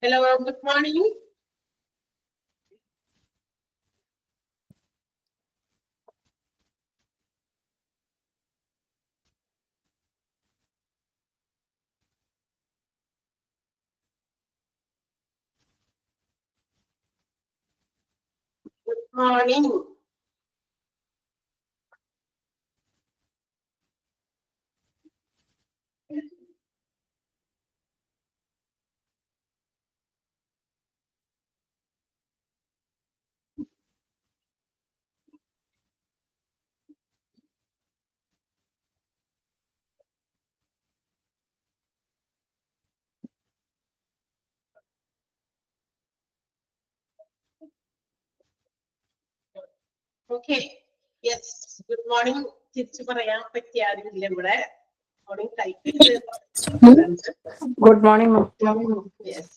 Hello, good morning. Good morning. Okay. Yes. Good morning. Morning type. Good morning, ma'am. Yes.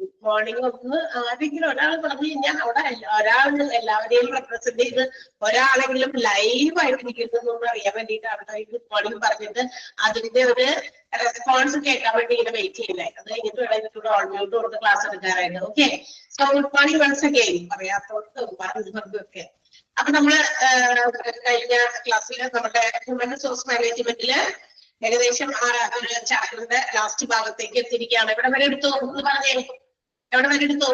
Good morning. ആരെങ്കിലും ഒരാൾ പറഞ്ഞു കഴിഞ്ഞാൽ അവിടെ എല്ലാവരെയും റെപ്രസെന്റ് ചെയ്ത് ഒരാളെങ്കിലും ലൈവ് ആയിട്ടിരിക്കുന്നു അറിയാൻ വേണ്ടിയിട്ടാണ് ഗുഡ് മോർണിംഗ് പറഞ്ഞിട്ട് അതിന്റെ ഒരു റെസ്പോൺസ് കേൾക്കാൻ വേണ്ടി ഇങ്ങനെ വെയിറ്റ് ചെയ്യുന്നത്. അത് കഴിഞ്ഞിട്ട് വേണമെങ്കിൽ ഓൺലൈൻ കൊടുത്ത് ക്ലാസ് എടുക്കാനായിട്ട്. Okay. So good morning once again പറയാത്തോടത്തും പറഞ്ഞതൊക്കെ. അപ്പൊ നമ്മള് കഴിഞ്ഞ ക്ലാസ്സിൽ നമ്മുടെ ഹ്യൂമൻ റിസോഴ്സ് മാനേജ്മെന്റില് ഏകദേശം ഒരു ചാപ്റ്ററിന്റെ ലാസ്റ്റ് ഭാഗത്തേക്ക് എത്തിയിരിക്കുകയാണ്. എവിടെ വരെ എടുത്തു എന്ന് പറഞ്ഞേ, എവിടെ വരെ എടുത്തു?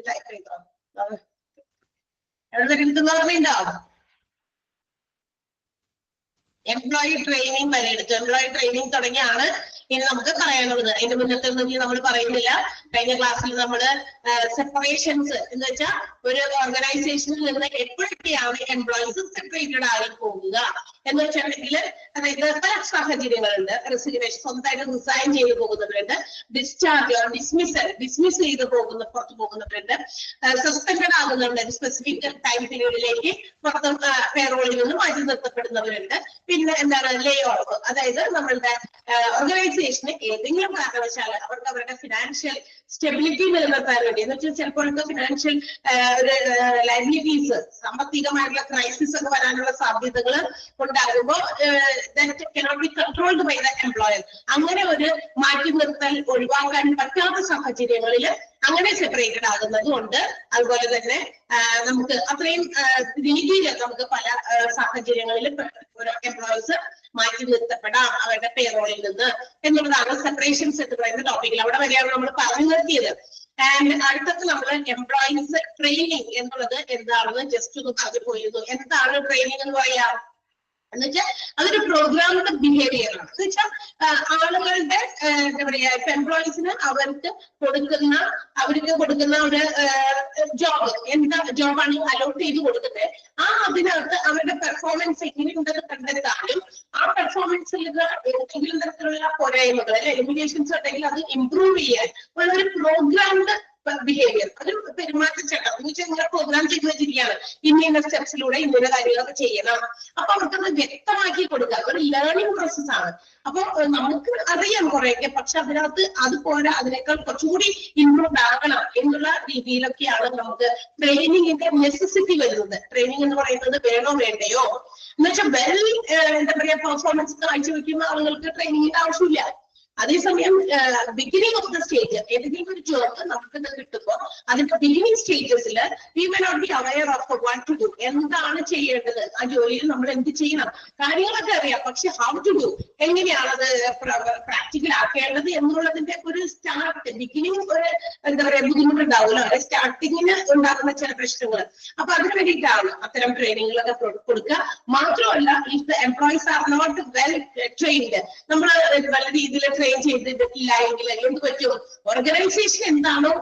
ടൈപ്പ് ചെയ്തോ? എവിടെ വരെ എടുത്തെന്ന് ഓർമ്മയുണ്ടോ? എംപ്ലോയി ട്രെയിനിങ് വരെ എടുത്തു. എംപ്ലോയി ട്രെയിനിങ് തുടങ്ങിയാണ് ഇനി നമുക്ക് പറയാനുള്ളത്. അതിന്റെ മുന്നത്തെ നമ്മൾ പറയുന്നില്ല. കഴിഞ്ഞ ക്ലാസ്സിൽ നമ്മള് സെപ്പറേഷൻസ് എന്ന് വെച്ചാൽ ഒരു ഓർഗനൈസേഷനിൽ നിന്ന് എപ്പോഴൊക്കെയാണ് എംപ്ലോയീസ് സെപ്പറേറ്റഡ് ആയി പോകുക എന്ന് വെച്ചിട്ടുണ്ടെങ്കിൽ, അതായത് പല സാഹചര്യങ്ങളുണ്ട്. റെസിഗ്നേഷൻ, സ്വന്തമായിട്ട് റിസൈൻ ചെയ്ത് പോകുന്നവരുണ്ട്, ഡിസ്ചാർജ് ഡിസ്മിസ് ചെയ്ത് പുറത്തു പോകുന്നവരുണ്ട്, സസ്പെൻഡ് ആകുന്നുണ്ട്, സ്പെസിഫിക് ടൈം പീരീഡിലേക്ക് പുറത്ത് പേറോളിൽ നിന്ന് മാറ്റി നിർത്തപ്പെടുന്നവരുണ്ട്. പിന്നെ എന്താണ് ലേ ഓഫ്, അതായത് നമ്മളുടെ ഓർഗനൈസേഷന് ഏതെങ്കിലും കാരണവശാൽ അവർക്ക് അവരുടെ ഫിനാൻഷ്യൽ സ്റ്റെബിലിറ്റി നിലനിർത്താൻ വേണ്ടി, എന്ന് വെച്ചാൽ ചിലപ്പോഴൊക്കെ ഫിനാൻഷ്യൽ ഒരു ലൈബിലിറ്റീസ്, സാമ്പത്തികമായിട്ടുള്ള ക്രൈസിസ് ഒക്കെ വരാനുള്ള സാധ്യതകൾ ഉണ്ടാകുമ്പോൾ cannot be controlled by the employer, അങ്ങനെ ഒരു മാറ്റി നിർത്തൽ ഒഴിവാക്കാൻ പറ്റാത്ത സാഹചര്യങ്ങളിൽ അങ്ങനെ സെപ്പറേറ്റഡ് ആകുന്നതും ഉണ്ട്. അതുപോലെ തന്നെ നമുക്ക് അത്രയും രീതിയിൽ നമുക്ക് പല സാഹചര്യങ്ങളിൽ ഓരോ എംപ്ലോയീസ് മാറ്റി നിർത്തപ്പെടാം അവരുടെ പേറോളിൽ നിന്ന് എന്നുള്ളതാണ് സെപ്പറേഷൻസ് എന്ന് പറയുന്ന ടോപ്പിക്കിൽ. അവിടെ വരെയാണ് നമ്മൾ പറഞ്ഞു നിർത്തിയത്. ആൻഡ് അടുത്തത് നമ്മൾ എംപ്ലോയീസ് ട്രെയിനിങ് എന്നുള്ളത് എന്താണെന്ന് ജസ്റ്റ് ഒന്ന് പറഞ്ഞു പോയിരുന്നു. എന്താണ് ട്രെയിനിങ് എന്ന് പറയാം എന്ന് വെച്ചാൽ അതൊരു പ്രോഗ്രാമിന്റെ ബിഹേവിയർ ആണ്. എന്ന് വെച്ചാൽ ആളുകളുടെ എന്താ പറയാ, എംപ്ലോയീസിന് അവർക്ക് കൊടുക്കുന്ന ഒരു ജോബ്, എന്താ ജോബാണ് അലോട്ട് ചെയ്ത് കൊടുക്കുന്നത്, അതിനകത്ത് അവരുടെ പെർഫോമൻസ് എങ്ങനെയുണ്ടെന്ന് കണ്ടെത്താനും ആ പെർഫോമൻസിൽ എന്തെങ്കിലും തരത്തിലുള്ള പോരായ്മകൾ അല്ലെ ലിമിറ്റേഷൻസ് ഉണ്ടെങ്കിൽ അത് ഇംപ്രൂവ് ചെയ്യാൻ ഒരു പ്രോഗ്രാമിന്റെ ബിഹേവിയർ, അതൊരു പെരുമാറ്റച്ചട്ടം. എന്ന് വെച്ചാൽ നിങ്ങൾ പ്രോഗ്രാം ചെയ്ത് വെച്ചിരിക്കുകയാണ്, ഇന്ന സ്റ്റെപ്സിലൂടെ ഇന്ന കാര്യങ്ങളൊക്കെ ചെയ്യണം. അപ്പൊ അവർക്കത് വ്യക്തമാക്കി കൊടുക്കുക, ഒരു ലേണിംഗ് പ്രോസസ്സാണ്. അപ്പൊ നമുക്ക് അറിയാം കുറെയൊക്കെ, പക്ഷെ അതിനകത്ത് അത് പോരാ, അതിനേക്കാൾ കുറച്ചുകൂടി ഇംപ്രൂവ് ആകണം എന്നുള്ള രീതിയിലൊക്കെയാണ് നമുക്ക് ട്രെയിനിങ്ങിന്റെ നെസസിറ്റി വരുന്നത്. ട്രെയിനിങ് എന്ന് പറയുന്നത് വേണോ വേണ്ടയോ എന്ന് വെച്ചാൽ എന്താ പറയാ, പെർഫോമൻസ് കാഴ്ചവെക്കുന്ന ആളുകൾക്ക് ട്രെയിനിങ്ങിന്റെ ആവശ്യമില്ല. അതേസമയം ബിഗിനിങ് ഓഫ് ദ സ്റ്റേജ്, ഏതെങ്കിലും ഒരു ജോബ് നമുക്ക് കിട്ടുമ്പോൾ അതിന്റെ ബിഗിനിങ് സ്റ്റേജസിൽ we may not be aware of what to do, എന്താണ് ചെയ്യേണ്ടത്, ആ ജോലിയിൽ നമ്മൾ എന്ത് ചെയ്യണം, കാര്യങ്ങളൊക്കെ അറിയാം, പക്ഷെ ഹൗ ടു ഡു, എങ്ങനെയാണ് അത് പ്രാക്ടിക്കൽ ആക്കേണ്ടത് എന്നുള്ളതിന്റെ ഒരു സ്റ്റാർട്ട്, ബിഗിനിങ് ഒരു എന്താ പറയാ ബുദ്ധിമുട്ടുണ്ടാവുമല്ലോ, അല്ലെ സ്റ്റാർട്ടിങ്ങിന് ഉണ്ടാകുന്ന ചില പ്രശ്നങ്ങൾ. അപ്പൊ അതിന് വേണ്ടിയിട്ടാണ് അത്തരം ട്രെയിനിങ്ങുകളൊക്കെ കൊടുക്കുക. മാത്രമല്ല, if the employees are not well trained, നമ്മൾ നല്ല രീതിയിൽ ട്രെയിൻ ചെയ്തിട്ടില്ല എങ്കിൽ എന്ത് പറ്റും, ഓർഗനൈസേഷൻ എന്താണോ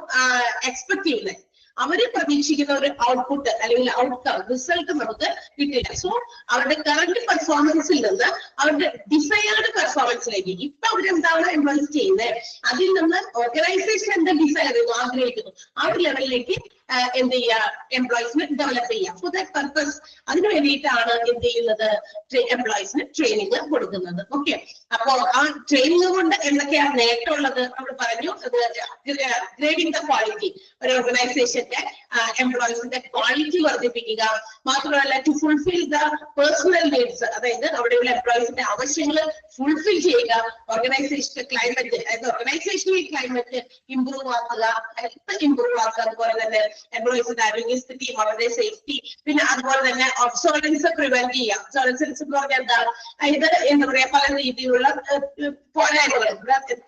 എക്സ്പെക്ട് ചെയ്യുന്നത്, അവര് പ്രതീക്ഷിക്കുന്ന ഒരു ഔട്ട്പുട്ട് അല്ലെങ്കിൽ ഔട്ട്കം റിസൾട്ട് നമുക്ക് കിട്ടില്ല. സോ അവരുടെ കറന്റ് പെർഫോമൻസിൽ നിന്ന് അവരുടെ ഡിസൈർഡ് പെർഫോമൻസിലേക്ക് ഇപ്പൊ അവരെന്താണ് ഇൻവെസ്റ്റ് ചെയ്യുന്നത്, അതിൽ നിന്ന് ഓർഗനൈസേഷൻ എന്താ ഡിസൈർ ചെയ്യുന്നു, ആഗ്രഹിക്കുന്നു, ആ ഒരു ലെവലിലേക്ക് എന്ത് ചെയ്യുക, എംപ്ലോയീസിനെ ഡെവലപ്പ് ചെയ്യുക. ഫോർ ദാറ്റ് പർപ്പസ് അതിന് വേണ്ടിയിട്ടാണ് എന്ത് ചെയ്യുന്നത്, എംപ്ലോയീസിന് ട്രെയിനിങ് കൊടുക്കുന്നത്. ഓക്കെ. അപ്പോ ആ ട്രെയിനിങ് കൊണ്ട് എന്തൊക്കെയാണ് നേട്ടമുള്ളത് നമ്മൾ പറഞ്ഞു. ഗ്രേഡിംഗ് ദ ക്വാളിറ്റി, ഒരു ഓർഗനൈസേഷന്റെ എംപ്ലോയീസിന്റെ ക്വാളിറ്റി വർദ്ധിപ്പിക്കുക, മാത്രമല്ല to fulfil the personal needs, അതായത് അവിടെയുള്ള എംപ്ലോയീസിന്റെ ആവശ്യങ്ങൾ ഫുൾഫിൽ ചെയ്യുക, ഓർഗനൈസേഷൻ ക്ലൈമറ്റ്, അതായത് ഓർഗനൈസേഷണൽ ക്ലൈമറ്റ് ഇംപ്രൂവ് ആക്കുക, ഹെൽത്ത് ഇംപ്രൂവ് ആക്കുക, അതുപോലെ തന്നെ എംപ്ലോയീസിന്റെ ആരോഗ്യസ്ഥിതി, വളരെ സേഫ്റ്റി, പിന്നെ അതുപോലെ തന്നെ ഒബ്സോളൻസ് പ്രിവെന്റ് ചെയ്യുക. ഒബ്സോളൻസ് എന്ന് പറഞ്ഞാൽ എന്താ, ഇത് എന്താ പറയാ, പല രീതിയിലുള്ള പോരായ്മകൾ,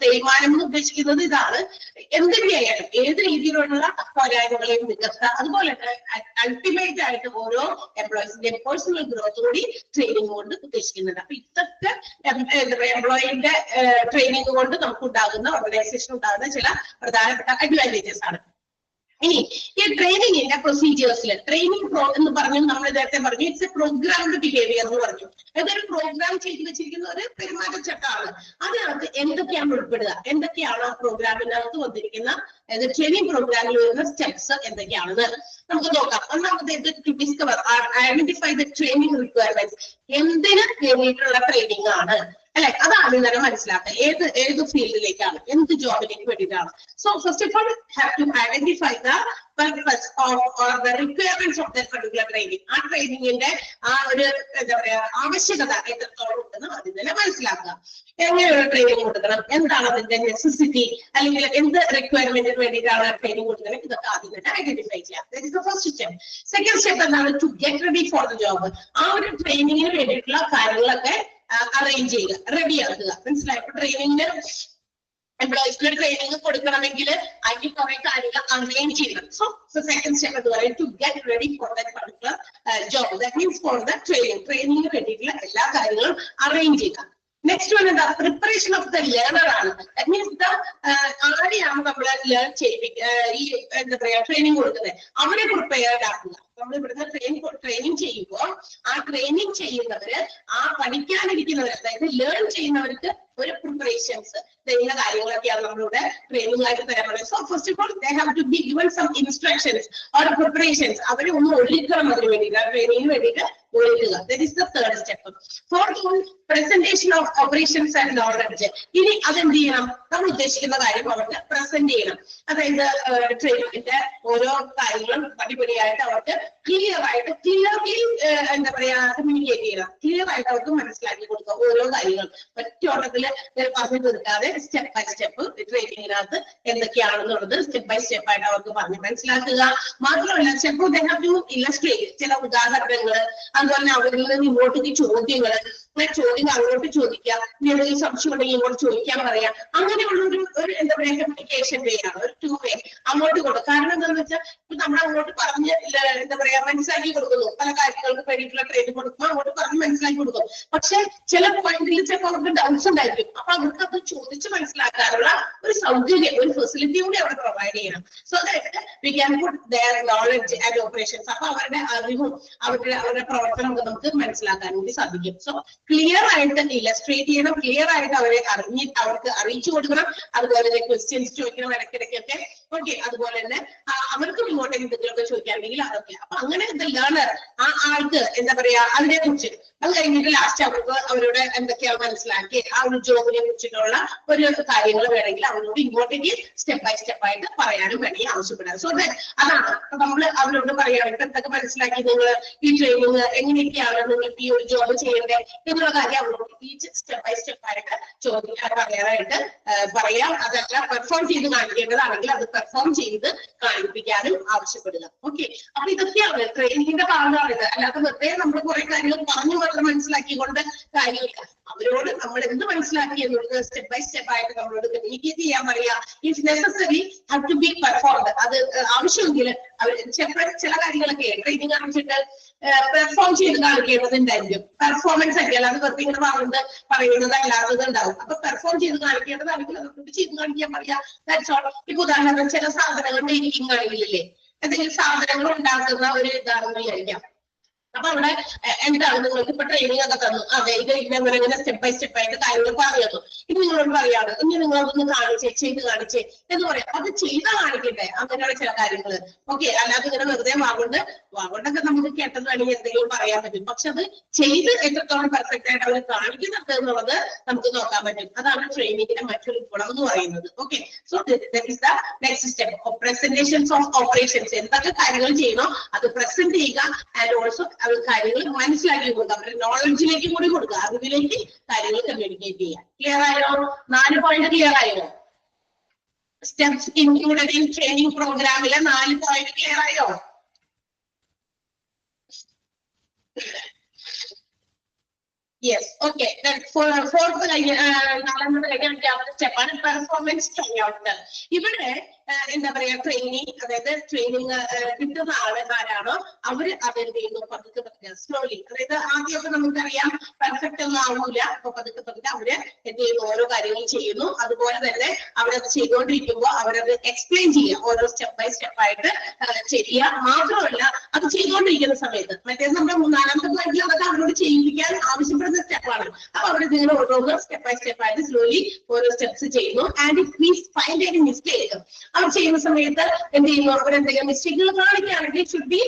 തേയ്മാനം എന്ന് ഉദ്ദേശിക്കുന്നത് ഇതാണ്. എന്തിന്റെയായാലും ഏത് രീതിയിലുള്ള പോരായ്മകളെയും നികത്തുക, അതുപോലെ തന്നെ അൾട്ടിമേറ്റ് ആയിട്ട് ഓരോ എംപ്ലോയീസിന്റെ പേഴ്സണൽ ഗ്രോത്ത് കൂടി ട്രെയിനിങ് കൊണ്ട് ഉദ്ദേശിക്കുന്നുണ്ട്. അപ്പൊ ഇതൊക്കെ എന്താ പറയാ എംപ്ലോയിന്റെ ട്രെയിനിങ് കൊണ്ട് നമുക്ക് ഉണ്ടാകുന്ന, ഓർഗനൈസേഷൻ ഉണ്ടാകുന്ന ചില പ്രധാനപ്പെട്ട അഡ്വാൻറ്റേജസ് ആണ്. ഇനി ഈ ട്രെയിനിങ്ങിന്റെ പ്രൊസീജിയേഴ്സിൽ ട്രെയിനിങ് എന്ന് പറഞ്ഞു, നമ്മൾ നേരത്തെ പറഞ്ഞു ഇറ്റ്സ് എ പ്രോഗ്രാംഡ് ബിഹേവിയർ എന്ന് പറഞ്ഞു. അതൊരു പ്രോഗ്രാം ചെയ്ത് വെച്ചിരിക്കുന്ന ഒരു പെരുമാറ്റച്ചട്ടമാണ്. അതിനകത്ത് എന്തൊക്കെയാണ് ഉൾപ്പെടുക, എന്തൊക്കെയാണ് ആ പ്രോഗ്രാമിനകത്ത് വന്നിരിക്കുന്ന ട്രെയിനിങ് പ്രോഗ്രാമിൽ വരുന്ന സ്റ്റെപ്സ് എന്തൊക്കെയാണെന്ന് നമുക്ക് നോക്കാം. ഒന്നാമത്തേത് to discover identify the training requirements, എന്തിന് വേണ്ടിയിട്ടുള്ള ട്രെയിനിങ് ആണ് അല്ലെ, അതാണ് ഇന്നലെ മനസ്സിലാക്കുക. ഏത് ഫീൽഡിലേക്കാണ്, എന്ത് ജോബിലേക്ക് വേണ്ടിയിട്ടാണ്. So first of all have to identify the purpose or the requirements of that particular training. ആ ട്രെയിനിങ്ങിന്റെ ആ ഒരു എന്താ പറയാ ആവശ്യകത എത്രത്തോളം ഉണ്ടെന്ന് ആദ്യം തന്നെ മനസ്സിലാക്കുക. എങ്ങനെയുള്ള ട്രെയിനിങ് കൊടുക്കണം, എന്താണ് അതിന്റെ നെസസിറ്റി, അല്ലെങ്കിൽ എന്ത് റിക്വയർമെന്റിന് വേണ്ടിയിട്ടാണ് ട്രെയിനിങ് കൊടുക്കുന്നത്, ഇതൊക്കെ ആദ്യം തന്നെ ഐഡന്റിഫൈ ചെയ്യാം. That is the first step. Second step എന്താണ്, to get ready for the job. ആ ഒരു ട്രെയിനിങ്ങിന് വേണ്ടിയിട്ടുള്ള കാര്യങ്ങളൊക്കെ അറേഞ്ച് ചെയ്യുക, റെഡി ആക്കുക. മനസ്സിലായി? ഇപ്പൊ ട്രെയിനിങ്ങിന് എംപ്ലോയീസിന് ട്രെയിനിങ് കൊടുക്കണമെങ്കിൽ അതിന് കുറെ കാര്യങ്ങൾ അറേഞ്ച് ചെയ്യണം. സോ സെക്കൻഡ് സ്റ്റെപ്പ് എന്ന് പറയുന്നത് to get ready for that particular job. That means for the training, ട്രെയിനിങ്ങിന് വേണ്ടിയിട്ടുള്ള എല്ലാ കാര്യങ്ങളും അറേഞ്ച് ചെയ്യുക. നെക്സ്റ്റ് വൺ എന്താ, പ്രിപ്പറേഷൻ ഓഫ് ദ ലേണർ ആണ്. ദാറ്റ് മീൻസ് ദ ആരെയാണ് നമ്മൾ ലേൺ ചെയ്യിപ്പിക്കുക, ഈ എന്താ പറയാ ട്രെയിനിങ് കൊടുക്കുന്നത്, അവരെ പ്രിപ്പയർഡ് ആക്കുക. നമ്മൾ ഇവിടുന്ന് ട്രെയിനിങ് ചെയ്യുമ്പോൾ ആ ട്രെയിനിങ് ചെയ്യുന്നവര്, ആ പഠിക്കാനിരിക്കുന്നവർ, അതായത് ലേൺ ചെയ്യുന്നവർക്ക് ഒരു പ്രിപ്പറേഷൻസ് ചെയ്യുന്ന കാര്യങ്ങളൊക്കെയാണ് നമ്മളിവിടെ ട്രെയിനിങ് ആയിട്ട് തരാൻ പറയുന്നത്. So first of all they have to be given some instructions or preparations. അവരെ ഒന്ന് ഒരുക്കണം, അതിന് വേണ്ടിയിട്ട് ട്രെയിനിങ്ങിന് വേണ്ടിയിട്ട് ഒരുക്കുക. That is the third step. Fourth one presentation of operations and knowledge. ഇനി അതെന്ത് ചെയ്യണം, നമ്മൾ ഉദ്ദേശിക്കുന്ന കാര്യം അവർക്ക് പ്രസന്റ് ചെയ്യണം. അതായത് ട്രെയിനിങ്ങിന്റെ ഓരോ കാര്യങ്ങളും പടിപടിയായിട്ട് അവർക്ക് ക്ലിയർലി എന്താ പറയാ കമ്മ്യൂണിക്കേറ്റ് ചെയ്യണം. ക്ലിയർ ആയിട്ട് അവർക്ക് മനസ്സിലാക്കി കൊടുക്കുക ഓരോ കാര്യങ്ങളും. ഒറ്റോട്ടത്തില് പറഞ്ഞു തീർക്കാതെ സ്റ്റെപ്പ് ബൈ സ്റ്റെപ്പ് ട്രെയിനിങ്ങിനകത്ത് എന്തൊക്കെയാണെന്നുള്ളത് സ്റ്റെപ്പ് ബൈ സ്റ്റെപ്പ് ആയിട്ട് അവർക്ക് പറഞ്ഞ് മനസ്സിലാക്കുക. മാത്രമല്ല ചിലപ്പോൾ ദേ ഹാവ് ടു ഇല്ലസ്ട്രേറ്റ്, ചില ഉദാഹരണങ്ങൾ, അതുപോലെ അവരിൽ നിന്ന് ഇങ്ങോട്ടേക്ക് ചോദ്യങ്ങൾ അങ്ങോട്ട് ചോദിക്കുക, എന്തെങ്കിലും സംശയം ഉണ്ടെങ്കിൽ ഇങ്ങോട്ട് ചോദിക്കാൻ പറയാം. അങ്ങനെയുള്ള ഒരു എന്താ പറയാ കമ്മ്യൂണിക്കേഷൻ വേ ആണ്, ഒരു 2 വേ അങ്ങോട്ട് കൊടുക്കും. കാരണം എന്താണെന്ന് വെച്ചാൽ ഇപ്പൊ നമ്മൾ അങ്ങോട്ട് പറഞ്ഞ് എന്താ പറയാ മനസ്സിലാക്കി കൊടുക്കുന്നു, പല കാര്യങ്ങൾക്ക് വേണ്ടിയിട്ടുള്ള ട്രെയിനിങ് കൊടുക്കുമ്പോൾ അങ്ങോട്ട് പറഞ്ഞ് മനസ്സിലാക്കി കൊടുക്കും. പക്ഷെ ചില പോയിന്റിൽ ചിലപ്പോൾ അവർക്ക് ഡൗട്ട്സ് ഉണ്ടായിരിക്കും. അപ്പൊ അവർക്ക് അത് ചോദിച്ച് മനസ്സിലാക്കാനുള്ള ഒരു സൗകര്യം, ഒരു ഫെസിലിറ്റി കൂടി അവിടെ പ്രൊവൈഡ് ചെയ്യണം. So that we can put their knowledge and operations. അപ്പൊ അവരുടെ അറിവും അവരുടെ പ്രവർത്തനവും നമുക്ക് മനസ്സിലാക്കാൻ കൂടി സാധിക്കും. സോ ക്ലിയർ ആയിട്ട് ഇല്ലസ്ട്രേറ്റ് ചെയ്യണം, ക്ലിയർ ആയിട്ട് അവർക്ക് അറിയിച്ചു കൊടുക്കണം. അതുപോലെ തന്നെ ക്വസ്റ്റ്യൻസ് ചോദിക്കണം ഇടയ്ക്കിടയ്ക്കൊക്കെ. ഓക്കെ, അതുപോലെ തന്നെ അവർക്കും ഇങ്ങോട്ടേക്ക് എന്തെങ്കിലുമൊക്കെ ചോദിക്കാണെങ്കിൽ അതൊക്കെ. അപ്പൊ അങ്ങനെ ലേണർ ആ ആൾക്ക് എന്താ പറയാ അതിനെ കുറിച്ച്, അത് കഴിഞ്ഞിട്ട് ലാസ്റ്റ് അവർക്ക് അവരോട് എന്തൊക്കെയാണ് മനസ്സിലാക്കി ആ ഒരു ജോബിനെ കുറിച്ചിട്ടുള്ള ഒരു കാര്യങ്ങൾ വേണമെങ്കിൽ അവരോട് ഇങ്ങോട്ടേക്ക് സ്റ്റെപ്പ് ബൈ സ്റ്റെപ്പ് ആയിട്ട് പറയാനും വേണമെങ്കിൽ ആവശ്യപ്പെടാം. സോ അതാണ് നമ്മൾ അവരോട് പറയുകയാണെങ്കിൽ എന്തൊക്കെ മനസ്സിലാക്കി, നിങ്ങൾ ഈ ട്രെയിനിങ് എങ്ങനെയൊക്കെയാണ് നിങ്ങൾക്ക് ഈ ഒരു ജോബ് ചെയ്യേണ്ടത് എന്നുള്ള കാര്യം അവരോട് ഈച്ച് സ്റ്റെപ്പ് ബൈ സ്റ്റെപ്പ് ആയിട്ട് ചോദിക്കാൻ പറയാനായിട്ട് പറയാം. അതല്ല പെർഫോം ചെയ്ത് കാണിക്കേണ്ടതാണെങ്കിൽ അത് പെർഫോം ചെയ്ത് കാണിപ്പിക്കാനും ആവശ്യപ്പെടുക. ഓക്കെ, അപ്പൊ ഇതൊക്കെയാണ് ട്രെയിനിങ്ങിന്റെ ഭാഗമാണ്. അല്ലാതെ വെറുതെ നമ്മൾ കുറെ കാര്യങ്ങൾ പറഞ്ഞു മാത്രം മനസ്സിലാക്കിക്കൊണ്ട് കാര്യമില്ല. അവരോട് നമ്മൾ എന്ത് മനസ്സിലാക്കി എന്നുള്ളത് സ്റ്റെപ്പ് ബൈ സ്റ്റെപ്പ് ആയിട്ട് നമ്മളോട് കമ്മ്യൂണിക്കേറ്റ് ചെയ്യാൻ പറയാ. If necessary have to be performed. അത് ആവശ്യമെങ്കിൽ ചില കാര്യങ്ങളൊക്കെ ട്രെയിനിങ് കാണിച്ചിട്ട് പെർഫോം ചെയ്ത് കാണിക്കേണ്ടതുണ്ടായിരിക്കും. പെർഫോമൻസ് ഒക്കെ അല്ലാതെ വെറുതെ ഇങ്ങനെ പറയുന്നത് അല്ലാത്തത് ഉണ്ടാവും. അപ്പൊ പെർഫോം ചെയ്ത് കാണിക്കേണ്ടതാണെങ്കിൽ അതുകൊണ്ട് ചെയ്ത് കാണിക്കാൻ പറയാ. That's all. ഇപ്പൊ ഉദാഹരണം ചില സാധനങ്ങൾ മേക്കിംഗ് ആണെങ്കിലല്ലേ, എന്തെങ്കിലും സാധനങ്ങൾ ഉണ്ടാക്കുന്ന ഒരു ഇതാണെന്ന് വിചാരിക്കാം. അപ്പൊ അവിടെ എന്താണ് നിങ്ങൾക്ക് ഇപ്പൊ ട്രെയിനിങ് ഒക്കെ തന്നു, അതെ ഇത് ഇങ്ങനെ സ്റ്റെപ്പ് ബൈ സ്റ്റെപ്പ് ആയിട്ട് കാര്യങ്ങൾ പറഞ്ഞു തന്നു. ഇനി നിങ്ങളോട് പറയാണ് ഇനി നിങ്ങളൊന്ന് കാണിച്ചേ, ചെയ്ത് കാണിച്ചേ എന്ന് പറയാം. അത് ചെയ്ത് കാണിക്കട്ടെ, അങ്ങനെയുള്ള ചില കാര്യങ്ങൾ. ഓക്കെ, അല്ലാതെ ഇങ്ങനെ വെറുതെ വാഗോണ്ടൊക്കെ നമുക്ക് കേട്ടത് വേണമെങ്കിൽ എന്തെങ്കിലും പറയാൻ പറ്റും. പക്ഷെ അത് ചെയ്ത് എത്രത്തോളം പെർഫെക്റ്റ് ആയിട്ട് അവർ കാണിക്കുന്നുണ്ട് എന്നുള്ളത് നമുക്ക് നോക്കാൻ പറ്റും. അതാണ് ട്രെയിനിങ്ങിന്റെ മറ്റൊരു ഗുണം എന്ന് പറയുന്നത്. Okay, so that is the next step. Presentations of operations, എന്തൊക്കെ കാര്യങ്ങൾ ചെയ്യണോ അത് പ്രസന്റ് ചെയ്യുക. ആൻഡ് ഓൾസോ അത് കാര്യങ്ങൾ മനസ്സിലാക്കി കൊടുക്കുക, അവരുടെ നോളജിലേക്ക് കൂടി കൊടുക്കുക, അറിവിലേക്ക് കാര്യങ്ങൾ കമ്മ്യൂണിക്കേറ്റ് ചെയ്യുക. ക്ലിയർ ആയോ? 4 പോയിന്റ് ക്ലിയർ ആയോ? സ്റ്റെപ്സ് ഇൻക്ലൂഡഡ് ഇൻ ട്രെയിനിങ് പ്രോഗ്രാമിലെ 4 പോയിന്റ് ക്ലിയർ ആയോ? Yes, okay. Then fourth കഴിഞ്ഞ 4ാമത്തെ കഴിഞ്ഞ 5ാമത്തെ സ്റ്റെപ്പാണ് പെർഫോമൻസ് ട്രൈഔട്ട്. ഇവിടെ എന്താ പറയാ ട്രെയിനിങ്, അതായത് ട്രെയിനിങ് കിട്ടുന്ന ആരാണോ അവര് അതെന്ത് ചെയ്യുന്നു, പതുക്കെ പതുക്കെ സ്ലോലി, അതായത് ആദ്യമൊക്കെ നമുക്കറിയാം പെർഫെക്റ്റ് ഒന്നും ആവൂല. അപ്പൊ പതുക്കെ പതുക്കെ അവര് എന്ത് ചെയ്യുന്നു, ഓരോ കാര്യങ്ങൾ ചെയ്യുന്നു. അതുപോലെ തന്നെ അവരത് ചെയ്തുകൊണ്ടിരിക്കുമ്പോൾ അവരത് എക്സ്പ്ലെയിൻ ചെയ്യുക, ഓരോ സ്റ്റെപ്പ് ബൈ സ്റ്റെപ്പ് ആയിട്ട് ചെയ്യുക. മാത്രമല്ല അത് ചെയ്തുകൊണ്ടിരിക്കുന്ന സമയത്ത് മറ്റേത് നമ്മുടെ 4ാമത്തെ പോയിന്റിൽ അതൊക്കെ അവരോട് ചെയ്യിപ്പിക്കാൻ ആവശ്യപ്പെടുന്ന സ്റ്റെപ്പാണ്. അപ്പൊ അവർ ഇതിങ്ങനെ ഓരോന്ന് സ്റ്റെപ്പ് ബൈ സ്റ്റെപ്പ് ആയിട്ട് സ്ലോലി ഓരോ സ്റ്റെപ്സ് ചെയ്യുന്നു. And if we find any mistake, അവർ ചെയ്യുന്ന സമയത്ത് എന്ത് ചെയ്യുന്നു, അവരെന്തെങ്കിലും മിസ്റ്റേക്കുകൾ കാണിക്കുകയാണെങ്കിൽ ഷുഡ് ബി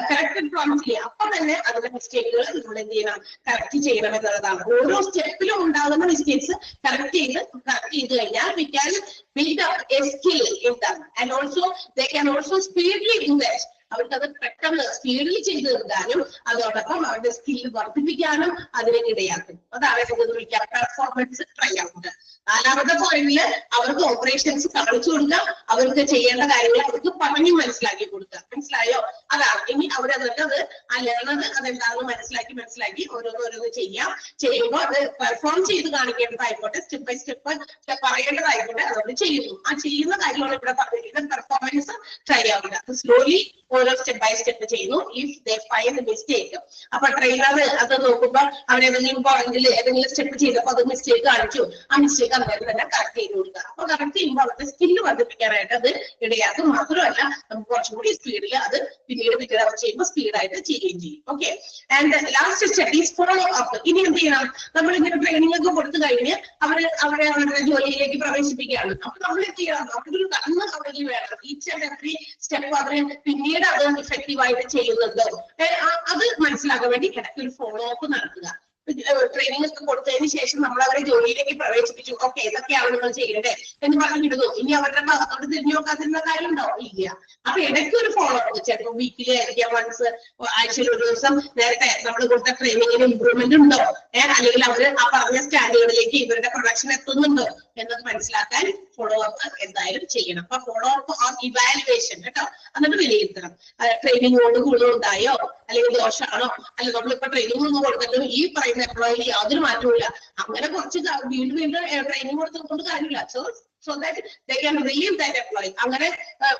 കറക്റ്റഡ് പ്രോംപ്റ്റ്ലി. അപ്പൊ തന്നെ അതിന്റെ മിസ്റ്റേക്കുകൾ നമ്മൾ എന്ത് ചെയ്യണം, കറക്റ്റ് ചെയ്യണം എന്നുള്ളതാണ്. ഓരോ സ്റ്റെപ്പിലും ഉണ്ടാകുന്ന മിസ്റ്റേക്സ് കറക്റ്റ് ചെയ്ത് കഴിഞ്ഞാൽ we can build up a skill in that, and also they can also speedily do that. അവർക്ക് അത് പെട്ടെന്ന് സ്പീഡിൽ ചെയ്ത് തീർക്കാനും അതോടൊപ്പം അവരുടെ സ്കില്ല് വർദ്ധിപ്പിക്കാനും അതിലേക്ക് ഇടയാക്കും. അതാണ് എന്തെന്ന് വിളിക്കാം പെർഫോമൻസ് ട്രൈഔട്ട്. 4ാമത്തെ പോയിന്റില് അവർക്ക് ഓപ്പറേഷൻസ് കാണിച്ചു കൊടുക്കാം, അവർക്ക് ചെയ്യേണ്ട കാര്യങ്ങൾ അവർക്ക് പറഞ്ഞു മനസ്സിലാക്കി കൊടുക്കുക. മനസ്സിലായോ? അതാണ്. ഇനി അവരതിട്ട് അത് ആ ലേണർ അതെന്താണെന്ന് മനസ്സിലാക്കി ഓരോന്ന് ചെയ്യുമ്പോൾ അത് പെർഫോം ചെയ്ത് കാണിക്കേണ്ടതായിക്കോട്ടെ, സ്റ്റെപ്പ് ബൈ സ്റ്റെപ്പ് പറയേണ്ടതായിക്കോട്ടെ, അതോട് ചെയ്യുന്നു. ആ ചെയ്യുന്ന കാര്യമാണ് ഇവിടെ പറഞ്ഞിരിക്കുന്നത് പെർഫോമൻസ് ട്രൈഔട്ട്. അത് സ്ലോലി ഓരോ സ്റ്റെപ്പ് ബൈ സ്റ്റെപ്പ് ചെയ്യുന്നു. ഇഫ് ദേ ഫൈൻഡ് മിസ്റ്റേക്ക്, അപ്പൊ ട്രെയിനർ അത് നോക്കുമ്പോൾ അവരെന്തെങ്കിലും പോയിന്റിൽ ഏതെങ്കിലും സ്റ്റെപ്പ് ചെയ്തപ്പോൾ അത് മിസ്റ്റേക്ക് കാണിച്ചു, ആ മിസ്റ്റേക്ക് അന്നേരം തന്നെ കറക്റ്റ് ചെയ്ത് കൊടുക്കുക. അപ്പൊ കറക്റ്റ് ചെയ്യുമ്പോൾ അവരുടെ സ്കില്ല് വർദ്ധിപ്പിക്കാനായിട്ട് അത് ഇടയാക്കും. മാത്രമല്ല നമുക്ക് കുറച്ചും കൂടി സ്പീഡിൽ അത് പിന്നീട് അവർ ചെയ്യുമ്പോൾ സ്പീഡായിട്ട് ചെയ്യുകയും ചെയ്യും. Okay, and last step is follow up. ഇനി എന്ത് ചെയ്യണം, നമ്മൾ ഇങ്ങനെ ട്രെയിനിങ് ഒക്കെ കൊടുത്തു കഴിഞ്ഞ് അവരെ അവരുടെ ജോലിയിലേക്ക് പ്രവേശിപ്പിക്കുകയാണ്. അപ്പൊ നമ്മൾ എന്ത് ചെയ്യണം, അവർക്ക് കണ്ണ് അവർക്ക് വേണം. ഈച്ച് ആൻഡ് എവറി സ്റ്റെപ്പ് അവര് പിന്നീട് അത് ഇഫക്റ്റീവ് ആയിട്ട് ചെയ്യുന്നുണ്ടോ അത് മനസ്സിലാക്കാൻ വേണ്ടി ഇടയ്ക്ക് ഒരു ഫോളോ അപ്പ് നടത്തുക. ട്രെയിനിങ് ഒക്കെ കൊടുത്തതിന് ശേഷം നമ്മൾ അവരെ ജോലിയിലേക്ക് പ്രവേശിപ്പിച്ചു. ഓക്കെ, ഇതൊക്കെയാണ് നിങ്ങൾ ചെയ്യേണ്ടത് എന്ന് പറഞ്ഞിരുന്നു. ഇനി അവരുടെ ഭാഗത്തോട് തിരിഞ്ഞു നോക്കാതിരുന്ന കാര്യം ഉണ്ടോ? ഇല്ല. അപ്പൊ ഇടയ്ക്ക് ഒരു ഫോളോ അപ്പ്, ചിലപ്പോൾ വീക്കിലി ആയിരിക്കാം, വൺസ് ആഴ്ചയിൽ ഒരു ദിവസം നേരത്തെ നമ്മൾ കൊടുത്ത ട്രെയിനിങ്ങിന് ഇമ്പ്രൂവ്മെന്റ് ഉണ്ടോ, അല്ലെങ്കിൽ അവര് ആ പറഞ്ഞ സ്റ്റാൻഡേർഡിലേക്ക് ഇവരുടെ പ്രൊഡക്ഷൻ എത്തുന്നുണ്ടോ എന്നത് മനസ്സിലാക്കാൻ ഫോളോ അപ്പ് എന്തായാലും ചെയ്യണം. അപ്പൊ ഫോളോ അപ്പ് ഓൺ ഇവാലുവേഷൻ കേട്ടോ, എന്നിട്ട് വിലയിരുത്തണം. ട്രെയിനിങ് കൊണ്ട് ഗുണമുണ്ടായോ അല്ലെങ്കിൽ ദോഷമാണോ, അല്ലെങ്കിൽ നമ്മളിപ്പോ ട്രെയിനിങ് ഒന്നും കൊടുത്തിട്ടും ഈ പറയുന്ന എംപ്ലോയിയിൽ യാതൊരു മാറ്റവും അങ്ങനെ കുറച്ച് വീണ്ടും ട്രെയിനിങ് കൊടുത്തുകൊണ്ട് കാര്യമില്ല. So that they can relieve that employee. അങ്ങനെ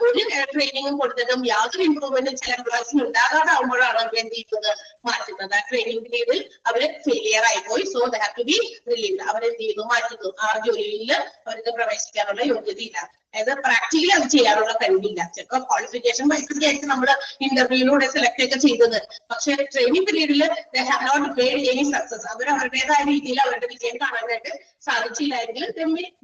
ഒരു ട്രെയിനിങ്ങും കൊടുത്തിട്ടും യാതൊരു ഇമ്പ്രൂവ്മെന്റും ചില എംപ്ലോയീസിന് ഉണ്ടാകാതാവുമ്പോഴാണ് അവർ എന്ത് ചെയ്യുന്നത്, മാറ്റുന്നത്. ആ ട്രെയിനിങ് പീരീഡിൽ അവര് ഫെയിലിയർ ആയിപ്പോയി. So they have to be relieved. അവരെന്ത് ചെയ്യുന്നു, മാറ്റുന്നു. ആ ജോലിയിൽ അവർക്ക് പ്രവേശിക്കാനുള്ള യോഗ്യതയില്ല, അതായത് പ്രാക്ടിക്കലി അത് ചെയ്യാനുള്ള കഴിവില്ല. ചിലപ്പോൾ ക്വാളിഫിക്കേഷൻ വൈസ് ആയിട്ട് നമ്മൾ ഇന്റർവ്യൂയിലൂടെ സെലക്ട് ഒക്കെ ചെയ്തത്, പക്ഷെ ട്രെയിനിങ് പീരീഡിൽ they have not made any success. അവർ അവരുടേതായ രീതിയിൽ അവരുടെ വിജയം കാണാനായിട്ട് സാധിച്ചില്ലെങ്കിൽ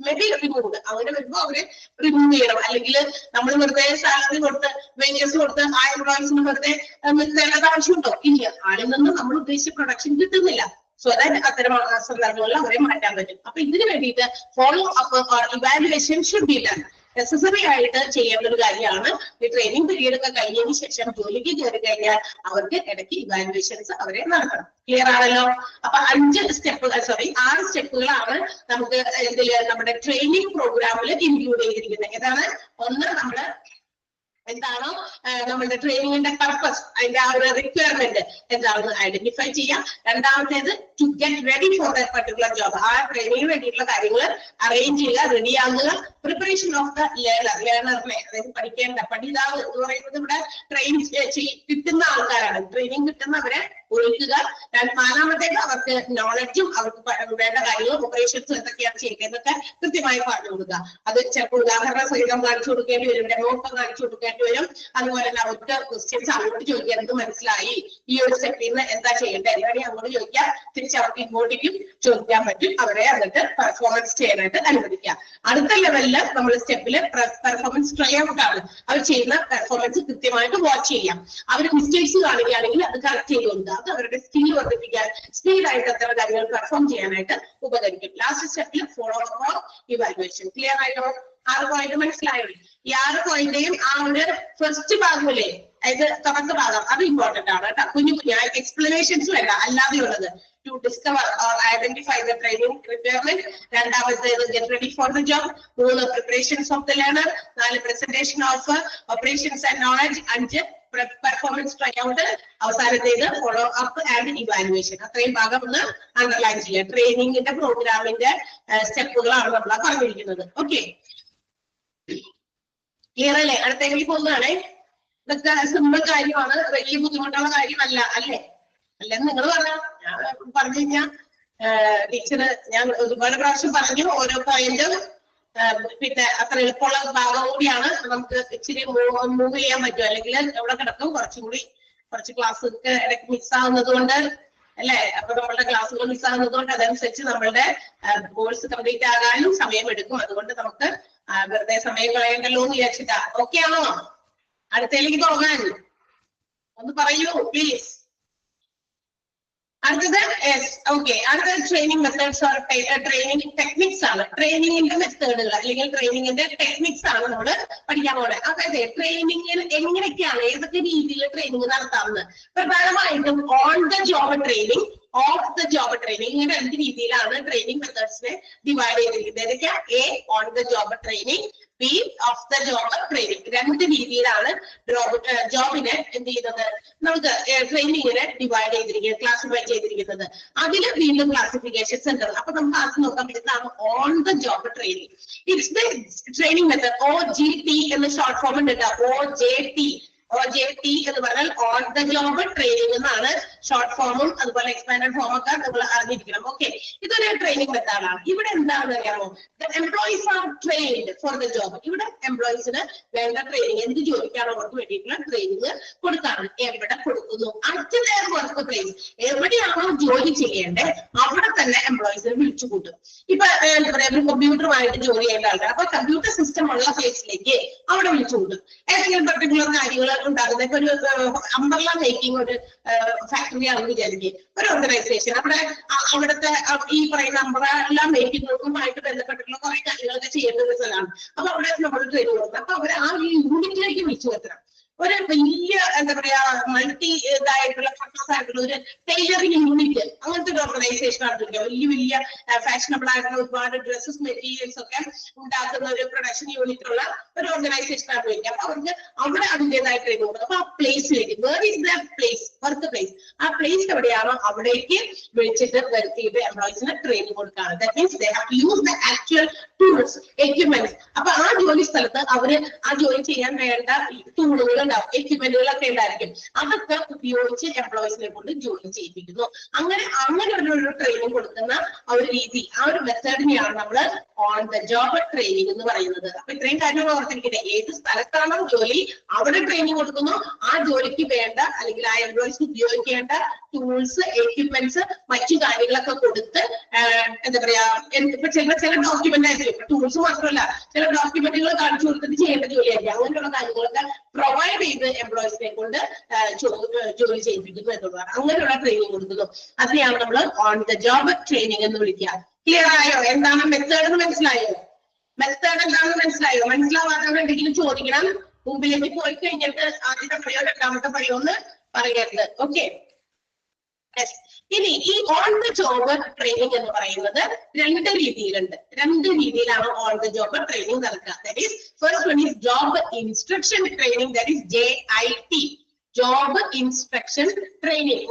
മേ ബി റിമൂവ്ഡ്. അങ്ങനെ വരുമ്പോൾ അവരെ റിമൂവ് ചെയ്യണം. അല്ലെങ്കിൽ നമ്മൾ വെറുതെ സാലറി കൊടുത്ത് വേജസ് കൊടുത്ത് ആ എംപ്ലോയീസിന് വെറുതെ നിർത്തേണ്ടത് ആവശ്യമുണ്ടോ? ഇല്ല. ആളിൽ നിന്ന് നമ്മൾ ഉദ്ദേശിച്ച പ്രൊഡക്ഷൻ കിട്ടുന്നില്ല. സോ അതായത് അത്തരം സന്ദർഭങ്ങളിൽ അവരെ മാറ്റാൻ പറ്റും. അപ്പൊ ഇതിന് വേണ്ടിയിട്ട് follow up evaluation should be done. Necessary ആയിട്ട് ചെയ്യേണ്ട ഒരു കാര്യമാണ്. ഈ ട്രെയിനിങ് പീരീഡ് ഒക്കെ കഴിഞ്ഞതിന് ശേഷം ജോലിക്ക് കയറി കഴിഞ്ഞാൽ അവർക്ക് ഇടയ്ക്ക് ഇവാലുവേഷൻസ് അവരെ നടത്തണം. ക്ലിയർ ആണല്ലോ? അപ്പൊ 6 സ്റ്റെപ്പുകളാണ് നമുക്ക് ഇതില് നമ്മുടെ ട്രെയിനിങ് പ്രോഗ്രാമിൽ ഇൻക്ലൂഡ് ചെയ്തിരിക്കുന്നത്. ഏതാണ്? ഒന്ന് നമ്മുടെ എന്താണോ നമ്മളുടെ ട്രെയിനിങ്ങിന്റെ പർപ്പസ്, അതിന്റെ ആ ഒരു റിക്വയർമെന്റ് എന്താണെന്ന് ഐഡന്റിഫൈ ചെയ്യാം. രണ്ടാമത്തേത് to get ready for that particular job. ആ ട്രെയിനിങ്ങിന് വേണ്ടിയിട്ടുള്ള കാര്യങ്ങൾ അറേഞ്ച് ചെയ്യുക, റെഡി ആകുക. പ്രിപ്പറേഷൻ ഓഫ് ദ ലേണറിനെ, അതായത് പഠിതാവ് എന്ന് പറയുന്നത് ഇവിടെ ട്രെയിൻ കിട്ടുന്ന ആൾക്കാരാണ്. ട്രെയിനിങ് കിട്ടുന്നവരെ ഒഴുകുക. നാലാമത്തേക്ക് അവർക്ക് നോളജും അവർക്ക് വേണ്ട കാര്യങ്ങളും ഓപ്പറേഷൻസും എന്തൊക്കെയാണ് ചെയ്യുന്നതൊക്കെ കൃത്യമായി പറഞ്ഞു കൊടുക്കുക. അത് ചിലപ്പോൾ ഉദാഹരണ സഹിതം കാണിച്ചു കൊടുക്കേണ്ടി വരും, ഡെമോക്കെ കാണിച്ചു കൊടുക്കേണ്ടി വരും. അതുപോലെ തന്നെ അവർക്ക് ക്വസ്റ്റ്യൻസ് അങ്ങോട്ട് ചോദിക്കാൻ എന്ത് മനസ്സിലായി, ഈ ഒരു സ്റ്റെപ്പിൽ നിന്ന് എന്താ ചെയ്യേണ്ടത് എന്താണെങ്കിൽ അങ്ങോട്ട് ചോദിക്കാം, തിരിച്ച് അവർക്ക് ഇങ്ങോട്ടേക്കും ചോദിക്കാൻ പറ്റും. അവരെ എന്നിട്ട് പെർഫോമൻസ് ചെയ്യാനായിട്ട് അനുവദിക്കാം. അടുത്ത ലെവലില് നമ്മൾ സ്റ്റെപ്പില് പെർഫോമൻസ് ട്രൈ ഔട്ട് ആണ്. അവർ ചെയ്യുന്ന പെർഫോമൻസ് കൃത്യമായിട്ട് വാച്ച് ചെയ്യാം. അവർ മിസ്റ്റേക്സ് കാണുകയാണെങ്കിൽ അത് കറക്റ്റ് ചെയ്ത് കൊടുക്കുക. അത് അവരുടെ സ്കിൽ വർദ്ധിപ്പിക്കാൻ, സ്പീഡായിട്ട് അത്ര കാര്യങ്ങൾ പെർഫോം ചെയ്യാനായിട്ട് ഉപകരിക്കും. ലാസ്റ്റ് സ്റ്റെപ്പിൽ ഫോളോ അപ്പ് ഇവാലുവേഷൻ. ക്ലിയർ ആയോ? 6 പോയിന്റ് മനസ്സിലായോ? ഈ 6 പോയിന്റേയും ആ ഒരു ഫസ്റ്റ് ഭാഗമില്ലേ, അതായത് തുടക്ക ഭാഗം, അത് ഇമ്പോർട്ടന്റ് ആണ് കേട്ടോ. കുഞ്ഞു എക്സ്പ്ലനേഷൻസും അല്ല, അല്ലാതെയുള്ളത്. To discover or identify the training requirement. രണ്ടാമത്തേത് get ready for the job. 3 preparations of the learner. 4 presentation of operations and knowledge. 5 performance tryout. അവസാനത്തേത് follow up and evaluation. അത്രയും ഭാഗം ഒന്ന് അണ്ടർലൈൻ ചെയ്യാം. ട്രെയിനിങ്ങിന്റെ പ്രോഗ്രാമിന്റെ സ്റ്റെപ്പുകളാണ് നമ്മൾ പറഞ്ഞിരിക്കുന്നത്. ഓക്കെ, ക്ലിയർ അല്ലേ? അടുത്തേക്ക് പോകുന്നതാണേ. ഇതൊക്കെ സിമ്പിൾ കാര്യമാണ്, വലിയ ബുദ്ധിമുട്ടുള്ള കാര്യമല്ല അല്ലേ? അല്ലെന്ന് നിങ്ങൾ പറഞ്ഞു കഴിഞ്ഞാൽ ടീച്ചറ് ഞാൻ ഒരുപാട് പ്രാവശ്യം പറഞ്ഞു, ഓരോ പോയിന്റും പിന്നെ അത്ര എളുപ്പമുള്ള ഭാഗം കൂടിയാണ്. നമുക്ക് ഇച്ചിരി മൂവ് ചെയ്യാൻ പറ്റും, അല്ലെങ്കിൽ എവിടെ കിടക്കും കുറച്ച് ക്ലാസ് ഒക്കെ ഇടയ്ക്ക് മിസ് ആവുന്നത് കൊണ്ട് അല്ലെ. അപ്പൊ നമ്മളുടെ ക്ലാസ്സുകൾ മിസ് ആവുന്നത് കൊണ്ട് അതനുസരിച്ച് നമ്മളുടെ കോഴ്സ് കംപ്ലീറ്റ് ആകാനും സമയം എടുക്കും. അതുകൊണ്ട് നമുക്ക് വെറുതെ സമയം കളയണ്ടല്ലോ എന്ന് വിചാരിച്ചിട്ടാ. ഓക്കെ ആണോ? അടുത്തയിലേക്ക് പോകാൻ ഒന്ന് പറയൂ പ്ലീസ്. അടുത്തത് ഓക്കെ, അടുത്തത് training methods or training techniques ആണ്. ട്രെയിനിങ്ങിന്റെ മെത്തേഡുകൾ അല്ലെങ്കിൽ ട്രെയിനിങ്ങിന്റെ ടെക്നിക്സ് ആണ് നമ്മൾ പഠിക്കാൻ പോകുന്നത്. അതായത് ട്രെയിനിങ്ങിന് എങ്ങനെയൊക്കെയാണ്, ഏതൊക്കെ രീതിയിൽ ട്രെയിനിങ് നടത്താവുന്നത്. പ്രധാനമായിട്ടും on the job training, of the job training, ഇങ്ങനെ 2 രീതിയിലാണ് ട്രെയിനിങ് മെത്തേഡ്സിനെ ഡിവൈഡ് ചെയ്തിരിക്കുന്നത്. ഏതൊക്കെയാ? A on the job training, B of the job training. 2 രീതിയിലാണ് ജോബിനെ എന്ത് ചെയ്യുന്നത്, നമുക്ക് ട്രെയിനിങ്ങിനെ ഡിവൈഡ് ചെയ്തിരിക്കുന്നത്, ക്ലാസിഫൈ ചെയ്തിരിക്കുന്നത്. അതിൽ വീണ്ടും ക്ലാസിഫിക്കേഷൻസ് ഉണ്ട്. അപ്പൊ നമുക്ക് ആദ്യം നോക്കാൻ പറ്റുന്നതാണ് on the job training. It's the training method. OJT എന്ന് ഷോർട്ട് ഫോം ഉണ്ട് കേട്ടോ. OJT എന്ന് പറഞ്ഞാൽ ഓൺ ദ ജോബ് ട്രെയിനിങ് എന്നാണ് ഷോർട്ട് ഫോമും അതുപോലെ എക്സ്പാൻഡഡ് ഫോം ഒക്കെ നിങ്ങൾ അറിഞ്ഞിരിക്കണം. ഓക്കെ, ഇതൊരു ട്രെയിനിങ് മെത്തേഡാണ്. ഇവിടെ എന്താണെന്ന് അറിയാമോ? Employees R trained four the job. ഇവിടെ എംപ്ലോയീസിന് വേണ്ട ട്രെയിനിങ്, എന്ത് ജോലിക്കാണ് അവർക്ക് വേണ്ടിയിട്ടുള്ള ട്രെയിനിങ് കൊടുക്കാണ്. എവിടെ കൊടുക്കുന്നു? At there work place. എവിടെയാണോ ജോലി ചെയ്യേണ്ടത് അവിടെ തന്നെ എംപ്ലോയീസിനെ വിളിച്ചു കൂട്ടും. ഇപ്പൊ എന്താ പറയാ, ഒരു കമ്പ്യൂട്ടറുമായിട്ട് ജോലി ചെയ്യേണ്ട ആൾക്കാർ, അപ്പൊ കമ്പ്യൂട്ടർ സിസ്റ്റം ഉള്ള പ്ലേസിലേക്ക് അവിടെ വിളിച്ചു കൂട്ടും. ഏതെങ്കിലും പർട്ടിക്കുലർ കാര്യങ്ങൾ ഉണ്ടാകുന്ന, ഇപ്പൊ ഒരു അംബ്രല്ല മേക്കിംഗ് ഒരു ഫാക്ടറി ആണെന്ന് വിചാരിക്കുക, ഒരു ഓർഗനൈസേഷൻ. അവിടുത്തെ ഈ പറയുന്ന അംബ്രല്ല മേക്കിങ്ങുമായിട്ട് ബന്ധപ്പെട്ടിട്ടുള്ള കുറെ കാര്യങ്ങളൊക്കെ ചെയ്യേണ്ട ഒരു സ്ഥലമാണ്. അപ്പൊ അവിടെ നമ്മൾ ട്രെയിനിങ് കൊടുക്കും. അപ്പൊ അവർ ആ ഒരു യൂണിറ്റിലേക്ക് വിളിച്ചു വരുത്തണം. ഒരു വലിയ എന്താ പറയാ മൾട്ടി ഇതായിട്ടുള്ള ഫേമസ് ആയിട്ടുള്ള ഒരു ടൈലറിംഗ് യൂണിറ്റ്, അങ്ങനത്തെ ഒരു ഓർഗനൈസേഷൻ ആണ്. വലിയ ഫാഷനബിൾ ആയിട്ടുള്ള ഒരുപാട് ഡ്രസ്സസ് മെറ്റീരിയൽസ് ഒക്കെ ഉണ്ടാക്കുന്ന ഒരു പ്രൊഡക്ഷൻ യൂണിറ്റ് ഉള്ള ഒരു ഓർഗനൈസേഷൻ ആണ് വിളിക്കുക. അപ്പൊ അവർക്ക് അവിടെ അതിൻ്റെതായ ട്രെയിനിങ് കൊടുക്കും. അപ്പൊ ആ പ്ലേസിലേക്ക്, where is the place, work place, ആ പ്ലേസ് എവിടെയാണോ അവിടേക്ക് വിളിച്ചിട്ട് വരുത്തിയിട്ട് എംപ്ലോയീസിന് ട്രെയിനിങ് കൊടുക്കുകയാണ്. That means they have to use the actual tools, equipments. അപ്പൊ ആ ജോലി സ്ഥലത്ത് അവര് ആ ജോലി ചെയ്യാൻ വേണ്ട ടൂളുകൾ ഉണ്ടാവും, എക്യുപ്മെന്റുകളൊക്കെ ഉണ്ടായിരിക്കും. അതൊക്കെ ഉപയോഗിച്ച് എംപ്ലോയീസിനെ കൊണ്ട് ജോലി ചെയ്യിപ്പിക്കുന്നു. അങ്ങനെ ഒരു ട്രെയിനിങ് കൊടുക്കുന്ന ആ ഒരു രീതി, ആ ഒരു മെത്തേഡിനെയാണ് നമ്മൾ ഓൺ ദ ജോബ് ട്രെയിനിങ് എന്ന് പറയുന്നത്. അപ്പൊ ഇത്രയും കാര്യങ്ങൾ ഓർത്തിരിക്കട്ടെ. ഏത് സ്ഥലത്താണോ ജോലി അവിടെ ട്രെയിനിങ് കൊടുക്കുന്നു. ആ ജോലിക്ക് വേണ്ട അല്ലെങ്കിൽ ആ എംപ്ലോയീസിന് ഉപയോഗിക്കേണ്ട ടൂൾസ്, എക്യുപ്മെന്റ്സ്, മറ്റു കാര്യങ്ങളൊക്കെ കൊടുത്ത് എന്താ പറയാ, ഇപ്പൊ ചില ഡോക്യുമെന്റ് ആയിരിക്കും, ടൂൾസ് മാത്രമല്ല ചില ഡോക്യുമെന്റുകൾ കാണിച്ചു കൊടുത്തിട്ട് ചെയ്യേണ്ട ജോലിയായിരിക്കും. അങ്ങനെയുള്ള കാര്യങ്ങളൊക്കെ പ്രൊവൈഡ് ചെയ്ത് എംപ്ലോയീസിനെ കൊണ്ട് ജോലി ചെയ്യിപ്പിക്കുന്നു എന്നുള്ളതാണ്. അങ്ങനെയുള്ള ട്രെയിനിങ് കൊടുക്കുന്നു. അതിനെയാണ് നമ്മൾ ഓൺ ദ ജോബ് ട്രെയിനിങ് എന്ന് വിളിക്കുക. ക്ലിയർ ആയോ? എന്താണ് മെത്തേഡ് എന്ന് മനസ്സിലായോ? മെത്തേഡ് എന്താണെന്ന് മനസ്സിലായോ? മനസ്സിലാവാത്തവരുണ്ടെങ്കിലും ചോദിക്കണം. മുമ്പിലേക്ക് പോയി കഴിഞ്ഞിട്ട് ആദ്യത്തെ പടിയോ 2ാമത്തെ പടിയോ ഒന്ന് പറയരുത്. ഓക്കെ, ഇനി ഈ ഓൺ ദ ജോബ് ട്രെയിനിങ് എന്ന് പറയുന്നത് 2 രീതിയിലുണ്ട്. 2 രീതിയിലാണ് ഓൺ ദ ജോബ് ട്രെയിനിങ് നടക്കുക. That is first one is job instruction training, that is JIT, job instruction training.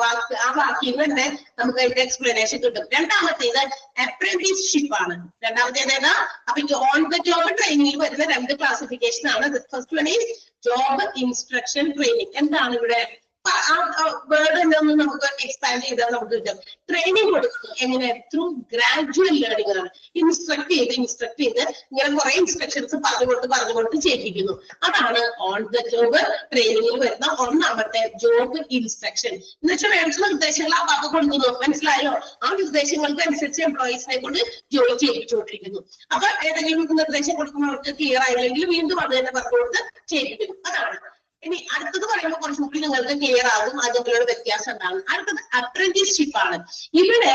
ആ വാക്കിൽ തന്നെ നമുക്ക് അതിന്റെ എക്സ്പ്ലനേഷൻ കിട്ടും. 2ാമത്തേത് അപ്രന്റീസ്ഷിപ്പ് ആണ്. 2ാമത്തേത് അപ്പൊ ഓൺ ദ ജോബ് ട്രെയിനിങ്ങിൽ വരുന്ന 2 ക്ലാസിഫിക്കേഷൻ ആണ്. First one is job instruction training. എന്താണ് ഇവിടെ വേർഡ് തന്നെ ഒന്ന് നമുക്ക് എക്സ്പാൻഡ് ചെയ്താൽ നമുക്ക് കിട്ടും. ട്രെയിനിങ് കൊടുക്കുന്നത് എങ്ങനെ? ത്രൂ ഗ്രാജുവൽ ലേണിംഗ് ആണ്. ഇൻസ്ട്രക്ട് ചെയ്ത് ഇങ്ങനെ കുറെ ഇൻസ്ട്രക്ഷൻസ് പറഞ്ഞുകൊണ്ട് ചെയ്യിപ്പിക്കുന്നു. അതാണ് ഓൺ ദ ജോബ് ട്രെയിനിങ്ങിൽ വരുന്ന ഒന്നാമത്തെ ജോബ് ഇൻസ്ട്രക്ഷൻ. എന്ന് വെച്ചാൽ വേണ്ട നിർദ്ദേശങ്ങൾ ആ ഭാഗത്ത് കൊടുക്കുന്നു. മനസ്സിലായോ? ആ നിർദ്ദേശങ്ങൾക്ക് അനുസരിച്ച് എംപ്ലോയീസിനെ കൊണ്ട് ജോലി ചെയ്യിപ്പിച്ചുകൊണ്ടിരിക്കുന്നു. അപ്പൊ ഏതെങ്കിലും നിർദ്ദേശം കൊടുക്കുന്നവർക്ക് ക്ലിയർ ആയില്ലെങ്കിൽ വീണ്ടും അത് തന്നെ പറഞ്ഞുകൊണ്ട് ചെയ്യിപ്പിക്കുന്നു. അതാണ്. ഇനി അടുത്തത് പറയുമ്പോൾ കുറച്ചുകൂടി നിങ്ങൾക്ക് ക്ലിയർ ആകും, അതുപോലുള്ള വ്യത്യാസം ഉണ്ടാകും. അടുത്തത് അപ്രന്റീസ്ഷിപ്പ് ആണ്. ഇവിടെ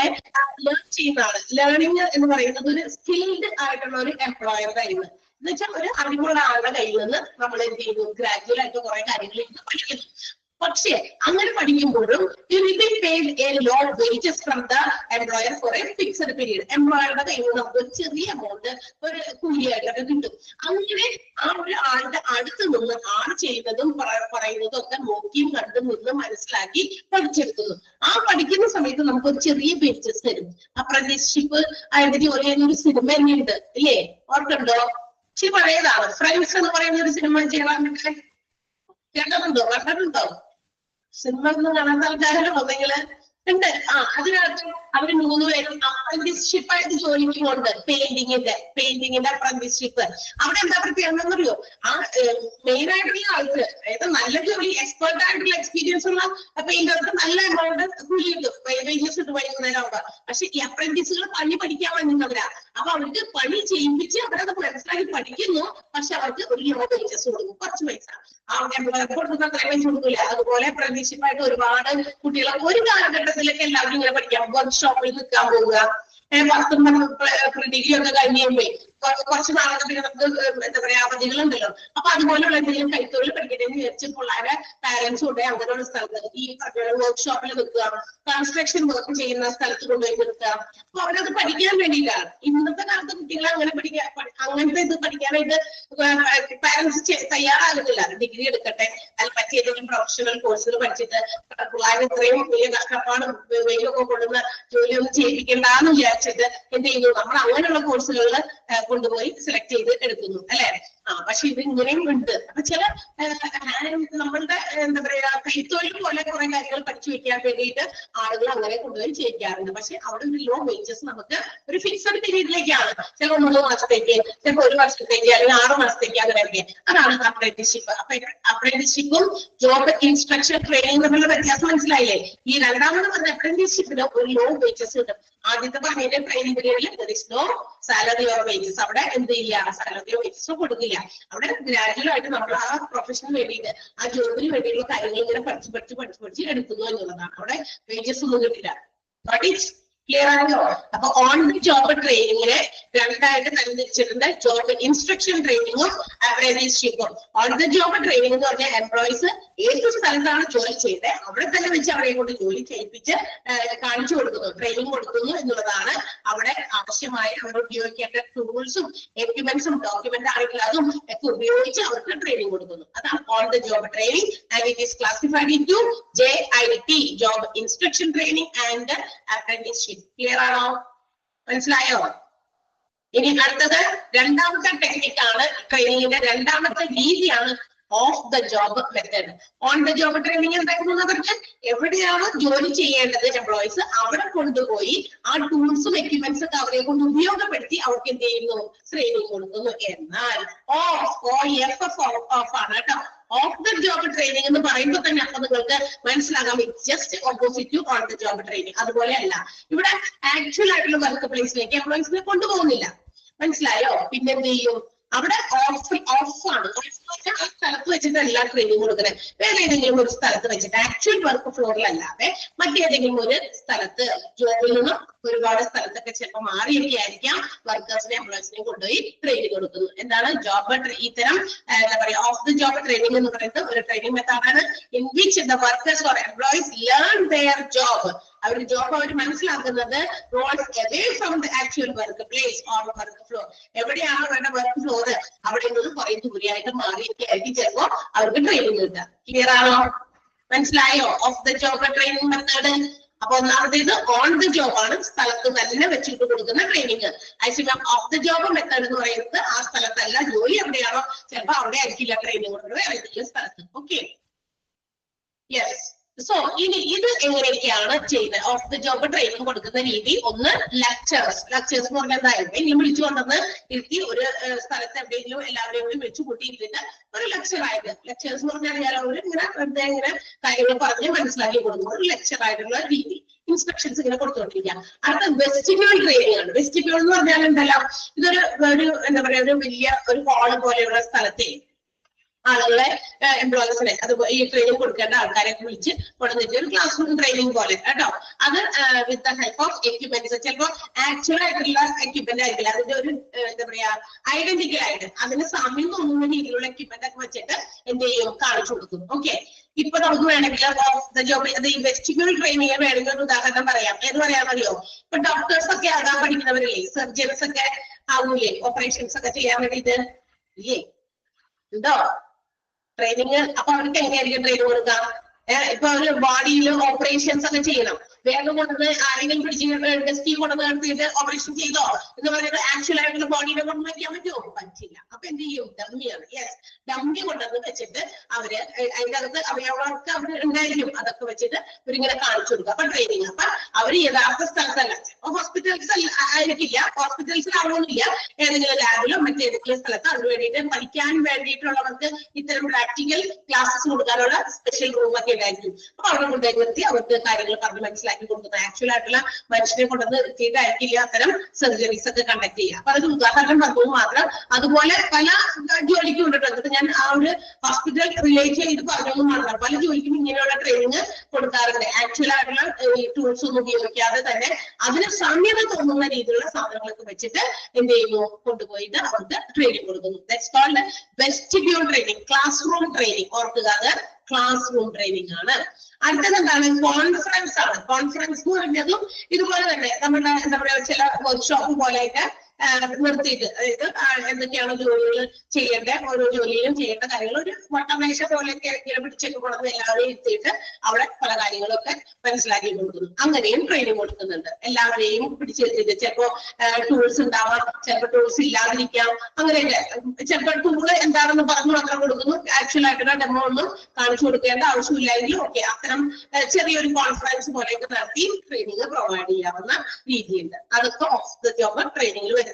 ലേൺ ചെയ്യുന്നതാണ്. ലേണിംഗ് എന്ന് പറയുന്നത് ഒരു സ്കിൽഡ് ആയിട്ടുള്ള ഒരു എംപ്ലോയറുടെ കയ്യിൽ നിന്ന്, എന്ന് വെച്ചാൽ ഒരു അറിവുള്ള ആളുടെ കയ്യിൽ നിന്ന് നമ്മൾ എന്ത് ചെയ്യുന്നു? ഗ്രാജുവൽ ആയിട്ട് കുറെ കാര്യങ്ങൾ പഠിക്കുന്നു. പക്ഷേ അങ്ങനെ പഠിക്കുമ്പോഴും low wages from the employer for a fixed period. എംപ്ലോയറുടെ കയ്യിൽ നിന്ന് നമുക്ക് ഒരു ചെറിയ എമൗണ്ട് ഒരു കൂലിയായിട്ടൊക്കെ കിട്ടും. അങ്ങനെ ആ ഒരു ആളുടെ അടുത്ത് നിന്ന് ആൾ ചെയ്യുന്നതും പറയുന്നതും ഒക്കെ നോക്കിയും കണ്ടും നിന്ന് മനസ്സിലാക്കി പഠിച്ചെടുക്കുന്നു. ആ പഠിക്കുന്ന സമയത്ത് നമുക്ക് ഒരു ചെറിയ വേജസ് തരും. അപ്രന്റീസ്ഷിപ്പ് ആയിട്ട് ജോലി ചെയ്യുന്ന ഒരു സിനിമ തന്നെയുണ്ട്, ഇല്ലേ? ഓർക്കുണ്ടോ? ഇച്ചിരി പഴയതാണ്. ഫ്രണ്ട്സ് എന്ന് പറയുന്ന ഒരു സിനിമ ചെയ്യാൻ കണ്ടിട്ടുണ്ടോ? സിനിമ ഒന്നും കാണാത്ത ആൾക്കാരോ ഒന്നെങ്കിൽ ഉണ്ട്. അതിനകത്ത് അവര് 3 പേരും അപ്രന്റീസ്ഷിപ്പ് ആയിട്ട് ജോലിക്ക് പോകുന്നുണ്ട്. പെയിന്റിങ്ങിന്റെ അപ്രന്റീസ്ഷിപ്പ്. അവിടെ എന്താ പ്രത്യേകത അറിയോ? ആ മെയിൻ ആയിട്ടുള്ള ആൾക്ക്, അതായത് നല്ല ജോലി എക്സ്പെർട്ട് ആയിട്ടുള്ള എക്സ്പീരിയൻസ് ഉള്ള പെയിന്റർക്ക് നല്ല എമൗണ്ട് കൂലി കിട്ടും, വേജസ് ഇട്ട് വൈകുന്നേരം ആവുക. പക്ഷെ ഈ അപ്രന്റീസുകൾ പണി പഠിക്കാൻ വന്നിരുന്നവരാ. അപ്പൊ അവർക്ക് പണി ചെയ്യിപ്പിച്ച് അവരത് മനസ്സിലാക്കി പഠിക്കുന്നു. പക്ഷെ അവർക്ക് ഒരു ലോ വേജസ് കൊടുക്കും, കുറച്ച് പൈസ. കൊടുക്കുന്ന അത്രയും പൈസ കൊടുക്കില്ല. അതുപോലെ അപ്രന്റീസ്ഷിപ്പ് ആയിട്ട് ഒരുപാട് കുട്ടികളെ ഒരു കാലഘട്ടത്തിലൊക്കെ എല്ലാവരും ഇങ്ങനെ പഠിക്കാം. വർക്ക്ഷോപ്പിൽ നിൽക്കാൻ പോവുക, 10 ഡിഗ്രി ഒക്കെ കഴിഞ്ഞ് കഴിയുമ്പോൾ കുറച്ച് നാളൊക്കെ പിന്നെ നമുക്ക് എന്താ പറയാ അവധികളുണ്ടല്ലോ. അപ്പൊ അതുപോലെയുള്ള എന്തെങ്കിലും കൈത്തൊഴിൽ പഠിക്കട്ടെ എന്ന് വിചാരിച്ച് പിള്ളേരെ പാരന്റ്സ് കൊണ്ട് അങ്ങനെയുള്ള സ്ഥലത്ത് ഈ വർക്ക്ഷോപ്പിൽ നിൽക്കുക, കൺസ്ട്രക്ഷൻ വർക്ക് ചെയ്യുന്ന സ്ഥലത്ത് കൊണ്ടുപോയി നിർത്തുക. അപ്പൊ അവരത് പഠിക്കാൻ വേണ്ടിയിട്ടാണ്. ഇന്നത്തെ കാലത്ത് കുട്ടികളെ അങ്ങനെ അങ്ങനത്തെ ഇത് പഠിക്കാനായിട്ട് പാരന്റ്സ് തയ്യാറാകുന്നില്ല. ഡിഗ്രി എടുക്കട്ടെ, അതിൽ പറ്റിയ ഏതെങ്കിലും പ്രൊഫഷണൽ കോഴ്സുകൾ പഠിച്ചിട്ട് പിള്ളേരെ ഇത്രയും വലിയ കഷ്ടപ്പാടും വെയിലൊക്കെ കൊണ്ടുവന്ന് ജോലിയൊന്നും ചെയ്യിപ്പിക്കേണ്ടെന്ന് വിചാരിച്ചിട്ട് എന്ത് ചെയ്യുന്നു? നമ്മൾ അങ്ങനെയുള്ള കോഴ്സുകളിൽ കൊണ്ടുപോയി സെലക്ട് ചെയ്ത് എടുക്കുന്നു, അല്ലെ? പക്ഷെ ഇത് ഇങ്ങനെയും ഉണ്ട്. അപ്പൊ ചില നമ്മളുടെ എന്താ പറയാ കൈത്തൊഴിൽ പോലെ കുറെ കാര്യങ്ങൾ പഠിച്ചു വെക്കാൻ വേണ്ടിയിട്ട് ആളുകൾ അങ്ങനെ കൊണ്ടുപോയി ചെയ്യിക്കാറുണ്ട്. പക്ഷെ അവിടെ ഒരു ലോ വേജസ് നമുക്ക് ഒരു ഫിക്സഡ് പീരീഡിലേക്കാണ്. ചിലപ്പോൾ 3 മാസത്തേക്ക്, ചിലപ്പോൾ 1 വർഷത്തേക്ക്, അല്ലെങ്കിൽ 6 മാസത്തേക്ക്, അങ്ങനെയൊക്കെ. അതാണ് അപ്രന്റീസ്ഷിപ്പ്. അപ്പൊ അപ്രന്റീസ്ഷിപ്പും ജോബ് ഇൻസ്ട്രക്ഷൻ ട്രെയിനിങ് തമ്മിലുള്ള വ്യത്യാസം മനസ്സിലായില്ലേ? ഈ രണ്ടാമത് പറഞ്ഞ അപ്രന്റീസ്ഷിപ്പിന് ഒരു ലോ വേജസ് കിട്ടും. ആദ്യത്തെ പറഞ്ഞ ട്രെയിനിങ് പീരീഡിൽ നോ സാലറി ഓർ വേജസ്. അവിടെ എന്ത് ചെയ്യില്ല? സാലറിയോ വേജസോ കൊടുക്കില്ല. അവിടെ ഗ്രാജുവൽ ആയിട്ട് നമ്മൾ ആ പ്രൊഫഷന് വേണ്ടിയിട്ട്, ആ ജോബിന് വേണ്ടിയിട്ടുള്ള കാര്യങ്ങൾ ഇങ്ങനെ പഠിച്ച് എടുക്കുന്നു എന്നുള്ളതാണ്. അവിടെ വേജസ് ഒന്നും കിട്ടില്ല. ക്ലിയർ ആണല്ലോ? അപ്പൊ ഓൺ ദി ജോബ് ട്രെയിനിങ്ങിനെ രണ്ടായിട്ട് തരംതിരിച്ചിട്ടുണ്ട്. ജോബ് ഇൻസ്ട്രക്ഷൻ ട്രെയിനിങ്ങും അപ്രന്റീസ്ഷിപ്പും. ഓൺ ദി ജോബ് ട്രെയിനിങ് എന്ന് പറഞ്ഞാൽ എംപ്ലോയീസ് ഏത് സ്ഥലത്താണ് ജോലി ചെയ്തത് അവിടെ തന്നെ വെച്ച് അവരെ കൊണ്ട് ജോലി ചെയ്യിപ്പിച്ച് കാണിച്ചു കൊടുക്കുന്നു, ട്രെയിനിങ് കൊടുക്കുന്നു എന്നുള്ളതാണ്. അവിടെ ആവശ്യമായ അവർ ഉപയോഗിക്കേണ്ട ടൂൾസും എക്യുപ്മെന്റ്സും ഡോക്യുമെന്റ് ആണെങ്കിൽ അതും ഒക്കെ ഉപയോഗിച്ച് അവർക്ക് ട്രെയിനിങ് കൊടുക്കുന്നു. അതാണ് on the job training. And it is classified in two JIT, job instruction training and apprenticeship. Clear ആണോ? മനസ്സിലായോ? ഇനി അടുത്തത് രണ്ടാമത്തെ ടെക്നിക്കാണ്. ട്രെയിനിങ്ങിന്റെ രണ്ടാമത്തെ രീതിയാണ് off the job method. On the job training എന്തായിരുന്നവർക്ക് എവിടെയാണ് ജോലി ചെയ്യേണ്ടത് എംപ്ലോയീസ് അവിടെ കൊണ്ടുപോയി ആ ടൂൾസും എക്യുപ്മെന്റ്സും ഒക്കെ അവരെ കൊണ്ട് ഉപയോഗപ്പെടുത്തി അവർക്ക് എന്ത് ചെയ്യുന്നു? ട്രെയിനിങ് കൊടുക്കുന്നു. എന്നാൽ ഓഫ് ആണ് കേട്ടോ. ഓഫ് ദ ജോബ് ട്രെയിനിങ് എന്ന് പറയുമ്പോൾ തന്നെ അപ്പൊ നിങ്ങൾക്ക് മനസ്സിലാകാം just opposite to on the job training. അതുപോലെ അല്ല, ഇവിടെ ആക്ച്വൽ ആയിട്ടുള്ള വർക്ക് പ്ലേസിലേക്ക് എംപ്ലോയീസിനെ കൊണ്ടുപോകുന്നില്ല. മനസ്സിലായോ? പിന്നെ എന്ത് ചെയ്യും? അവിടെ ഓഫാണ്. ആ സ്ഥലത്ത് വെച്ചിട്ട് എല്ലാ ട്രെയിനിങ് കൊടുക്കണേ. വേറെ ഏതെങ്കിലും ഒരു സ്ഥലത്ത് വെച്ചിട്ട് ആക്ച്വൽ വർക്ക് ഫ്ലോറിലല്ലാതെ മറ്റേതെങ്കിലും ഒരു സ്ഥലത്ത് ജോബിൽ നിന്നും ഒരുപാട് സ്ഥലത്തൊക്കെ ചിലപ്പോൾ മാറിയൊക്കെ ആയിരിക്കാം വർക്കേഴ്സിനെ എംപ്ലോയീസിനെ കൊണ്ടുപോയി ട്രെയിനിങ് കൊടുക്കുന്നു. എന്താണ് ജോബ്? ഇത്തരം എന്താ പറയാ ഓഫ് ദി ജോബ് ട്രെയിനിങ് എന്ന് പറയുന്നത് ഒരു ട്രെയിനിങ് മെത്തേഡാണ്. In which the workers or employees learn their job. അവരുടെ ജോബ് അവർ മനസ്സിലാക്കുന്നത് roles away from the actual work place or work floor. എവിടെയാണ് അവരുടെ വർക്ക് ഫ്ലോർ അവിടെ നിന്ന് കുറെ ദൂരെയായിട്ട് മാറിയൊക്കെ ആയിരിക്കും ചിലപ്പോ അവർക്ക് ട്രെയിനിങ് കിട്ടുക. ക്ലിയർ ആണോ? മനസ്സിലായോ? Of the job training method. അപ്പൊ ഒന്നാമത്തേത് ഓൺ ദ ജോബ് ആണ്, സ്ഥലത്ത് തന്നെ വെച്ചിട്ട് കൊടുക്കുന്ന ട്രെയിനിങ്. അതേസമയം ഓഫ് ദ ജോബ് മെത്തേഡ് എന്ന് പറയുന്നത് ആ സ്ഥലത്തല്ല, ജോലി എവിടെയാണോ ചിലപ്പോ അവിടെ ആയിരിക്കില്ല ട്രെയിനിങ് കൊടുക്കുന്നത്, ഏതെങ്കിലും സ്ഥലത്ത്. Okay, yes. സോ ഇനി ഇത് എങ്ങനെയൊക്കെയാണ് ചെയ്യുന്നത്? ഓഫ് ദ ജോബ് ട്രെയിനിങ് കൊടുക്കുന്ന രീതി. ഒന്ന് ലെക്ചേഴ്സ് എന്ന് പറഞ്ഞാൽ എന്തായാലും വിളിച്ചു കൊണ്ടുവന്ന് ഇരുത്തി ഒരു സ്ഥലത്ത് എവിടെയെങ്കിലും എല്ലാവരെയും കൂടി വിളിച്ചു കൂട്ടിയിരുത്തിട്ട് ഒരു ലെക്ചറായിട്ട്, ലെക്ചേഴ്സ് എന്ന് പറഞ്ഞാൽ ഞാൻ അവർ ഇങ്ങനെ വെറുതെ ഇങ്ങനെ കാര്യങ്ങൾ പറഞ്ഞ് മനസ്സിലാക്കി കൊടുക്കുന്നു. ഒരു ലെക്ചറായിട്ടുള്ള രീതി, ഇൻസ്ട്രക്ഷൻസ് ഇങ്ങനെ കൊടുത്തുകൊണ്ടിരിക്കുക. അടുത്ത വെസ്റ്റിബ്യൂൾ ട്രെയിനിങ് ആണ്. വെസ്റ്റിബ്യൂൾ എന്ന് പറഞ്ഞാൽ എന്തല്ല, ഇതൊരു എന്താ പറയാ, ഒരു വലിയ ഒരു ഹാള് പോലെയുള്ള സ്ഥലത്തെ ആളുകളെ, എംപ്ലോയീസിനെ, അത് ഈ ട്രെയിനിങ് കൊടുക്കേണ്ട ആൾക്കാരെ വിളിച്ച് കൊണ്ടുവന്നിട്ട് ഒരു ക്ലാസ് റൂം ട്രെയിനിങ് പോലെ കേട്ടോ. അത് with the help of equipments. ചിലപ്പോൾ ആക്ച്വൽ ആയിട്ടുള്ള എക്യുപ്മെന്റ് ആയിരിക്കില്ല, അതിന്റെ ഒരു എന്താ പറയാ ഐഡന്റിക്കൽ ആയിട്ട് അതിന് സാമ്യം തോന്നുന്ന രീതിയിലുള്ള എക്യുപ്മെന്റ് ഒക്കെ വെച്ചിട്ട് എന്ത് ചെയ്യും, കാണിച്ചു കൊടുക്കും. ഓക്കെ, ഇപ്പൊ നമുക്ക് വേണമെങ്കിൽ ജോബ് ഈ വെസ്റ്റിബ്യൂൾ ട്രെയിനിങ് വേണമെങ്കിൽ ഒരു ഉദാഹരണം പറയാം. ഏത് പറയാൻ മതിയോ? ഇപ്പൊ ഡോക്ടേഴ്സ് ഒക്കെ ആകാൻ പഠിക്കുന്നവരില്ലേ, സർജൻസ് ഒക്കെ ആവൂലേ, ഓപ്പറേഷൻസ് ഒക്കെ ചെയ്യാൻ വേണ്ടിയിട്ട് ഇല്ലേ, ഉണ്ടോ ട്രെയിനിങ്? അപ്പൊ അവർക്ക് എങ്ങനെയായിരിക്കും ട്രെയിനിങ് കൊടുക്കാം? ഇപ്പൊ ഒരു ബോഡിയിൽ ഓപ്പറേഷൻസ് ഒക്കെ ചെയ്യണം, വേഗം കൊണ്ടുവന്ന് ആരെങ്കിലും പിടിച്ച് ഡെസ്കിൽ കൊണ്ടുവന്ന് നടത്തിയിട്ട് ഓപ്പറേഷൻ ചെയ്തോ എന്ന് പറയുന്നത് ആക്ച്വൽ ആയിട്ടുള്ള ബോഡിനെ കൊണ്ട് വയ്ക്കാൻ പറ്റുമോ? പറ്റില്ല. അപ്പൊ എന്ത് ചെയ്യും? ഡമ്മിയാണ്. യെസ്, ഡമ്മി കൊണ്ടുവന്ന് വെച്ചിട്ട് അവര് അതിന്റെ അകത്ത് അവയവർക്ക് അവർ ഉണ്ടായിരിക്കും, അതൊക്കെ വെച്ചിട്ട് ഇവരിങ്ങനെ കാണിച്ചു കൊടുക്കുക. അപ്പൊ ട്രെയിനിങ്. അപ്പൊ അവര് യഥാർത്ഥ സ്ഥലത്തല്ല, ഹോസ്പിറ്റൽസ് ആയിരിക്കില്ല, ഹോസ്പിറ്റൽസിലാവണമെന്നില്ല, ഏതെങ്കിലും ലാബിലോ മറ്റേതെങ്കിലും സ്ഥലത്ത് അതിന് വേണ്ടിയിട്ട് പഠിക്കാൻ വേണ്ടിയിട്ടുള്ളവർക്ക് ഇത്തരം പ്രാക്ടിക്കൽ ക്ലാസ്സസ് കൊടുക്കാനുള്ള സ്പെഷ്യൽ റൂം ഒക്കെ ഉണ്ടായിരിക്കും. അപ്പൊ അവിടെ കൊണ്ടുപോയി നിർത്തി അവർക്ക് കാര്യങ്ങൾ പറഞ്ഞ് മനസ്സിലാക്കി കൊടുക്കുന്ന ആക്ച്വൽ ആയിട്ടുള്ള മനുഷ്യനെ കൊണ്ടുവന്ന് എത്തിയിട്ടായിരിക്കില്ല അത്തരം സർജറീസ് ഒക്കെ കണ്ടക്ട് ചെയ്യുക. അപ്പൊ അതൊരു ഉദാഹരണം പറഞ്ഞത് മാത്രം. അതുപോലെ പല ജോലിക്കും കൊണ്ടിട്ടുണ്ട്. ഞാൻ ആ ഒരു ഹോസ്പിറ്റൽ റിലേറ്റ് ചെയ്ത് പറഞ്ഞത് മാത്രം. പല ജോലിക്കും ഇങ്ങനെയുള്ള ട്രെയിനിങ് കൊടുക്കാറുണ്ട്. ആക്ച്വൽ ആയിട്ടുള്ള ടൂൾസ് ഒന്നും ഉപയോഗിക്കാതെ തന്നെ അതിന് സാമ്യത തോന്നുന്ന രീതിയിലുള്ള സാധനങ്ങളൊക്കെ വെച്ചിട്ട് എന്ത് ചെയ്യുന്നു, കൊണ്ടുപോയിട്ട് അവർക്ക് ട്രെയിനിങ് കൊടുക്കുന്നു. That's called vestibule training, classroom training. ഓർക്കുക, അത് ക്ലാസ് റൂം ട്രെയിനിങ് ആണ്. അടുത്തത് എന്താണ്? കോൺഫറൻസ് ആണ്. കോൺഫറൻസ് എന്ന് പറഞ്ഞതും ഇതുപോലെ തന്നെ നമ്മുടെ എന്താ പറയാ ചില വർക്ക്ഷോപ്പ് പോലെയൊക്കെ നിർത്തിയിട്ട്, അതായത് എന്തൊക്കെയാണ് ജോലികൾ ചെയ്യേണ്ടത്, ഓരോ ജോലിയിലും ചെയ്യേണ്ട കാര്യങ്ങൾ ഒരു വട്ടമേശ പോലെയൊക്കെ ഇങ്ങനെ പിടിച്ചൊക്കെ കൊടുത്ത് എല്ലാവരെയും എത്തിയിട്ട് അവിടെ പല കാര്യങ്ങളൊക്കെ മനസ്സിലാക്കി കൊടുക്കുന്നു. അങ്ങനെയും ട്രെയിനിങ് കൊടുക്കുന്നുണ്ട്. എല്ലാവരെയും പിടിച്ചെത്തിയിട്ട് ചിലപ്പോ ടൂൾസ് ഉണ്ടാവാം, ചിലപ്പോൾ ടൂൾസ് ഇല്ലാതിരിക്കാം, അങ്ങനെയൊക്കെ. ചിലപ്പോൾ ടൂള് എന്താണെന്ന് പറഞ്ഞു മാത്രം കൊടുക്കുന്നു, ആക്ച്വൽ ആയിട്ടുള്ള ഡെമോ ഒന്നും കാണിച്ചു കൊടുക്കേണ്ട ആവശ്യമില്ലായെങ്കിൽ ഓക്കെ, അത്തരം ചെറിയൊരു കോൺഫറൻസ് പോലെയൊക്കെ നടത്തി ട്രെയിനിങ് പ്രൊവൈഡ് ചെയ്യാവുന്ന രീതിയുണ്ട്. അതൊക്കെ ഓഫ് ദ ജോബ് ട്രെയിനിങ്ങിൽ വരുന്നതാണ്.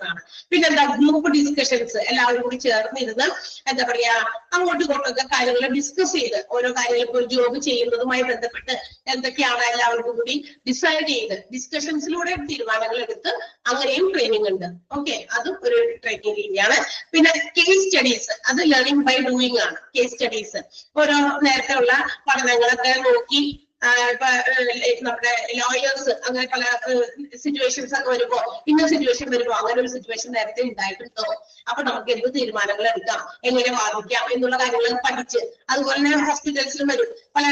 പിന്നെന്താ? Group discussions. എല്ലാവരും കൂടി ചേർന്നിരുന്ന് എന്താ പറയാ അങ്ങോട്ടും ഇങ്ങോട്ടൊക്കെ കാര്യങ്ങൾ ഡിസ്കസ് ചെയ്ത് ഓരോ കാര്യങ്ങൾ ഒരു ജോബ് ചെയ്യുന്നതുമായി ബന്ധപ്പെട്ട് എന്തൊക്കെയാണ് എല്ലാവർക്കും കൂടി ഡിസൈഡ് ചെയ്ത് ഡിസ്കഷൻസിലൂടെ തീരുമാനങ്ങൾ എടുത്ത് അങ്ങനെയും ട്രെയിനിങ് ഉണ്ട്. ഓക്കെ, അതും ഒരു ട്രെയിനിങ് രീതിയാണ്. പിന്നെ കേസ് സ്റ്റഡീസ്, അത് ലേണിംഗ് ബൈ ഡൂയിങ് ആണ്. കേസ് സ്റ്റഡീസ് ഓരോ നേരത്തെ ഉള്ള പഠനങ്ങളൊക്കെ നോക്കി ഇപ്പൊ നമ്മുടെ ലോയേഴ്സ് അങ്ങനെ പല സിറ്റുവേഷൻസ് ഒക്കെ വരുമ്പോ, ഇന്ന സിറ്റുവേഷൻ വരുമ്പോ അങ്ങനെ ഒരു സിറ്റുവേഷൻ നേരത്തെ ഉണ്ടായിട്ടുണ്ടോ, അപ്പൊ നമുക്ക് എന്ത് തീരുമാനങ്ങൾ എടുക്കാം, എങ്ങനെ വാദിക്കാം എന്നുള്ള കാര്യങ്ങൾ പഠിച്ച്, അതുപോലെ തന്നെ ഹോസ്പിറ്റൽസിലും വരും പല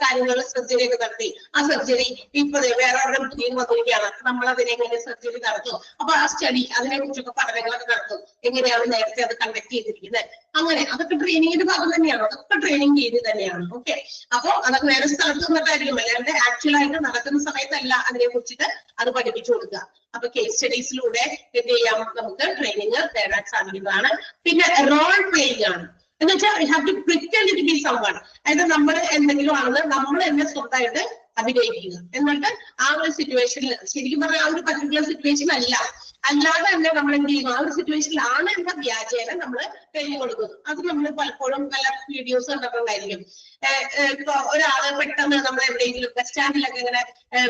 കാര്യങ്ങൾ, സർജറി ഒക്കെ നടത്തി ആ സർജറി ഇപ്പൊ വേറെ പുതിയ വന്നിരിക്കുകയാണ്, നമ്മൾ അതിനെങ്ങനെ സർജറി നടത്തും, അപ്പൊ ആ സ്റ്റഡി അതിനെ കുറിച്ചൊക്കെ പഠനങ്ങളൊക്കെ നടത്തും, എങ്ങനെയാണ് നേരത്തെ അത് കണ്ടക്ട് ചെയ്തിരിക്കുന്നത്, അങ്ങനെ അതൊക്കെ ട്രെയിനിങ്ങിന്റെ ഭാഗം തന്നെയാണ്, അതൊക്കെ ട്രെയിനിങ് രീതി തന്നെയാണ്. ഓക്കെ, അപ്പൊ അതൊക്കെ വേറെ സ്ഥലത്ത് നിന്നിട്ടായിരിക്കും, അല്ലാണ്ട് ആക്ച്വൽ ആയിട്ട് നടക്കുന്ന സമയത്തല്ല അതിനെ കുറിച്ചിട്ട് അത് പഠിപ്പിച്ചു കൊടുക്കുക. അപ്പൊ കേസ് സ്റ്റഡീസിലൂടെ എന്ത് ചെയ്യാം, നമുക്ക് ട്രെയിനിങ് നേടാൻ സാധിക്കുന്നതാണ്. പിന്നെ റോൾ പ്ലേയിങ് ആണ്. എന്ന് വെച്ചാൽ you have to pretend to be someone. അതായത് നമ്മൾ എന്തെങ്കിലും ആണെന്ന് നമ്മൾ തന്നെ സ്വന്തമായിട്ട് അഭിനയിക്കുക, എന്നിട്ട് ആ ഒരു സിറ്റുവേഷനിൽ, ശരിക്കും പറഞ്ഞാൽ ആ ഒരു പർട്ടിക്കുലർ സിറ്റുവേഷൻ അല്ലാതെ തന്നെ നമ്മൾ എന്ത് ചെയ്യുന്നു, ആ ഒരു സിറ്റുവേഷനിലാണ് എന്ന വ്യാജേന നമ്മൾ ട്രെയിനിങ് കൊടുക്കുന്നു. അത് നമ്മൾ പലപ്പോഴും പല വീഡിയോസ് കണ്ടിട്ടുണ്ടായിരിക്കും. ഇപ്പൊ ഒരാള് പെട്ടെന്ന് നമ്മൾ എവിടെയെങ്കിലും ബസ് സ്റ്റാൻഡിലൊക്കെ ഇങ്ങനെ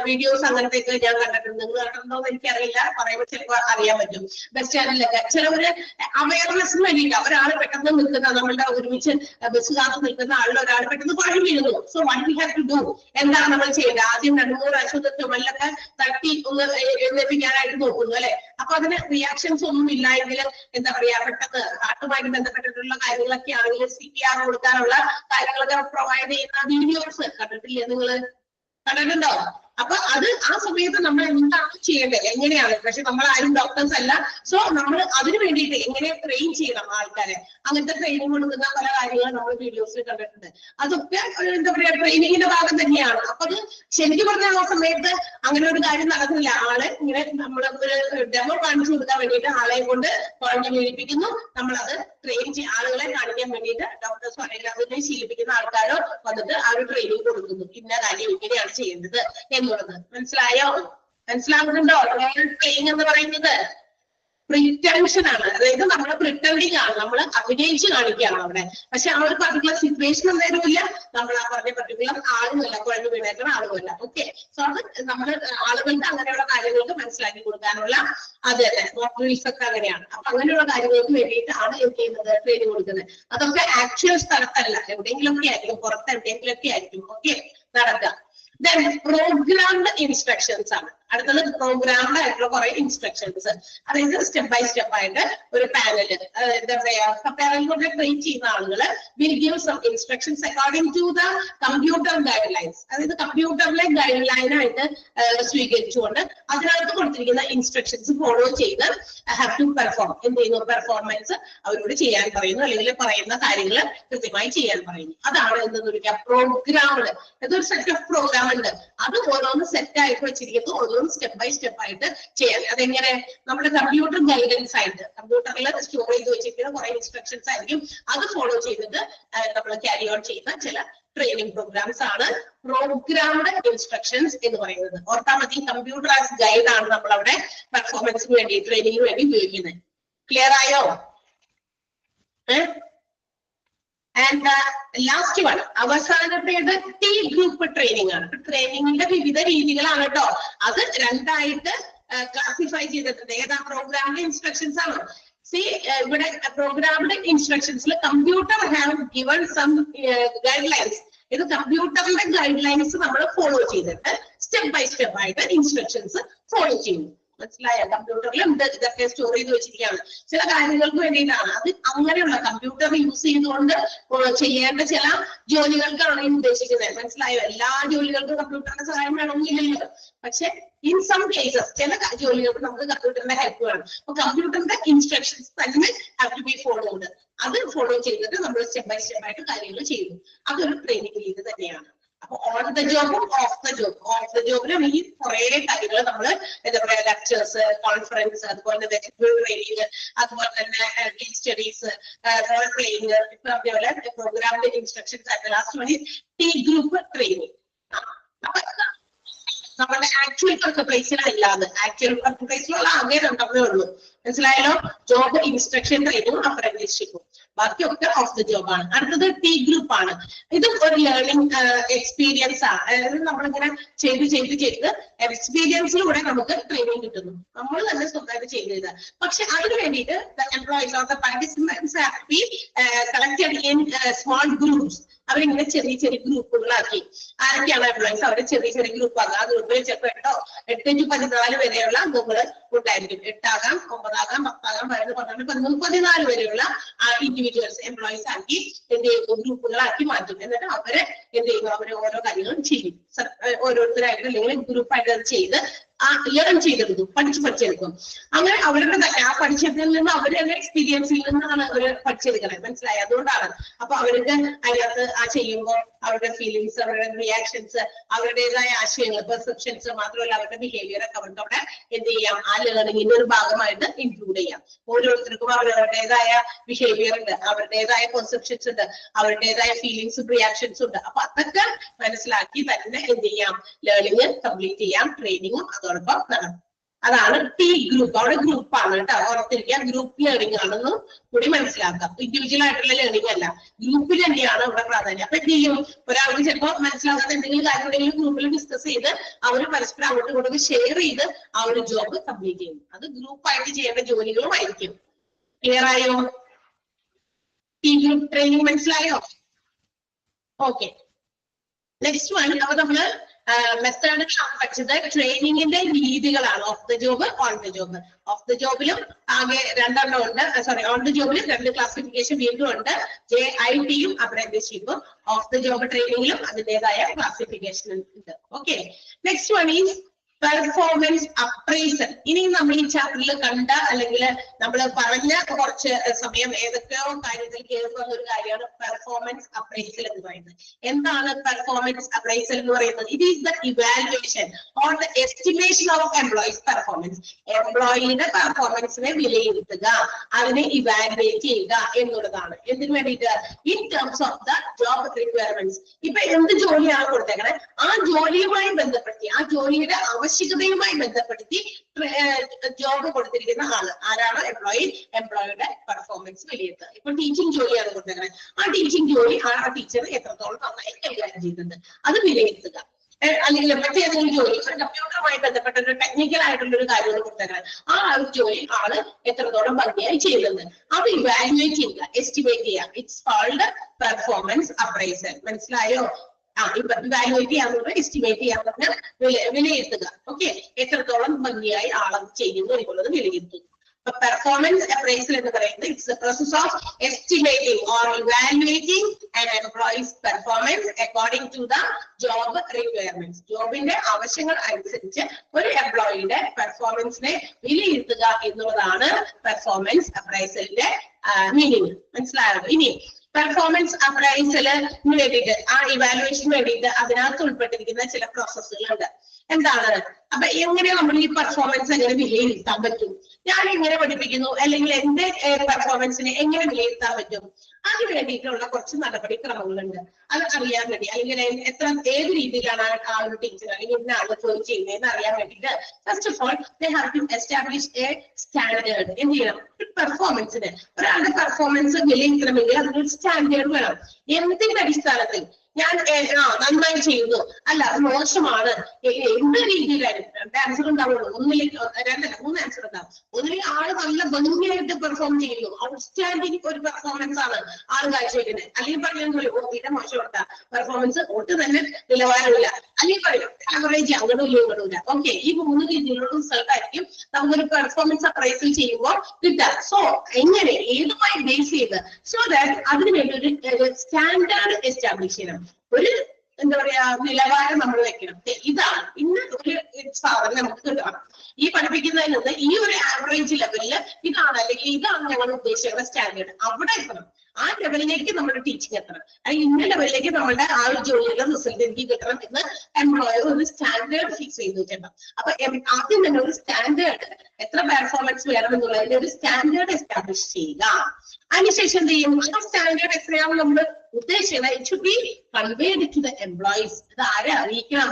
വീഡിയോസ് അങ്ങനത്തെയൊക്കെ ഞാൻ കണ്ടിട്ടുണ്ട്. നിങ്ങൾ കണ്ടിട്ടുണ്ടോ എന്ന് എനിക്കറിയില്ല, പറയുമ്പോൾ ചിലപ്പോൾ അറിയാൻ പറ്റും. ബസ് സ്റ്റാൻഡിലൊക്കെ ചിലവര് അവയർനെസ്സിന് വേണ്ടിയില്ല, ഒരാള് പെട്ടെന്ന് നിൽക്കുന്ന, നമ്മളുടെ ഒരുമിച്ച് ബസ് കാത്ത് നിൽക്കുന്ന ആളിൽ ഒരാൾ പെട്ടെന്ന് പഴി വീഴുന്നു. So what we have to do, എന്താണ് നമ്മൾ ചെയ്യേണ്ടത്? ആദ്യം 2-3 പ്രാവശ്യം ചുമലിലൊക്കെ തട്ടി ഒന്ന് എഴുന്നേൽപ്പിക്കാനായിട്ട് നോക്കുന്നു അല്ലെ. അപ്പൊ അതിന് റിയാക്ഷൻസ് ഒന്നും ഇല്ല എങ്കിൽ എന്താ പറയാ, പെട്ടെന്ന് ഹാർട്ടുമായിട്ട് ബന്ധപ്പെട്ടിട്ടുള്ള കാര്യങ്ങളൊക്കെ ആണെങ്കിൽ CPR കൊടുക്കാനുള്ള കാര്യങ്ങളൊക്കെ പ്രൊവൈഡ് ചെയ്യുന്ന വീഡിയോസ് കണ്ടിട്ടില്ലേ? നിങ്ങൾ കണ്ടിട്ടുണ്ടോ? അപ്പൊ അത് ആ സമയത്ത് നമ്മൾ എന്താണ് ചെയ്യേണ്ടത്, എങ്ങനെയാണ്, പക്ഷെ നമ്മൾ ആരും ഡോക്ടേഴ്സ് അല്ല. സോ നമ്മൾ അതിന് വേണ്ടിയിട്ട് എങ്ങനെ ട്രെയിൻ ചെയ്യണം ആൾക്കാരെ, അങ്ങനത്തെ ട്രെയിനിങ് കൊടുക്കുന്ന പല കാര്യങ്ങളും നമ്മൾ വീഡിയോസിൽ കണ്ടിട്ടുണ്ട്. അതൊക്കെ എന്താ പറയാ ട്രെയിനിങ്ങിന്റെ ഭാഗം തന്നെയാണ്. അപ്പൊ അത് ശരിക്കും പറഞ്ഞാൽ ആ സമയത്ത് അങ്ങനെ ഒരു കാര്യം നടക്കുന്നില്ല. ആളെ ഇങ്ങനെ നമ്മൾ ഒരു ഡെമോ കാണിച്ചു കൊടുക്കാൻ വേണ്ടിയിട്ട് ആളെ കൊണ്ട് കുഴഞ്ഞു വീഴിപ്പിക്കുന്നു. നമ്മളത് ട്രെയിൻ ആളുകളെ കാണിക്കാൻ വേണ്ടിയിട്ട് ഡോക്ടേഴ്സ് അല്ലെങ്കിൽ അതിനെ ശീലിപ്പിക്കുന്ന ആൾക്കാരോ വന്നിട്ട് ആ ഒരു ട്രെയിനിങ് കൊടുക്കുന്നു. ഇന്ന കാര്യം ഇങ്ങനെയാണ് ചെയ്യേണ്ടത് എന്നുള്ളത്. മനസ്സിലായോ? മനസ്സിലാകുന്നുണ്ടോ? ട്രെയിനിങ് എന്ന് പറയുന്നത് പ്രിറ്റൻഷൻ ആണ്. അതായത് നമ്മൾ പ്രിറ്റൻഡിങ് ആണ്, നമ്മൾ അഭിനയിച്ച് കാണിക്കുകയാണ് അവിടെ. പക്ഷെ ആ ഒരു പർട്ടിക്കുലർ സിറ്റുവേഷൻ എന്തായാലും ഇല്ല, നമ്മൾ ആ പറഞ്ഞ പർട്ടിക്കുലർ ആളുമല്ല, കുഴഞ്ഞു വീണേക്കുന്ന ആളുമല്ല. ഓക്കെ, സോ അത് നമ്മൾ ആളുകൾക്ക് അങ്ങനെയുള്ള കാര്യങ്ങൾക്ക് മനസ്സിലാക്കി കൊടുക്കാനുള്ള അത് തന്നെ ഡ്രിൽസ് ഒക്കെ അങ്ങനെയാണ്. അപ്പൊ അങ്ങനെയുള്ള കാര്യങ്ങൾക്ക് വേണ്ടിയിട്ടാണ് എന്ത് ചെയ്യുന്നത്, ട്രെയിനിങ് കൊടുക്കുന്നത്. അതൊക്കെ ആക്ച്വൽ സ്ഥലത്തല്ല, എവിടെയെങ്കിലുമൊക്കെ ആയിരിക്കും, പുറത്ത് എവിടെയെങ്കിലുമൊക്കെ ആയിരിക്കും. ഓക്കെ, നടക്കുക. Then പ്രോഗ്രാംഡ് ഇൻസ്ട്രക്ഷൻസ് ആണ് അടുത്തത്. പ്രോഗ്രാംഡ് ആയിട്ടുള്ള കുറെ ഇൻസ്ട്രക്ഷൻസ്, അതായത് സ്റ്റെപ്പ് ബൈ സ്റ്റെപ്പ് ആയിട്ട് ഒരു പാനല് എന്താ പറയാ പാനൽ കൊണ്ട് ട്രെയിൻ ചെയ്യുന്ന ആളുകള് will give some instructions according to the computer guidelines. അതായത് കമ്പ്യൂട്ടറിലെ ഗൈഡ് ലൈൻ ആയിട്ട് സ്വീകരിച്ചുകൊണ്ട് അതിനകത്ത് കൊടുത്തിരിക്കുന്ന ഇൻസ്ട്രക്ഷൻസ് ഫോളോ ചെയ്ത് ഹാവ് ടു പെർഫോം. എന്ത് ചെയ്യുന്നു, പെർഫോമൻസ് അവരോട് ചെയ്യാൻ പറയുന്നു, അല്ലെങ്കിൽ പറയുന്ന കാര്യങ്ങൾ കൃത്യമായി ചെയ്യാൻ പറയുന്നു. അതാണ് എന്തെന്ന് വിളിക്കുക പ്രോഗ്രാംഡ്. ഇതൊരു സെറ്റ് ഓഫ് പ്രോഗ്രാം ഉണ്ട്, അത് ഓരോന്ന് സെറ്റ് ആയിട്ട് വെച്ചിരിക്കുന്നു, ഓരോന്ന് സ്റ്റെപ്പ് ബൈ സ്റ്റെപ്പ് ആയിട്ട് ചെയ്യാൻ. അതെങ്ങനെ, നമ്മുടെ കമ്പ്യൂട്ടർ ഗൈഡൻസ് ആയിട്ട് കമ്പ്യൂട്ടറിൽ സ്റ്റോർ ചെയ്ത് വെച്ചിരിക്കുന്ന കുറെ ഇൻസ്ട്രക്ഷൻസ് ആയിരിക്കും, അത് ഫോളോ ചെയ്തിട്ട് നമ്മൾ ക്യാരി ഓൺ ചെയ്യുന്ന ചില ട്രെയിനിങ് പ്രോഗ്രാംസ് ആണ് പ്രോഗ്രാംഡ് ഇൻസ്ട്രക്ഷൻസ് എന്ന് പറയുന്നത്. ഓർത്താൽ മതി, കമ്പ്യൂട്ടർ ആസ് ഗൈഡ് ആണ് നമ്മൾ അവിടെ പെർഫോമൻസിന് വേണ്ടി ട്രെയിനിങ്ങിന് വേണ്ടി ഉപയോഗിക്കുന്നത്. ക്ലിയർ ആയോ? ആൻഡ് ലാസ്റ്റ് വൺ, അവസാനത്തേത് ടി ഗ്രൂപ്പ് ട്രെയിനിങ് ആണ്. ട്രെയിനിങ്ങിന്റെ വിവിധ രീതികളാണ് കേട്ടോ. അത് രണ്ടായിട്ട് ക്ലാസിഫൈ ചെയ്തിട്ടുണ്ട്. ഏതാ? പ്രോഗ്രാമിന്റെ ഇൻസ്ട്രക്ഷൻസ് ആണ്. സി ഇവിടെ പ്രോഗ്രാമിന്റെ ഇൻസ്ട്രക്ഷൻസിൽ computer have given some guidelines. ഇത് കമ്പ്യൂട്ടറിന്റെ ഗൈഡ് ലൈൻസ് നമ്മൾ ഫോളോ ചെയ്തിട്ട് സ്റ്റെപ്പ് ബൈ സ്റ്റെപ്പ് ആയിട്ട് ഇൻസ്ട്രക്ഷൻസ് ഫോളോ ചെയ്യുന്നു. മനസ്സിലായോ? കമ്പ്യൂട്ടറിൽ ഇതൊക്കെ സ്റ്റോർ ചെയ്ത് വെച്ചിരിക്കുകയാണ് ചില കാര്യങ്ങൾക്ക് വേണ്ടിയിട്ടാണ്. അത് അങ്ങനെയുള്ള കമ്പ്യൂട്ടർ യൂസ് ചെയ്തുകൊണ്ട് ചെയ്യേണ്ട ചില ജോലികൾക്കാണ് ഉദ്ദേശിക്കുന്നത്. മനസ്സിലായോ? എല്ലാ ജോലികൾക്കും കമ്പ്യൂട്ടറിന്റെ സഹായം വേണമെന്നില്ലല്ലോ. പക്ഷെ ഇൻ സം കേസസ് ചില ജോലികൾക്ക് നമുക്ക് കമ്പ്യൂട്ടറിന്റെ ഹെൽപ്പ് വേണം. അപ്പൊ കമ്പ്യൂട്ടറിന്റെ ഇൻസ്ട്രക്ഷൻസ് തന്നെ ഹാവ് ടു ബി ഫോളോഡ്. അത് ഫോളോ ചെയ്തിട്ട് നമ്മൾ സ്റ്റെപ്പ് ബൈ സ്റ്റെപ്പ് ആയിട്ട് കാര്യങ്ങൾ ചെയ്യുന്നു. അതൊരു ട്രെയിനിങ് രീതി തന്നെയാണ്. അപ്പൊ ഓൺ ദ ജോബും off the job. Off the ജോബിലും ഈ കുറെ കാര്യങ്ങൾ നമ്മൾ എന്താ പറയാ ലെക്ചേഴ്സ്, കോൺഫറൻസ്, അതുപോലെ ട്രെയിനിങ്, അതുപോലെ തന്നെ കേസ് സ്റ്റഡീസ്, റോൾ പ്ലേയിങ്, ഇപ്പൊ അതേപോലെ പ്രോഗ്രാമിന്റെ ഇൻസ്ട്രക്ഷൻസ് ആയിട്ട് last one T group training. നമ്മുടെ ആക്ച്വൽ വർക്ക് പ്ലേസിലല്ലാതെ ആക്ച്വൽ വർക്ക് പ്ലേസിലുള്ള ആകെ രണ്ടെണ്ണേ ഉള്ളൂ. മനസ്സിലായല്ലോ? ജോബ് ഇൻസ്ട്രക്ഷൻ ട്രെയിനിങ്ങും അപ്രന്റീസ്ഷിപ്പും. ബാക്കിയൊക്കെ ഓഫ് ദ ജോബ് ആണ്. അടുത്തത് ടി ഗ്രൂപ്പ് ആണ്. ഇതും ഒരു ലേണിംഗ് എക്സ്പീരിയൻസ് ആണ്. അതായത് നമ്മളിങ്ങനെ ചെയ്ത് എക്സ്പീരിയൻസിലൂടെ നമുക്ക് ട്രെയിനിങ് കിട്ടുന്നു. നമ്മൾ തന്നെ സ്വന്തമായിട്ട് ചെയ്തത്. പക്ഷെ അതിന് വേണ്ടിയിട്ട് employees of the participants have to be collected in small groups. അവരിങ്ങനെ ചെറിയ ചെറിയ ഗ്രൂപ്പുകളാക്കി. ആരൊക്കെയാണ് എംപ്ലോയീസ്? അവരെ ചെറിയ ചെറിയ ഗ്രൂപ്പ് ആക്കുക. ആ ഗ്രൂപ്പിൽ ചിലപ്പോൾ 8 to 14 വരെയുള്ള അംഗങ്ങൾ ഉണ്ടായിരിക്കും. 8 ആകാം, 9 ആകാം, 10 ആകാം, 11, 12, 13, 14 വരെയുള്ള ഇൻഡിവിജ്വൽസ് എംപ്ലോയീസ് ആക്കി എന്ത് ചെയ്യുന്നു, ഗ്രൂപ്പുകളാക്കി മാറ്റും. എന്നിട്ട് അവരെ എന്ത് ചെയ്യുന്നു, അവര് ഓരോ കാര്യങ്ങളും ചെയ്യും. ഓരോരുത്തരായിട്ട് അല്ലെങ്കിൽ ഗ്രൂപ്പായിട്ട് അത് ചെയ്ത് ലേൺ ചെയ്തെടുക്കും, പഠിച്ചെടുക്കും. അങ്ങനെ അവരുടെ തന്നെ ആ പഠിച്ചതിൽ നിന്ന് അവർ തന്നെ എക്സ്പീരിയൻസിൽ നിന്നാണ് അവർ പഠിച്ചെടുക്കുന്നത്. മനസ്സിലായി? അതുകൊണ്ടാണ്. അപ്പൊ അവർക്ക് അതിനകത്ത് ആ ചെയ്യുമ്പോൾ അവരുടെ ഫീലിങ്സ്, അവരുടെ റിയാക്ഷൻസ്, അവരുടേതായ ആശയങ്ങൾ, പെർസെപ്ഷൻസ്, മാത്രമല്ല അവരുടെ ബിഹേവിയർ ഒക്കെ അവർക്ക് അവിടെ എന്ത് ചെയ്യാം, ആ ലേണിംഗിന്റെ ഒരു ഭാഗമായിട്ട് ഇൻക്ലൂഡ് ചെയ്യാം. ഓരോരുത്തർക്കും അവരുടേതായ ബിഹേവിയർ ഉണ്ട്, അവരുടേതായ പെർസെപ്ഷൻസ് ഉണ്ട്, അവരുടേതായ ഫീലിങ്സും റിയാക്ഷൻസും ഉണ്ട്. അപ്പൊ അതൊക്കെ മനസ്സിലാക്കി തന്നെ എന്ത് ചെയ്യാം, ലേണിംഗ് കംപ്ലീറ്റ് ചെയ്യാം, ട്രെയിനിങ്ങും അതോടൊപ്പം നടക്കും. അതാണ് ടി ഗ്രൂപ്പ്. അവിടെ ഗ്രൂപ്പാണ് കേട്ടോ, ഓർത്തിരിക്കുക. ഗ്രൂപ്പ് ലേണിംഗ് ആണെന്നും കൂടി മനസ്സിലാക്കാം. ഇൻഡിവിജ്വൽ ആയിട്ടുള്ള ലേണിംഗ് അല്ല, ഗ്രൂപ്പിൽ തന്നെയാണ് ഇവിടെ പ്രാധാന്യം. അപ്പൊ എന്ത് ചെയ്യും, ഒരാൾക്ക് ചിലപ്പോൾ മനസ്സിലാകാത്ത എന്തെങ്കിലും കാര്യം ഉണ്ടെങ്കിൽ ഗ്രൂപ്പിൽ ഡിസ്കസ് ചെയ്ത് അവർ പരസ്പരം അങ്ങോട്ടും ഇങ്ങോട്ടും ഷെയർ ചെയ്ത് ആ ഒരു ജോബ് കംപ്ലീറ്റ് ചെയ്യും. അത് ഗ്രൂപ്പായിട്ട് ചെയ്യേണ്ട ജോലികളും ആയിരിക്കും. ക്ലിയർ ആയോ? ടി ഗ്രൂപ്പ് ട്രെയിനിങ് മനസ്സിലായോ? Okay, next one. അപ്പൊ നമ്മള് മെത്തേഡുകളാണ് പഠിച്ചത്. ട്രെയിനിങ്ങിന്റെ രീതികളാണ് off the job, on the job. Off the ജോബിലും ആകെ 2 ഉണ്ട്. സോറി, ഓൺ ദ ജോബിലും 2 ക്ലാസിഫിക്കേഷൻ വീണ്ടും ഉണ്ട്. JITയും അപ്രന്റീസ്ഷിപ്പും. ഓഫ് ദ ജോബ് ട്രെയിനിങ്ങിലും അതിന്റേതായ ക്ലാസിഫിക്കേഷൻ ഉണ്ട്. Okay, next one is performance appraisal. ഇനി നമ്മൾ ഈ ചാപ്റ്ററിൽ കണ്ട അല്ലെങ്കിൽ നമ്മൾ പറഞ്ഞ കുറച്ച് സമയം ഏതൊക്കെയോ കാര്യത്തിൽ കേൾക്കുന്ന ഒരു കാര്യമാണ് പെർഫോമൻസ് അപ്രൈസൽ എന്ന് പറയുന്നത്. എന്താണ് പെർഫോമൻസ് അപ്രൈസൽ എന്ന് പറയുന്നത്? It is the evaluation or the estimation of employees performance. എംപ്ലോയിയുടെ പെർഫോമൻസിനെ വിലയിരുത്തുക, അതിനെ ഇവാലുവേറ്റ് ചെയ്യുക എന്നുള്ളതാണ്. എന്തിനു വേണ്ടിയിട്ട്? In terms of the job requirements. ഇപ്പൊ എന്ത് ജോലിയാണ് കൊടുത്തേക്കണേ, ആ ജോലിയുമായി ബന്ധപ്പെടുത്തി, ആ ജോലിയുടെ ആവശ്യകതയുമായി ബന്ധപ്പെടുത്തി ജോബ് കൊടുത്തിരിക്കുന്ന ആള് ആരാണ്? എംപ്ലോയിയുടെ പെർഫോമൻസ് വിലയിരുത്തുക. ഇപ്പൊ ടീച്ചിങ് ജോലിയാണ് കൊടുത്തേക്കണേ, ആ ടീച്ചിങ് ജോലി ആ ടീച്ചർ എത്രത്തോളം നന്നായി കൈകാര്യം ചെയ്യുന്നുണ്ട് അത് വിലയിരുത്തുക. അല്ലെങ്കിൽ മറ്റേതെങ്കിലും ജോലി, ഒരു കമ്പ്യൂട്ടറുമായി ബന്ധപ്പെട്ട ഒരു ടെക്നിക്കൽ ആയിട്ടുള്ള ഒരു കാര്യം കൊടുത്തേക്കണേ, ആ ഒരു ജോലി ആള് എത്രത്തോളം ഭംഗിയായി ചെയ്യുന്നുണ്ട് അത് ഇവാലുവേറ്റ് ചെയ്യുക, എസ്റ്റിമേറ്റ് ചെയ്യുക. It's called performance appraisal. മനസ്സിലായോ? ഇവാലുവേറ്റ് ചെയ്യാന്നുള്ളത് എസ്റ്റിമേറ്റ് ചെയ്യാന്ന് വിലയിരുത്തുക. ഓക്കെ, എത്രത്തോളം ഭംഗിയായി ആളത് ചെയ്യുന്നു എന്നുള്ളത് വിലയിരുത്തുക. പെർഫോമൻസ് അപ്രൈസൽ എന്ന് പറയുന്നത് it's the process of estimating or evaluating an employee's performance according to the job requirements. ജോബിന്റെ ആവശ്യങ്ങൾ അനുസരിച്ച് ഒരു എംപ്ലോയിയുടെ പെർഫോമൻസിനെ വിലയിരുത്തുക എന്നുള്ളതാണ് പെർഫോമൻസ് അപ്രൈസലിന്റെ മീനിങ്. മനസ്സിലായോ? ഇനി പെർഫോമൻസ് അപ്രൈസലിന് വേണ്ടിയിട്ട്, ആ ഇവാലുവേഷന് വേണ്ടിയിട്ട് അതിനകത്ത് ഉൾപ്പെട്ടിരിക്കുന്ന ചില പ്രോസസ്സുകളുണ്ട്. എന്താണ്? അപ്പൊ എങ്ങനെ നമ്മൾ ഈ പെർഫോമൻസ് എങ്ങനെ വിലയിരുത്താൻ പറ്റും? ഞാൻ എങ്ങനെ പഠിപ്പിക്കുന്നു, അല്ലെങ്കിൽ എന്റെ പെർഫോമൻസിനെ എങ്ങനെ വിലയിരുത്താൻ പറ്റും? അതിന് വേണ്ടിയിട്ടുള്ള കുറച്ച് നടപടിക്രമങ്ങളുണ്ട്. അത് അറിയാൻ വേണ്ടി, അല്ലെങ്കിൽ ഏത് രീതിയിലാണ് ആ ഒരു ടീച്ചർ അല്ലെങ്കിൽ ഇന്ന ആള് ജോലി ചെയ്യുന്നതെന്ന് അറിയാൻ വേണ്ടിയിട്ട് first of all they have to establish a standard. എന്ത് ചെയ്യണം? പെർഫോമൻസിന്, ഒരാളുടെ പെർഫോമൻസ് വിലയിരുത്തണമെങ്കിൽ അതിനൊരു സ്റ്റാൻഡേർഡ് വേണം. എന്തിന്റെ അടിസ്ഥാനത്തിൽ? ഞാൻ നന്നായി ചെയ്യുന്നു, അല്ല മോശമാണ്, എന്ത് രീതിയിലായിരുന്നു? 2 ആൻസർ ഉണ്ടാവുള്ളൂ, 3 ആൻസർ ഉണ്ടാവും. ഒന്നിൽ ആള് നല്ല ഭംഗിയായിട്ട് പെർഫോം ചെയ്യുന്നു, ഔട്ട്സ്റ്റാൻഡിങ് ഒരു പെർഫോമൻസ് ആണ് ആള് കാഴ്ചവെക്കുന്നത്. അല്ലെങ്കിൽ പറയുന്നത് തീരെ മോശപ്പെട്ട പെർഫോമൻസ്, ഒട്ടും തന്നെ നിലവാരമില്ല. അല്ലെങ്കിൽ പറയും ആവറേജ്, അങ്ങോട്ടും ഇങ്ങോട്ടുമില്ല. ഓക്കെ, ഈ 3 രീതിയിലുള്ള റിസൾട്ട് ആയിരിക്കും നമുക്കൊരു പെർഫോമൻസ് അപ്രൈസൽ ചെയ്യുമ്പോൾ കിട്ടുക. സോ എങ്ങനെ, ഏതുമായി ബേസ് ചെയ്ത്, സോ ദാറ്റ് അതിനുവേണ്ടി ഒരു സ്റ്റാൻഡേർഡ് എസ്റ്റാബ്ലിഷ് ചെയ്യണം. ഒരു എന്താ പറയാ നിലവാരം നമ്മൾ വെക്കണം. ഇതാണ് ഇന്ന് ഒരു സാധനം നമുക്ക് കിട്ടണം. ഈ പഠിപ്പിക്കുന്നതിൽ നിന്ന് ഈ ഒരു ആവറേജ് ലെവലില് ഇതാണ്, അല്ലെങ്കിൽ ഇതാണ് ഞങ്ങൾ ഉദ്ദേശിക്കുന്ന സ്റ്റാൻഡേർഡ്, അവിടെ എത്തണം. ആ ലെവലിലേക്ക് നമ്മുടെ ടീച്ചിങ് എത്തണം. അല്ലെങ്കിൽ ഇന്ന ലെവലിലേക്ക് നമ്മുടെ ആ ഒരു ജോലിയുടെ റിസൾട്ട് എനിക്ക് കിട്ടണം എന്ന് എംപ്ലോയർ ഒരു സ്റ്റാൻഡേർഡ് ഫിക്സ് ചെയ്ത് വെച്ചിട്ടുണ്ട്. അപ്പൊ ആദ്യം തന്നെ ഒരു സ്റ്റാൻഡേർഡ്, എത്ര പെർഫോമൻസ് വേണം എന്നുള്ളതിന്റെ ഒരു സ്റ്റാൻഡേർഡ് എസ്റ്റാബ്ലിഷ് ചെയ്യുക. അതിനുശേഷം എന്ത് ചെയ്യും? ആ സ്റ്റാൻഡേർഡ് എത്രയാണ് നമ്മൾ ഉദ്ദേശിക്കുന്നത്? It should be conveyed to the employees. ഇത് ആരെ അറിയിക്കണം?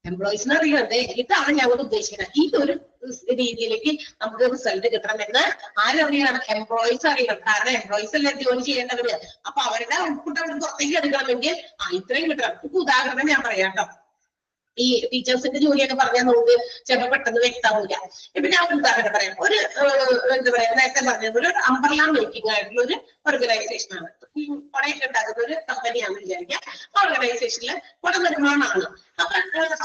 എംപ്ലോയീസിനെ അറിയണത് ഇതാണ് ഞങ്ങൾ ഉദ്ദേശിക്കുന്നത്. ഈ ഒരു രീതിയിലേക്ക് നമുക്ക് റിസൾട്ട് കിട്ടണമെന്ന് ആരറിയണം? എംപ്ലോയീസ് അറിയണം. കാരണം എംപ്ലോയീസ് അല്ലേ ജോലി ചെയ്യേണ്ടവര്. അപ്പൊ അവരുടെ ഔട്ട്പുട്ട് അവർ പുറത്തേക്ക് എടുക്കണമെങ്കിൽ ഇത്രയും കിട്ടണം. ഇപ്പൊ ഉദാഹരണം ഞാൻ പറയാം കേട്ടോ. ഈ ടീച്ചേഴ്സിന്റെ ജോലിയൊക്കെ പറഞ്ഞാൽ നമുക്ക് ചിലപ്പോൾ പെട്ടെന്ന് വ്യക്തമാവില്ല. ഇപ്പൊ ഞാൻ ഒരു ഉദാഹരണം പറയാം. ഒരു എന്താ പറയാ, നേരത്തെ പറഞ്ഞത് ഒരു അംബ്രല മേക്കിംഗ് ആയിട്ടുള്ള ഒരു ഓർഗനൈസേഷൻ ആണ്. ഈ കുടയൊക്കെ ഉണ്ടാക്കുന്ന ഒരു കമ്പനിയാണെന്ന് വിചാരിക്കാം. ഓർഗനൈസേഷനിൽ കുട നിർമ്മാണമാണ്. അപ്പൊ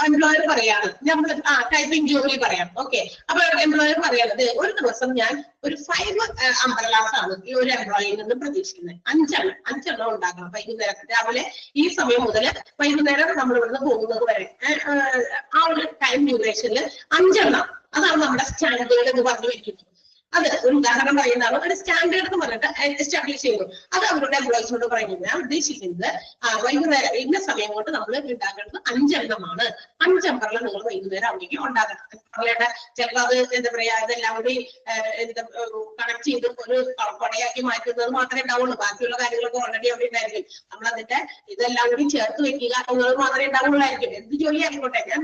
എംപ്ലോയർ പറയാണ്, നമ്മൾ ടൈപ്പിംഗ് ജോലി പറയാം. ഓക്കെ, അപ്പൊ എംപ്ലോയർ പറയണത് ഒരു ദിവസം ഞാൻ ഒരു 5 അംബ്രലാസ് ആണ് ഈ ഒരു എംപ്ലോയിയിൽ നിന്ന് പ്രതീക്ഷിക്കുന്നത്. 5 ഉണ്ടാക്കണം. വൈകുന്നേരം രാവിലെ ഈ സമയം മുതൽ വൈകുന്നേരം നമ്മൾ ഇവിടുന്ന് പോകുന്നത് വരെ ആ ഒരു ടൈം ഡ്യൂറേഷനിൽ 5 അതാണ് നമ്മുടെ സ്റ്റാൻഡേർഡ് എന്ന് പറഞ്ഞു വെക്കുന്നത്. അത് ഒരു ഉദാഹരണം പറയുന്നതാണ്. ഒരു സ്റ്റാൻഡേർഡ് എന്ന് പറഞ്ഞിട്ട് എസ്റ്റാബ്ലിഷ് ചെയ്യുന്നു. അത് അവരുടെ എംപ്ലോയീസിനോട് പറയുന്നത്, ഞാൻ ഉദ്ദേശിക്കുന്നത് വൈകുന്നേരം ഇന്ന സമയം കൊണ്ട് നമ്മൾ ഉണ്ടാക്കേണ്ടത് 5 എണ്ണമാണ്. 5 അംബ്രല നിങ്ങൾ വൈകുന്നേരം അവിടേക്ക് ഉണ്ടാക്കണം. അംബ്രലയുടെ ചിലപ്പോൾ അത് എന്താ പറയാ, ഇതെല്ലാം കൂടി കണക്ട് ചെയ്ത് ഒരു കൊടയാക്കി മാറ്റുന്നത് മാത്രമേ ഉണ്ടാവുള്ളൂ. ബാക്കിയുള്ള കാര്യങ്ങളൊക്കെ ഓൾറെഡി അവിടെ ഉണ്ടായിരിക്കും. നമ്മൾ അതിന്റെ ഇതെല്ലാം കൂടി ചേർത്ത് വെക്കുക എന്നുള്ളത് മാത്രമേ ഉണ്ടാവുള്ളായിരിക്കും. എന്ത് ജോലി ആയിക്കോട്ടെ, ഞാൻ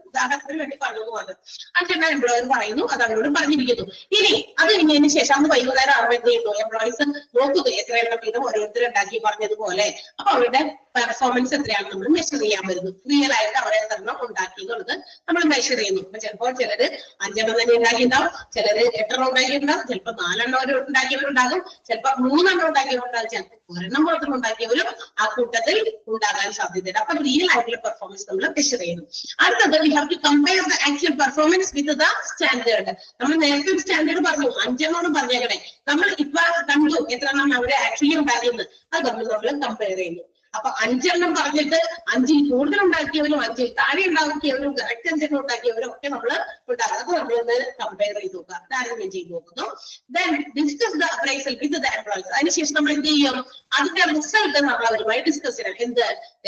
ഉദാഹരണത്തിന് വേണ്ടി പറഞ്ഞു അത് 5 എംപ്ലോയർ പറയുന്നു, അത് അവരോട് പറഞ്ഞിരിക്കുന്നു. ഇനി അത് കഴിഞ്ഞതിന് ശേഷം അന്ന് വൈകുന്നേരം ആവുമ്പോൾ എന്ത് ചെയ്യുന്നു? എംപ്ലോയീസ് നോക്കുക എത്ര എണ്ണം വീതം ഓരോരുത്തർ ഉണ്ടാക്കി പറഞ്ഞതുപോലെ. അപ്പൊ അവരുടെ പെർഫോമൻസ് എത്രയാണ് നമ്മൾ മെഷർ ചെയ്യാൻ വരുന്നത്. റിയൽ ആയിട്ട് അവർ എത്രണ്ണം ഉണ്ടാക്കി എന്നുള്ളത് നമ്മൾ മെഷർ ചെയ്യുന്നു. ഇപ്പൊ ചിലപ്പോൾ ചിലര് 5 എണ്ണം തന്നെ ഉണ്ടാക്കിയിട്ടുണ്ടാവും, ചിലര് 8 എണ്ണം ഉണ്ടാക്കിയിട്ടുണ്ടാവും, ചിലപ്പോൾ 4 എണ്ണം ഉണ്ടാക്കിയവരുണ്ടാകും, ചിലപ്പോൾ 3 എണ്ണം ഉണ്ടാക്കിയവരുണ്ടാകും, ചിലപ്പോൾ 1 എണ്ണം മാത്രം ഉണ്ടാക്കിയവരും ആ കൂട്ടത്തിൽ ഉണ്ടാകാൻ സാധ്യതയുണ്ട്. അപ്പൊ റിയൽ ആയിട്ടുള്ള പെർഫോമൻസ് നമ്മൾ മെഷർ ചെയ്യുന്നു. അടുത്തത് we have to compare the actual performance with the standard. നമ്മൾ നേരത്തെ സ്റ്റാൻഡേർഡ് പറഞ്ഞു, 5 എണ്ണം പറഞ്ഞേക്കണേ, നമ്മൾ ഇപ്പൊ കണ്ടു എത്ര എണ്ണം അവര് ആക്ച്വലി ഉണ്ടാക്കിയത്, അത് നമ്മൾ കമ്പയർ ചെയ്യുന്നു. അപ്പൊ 5 എണ്ണം പറഞ്ഞിട്ട് 5ൽ കൂടുതൽ ഉണ്ടാക്കിയവരും 5ൽ താഴെ ഉണ്ടാക്കിയവരും കറക്റ്റ് 5 എണ്ണം ഉണ്ടാക്കിയവരും ഒക്കെ നമ്മൾ ഉണ്ടാകും. അപ്പൊ നമ്മളൊന്ന് കമ്പയർ ചെയ്ത് നോക്കുക, താരതമ്യം ചെയ്ത് നോക്കുന്നു. Then discuss the appraisal with the employees. അതിനുശേഷം നമ്മൾ എന്ത് ചെയ്യും, അതിന്റെ റിസൾട്ട് നമ്മൾ അവരുമായി ഡിസ്കസ് ചെയ്യണം. എന്ത്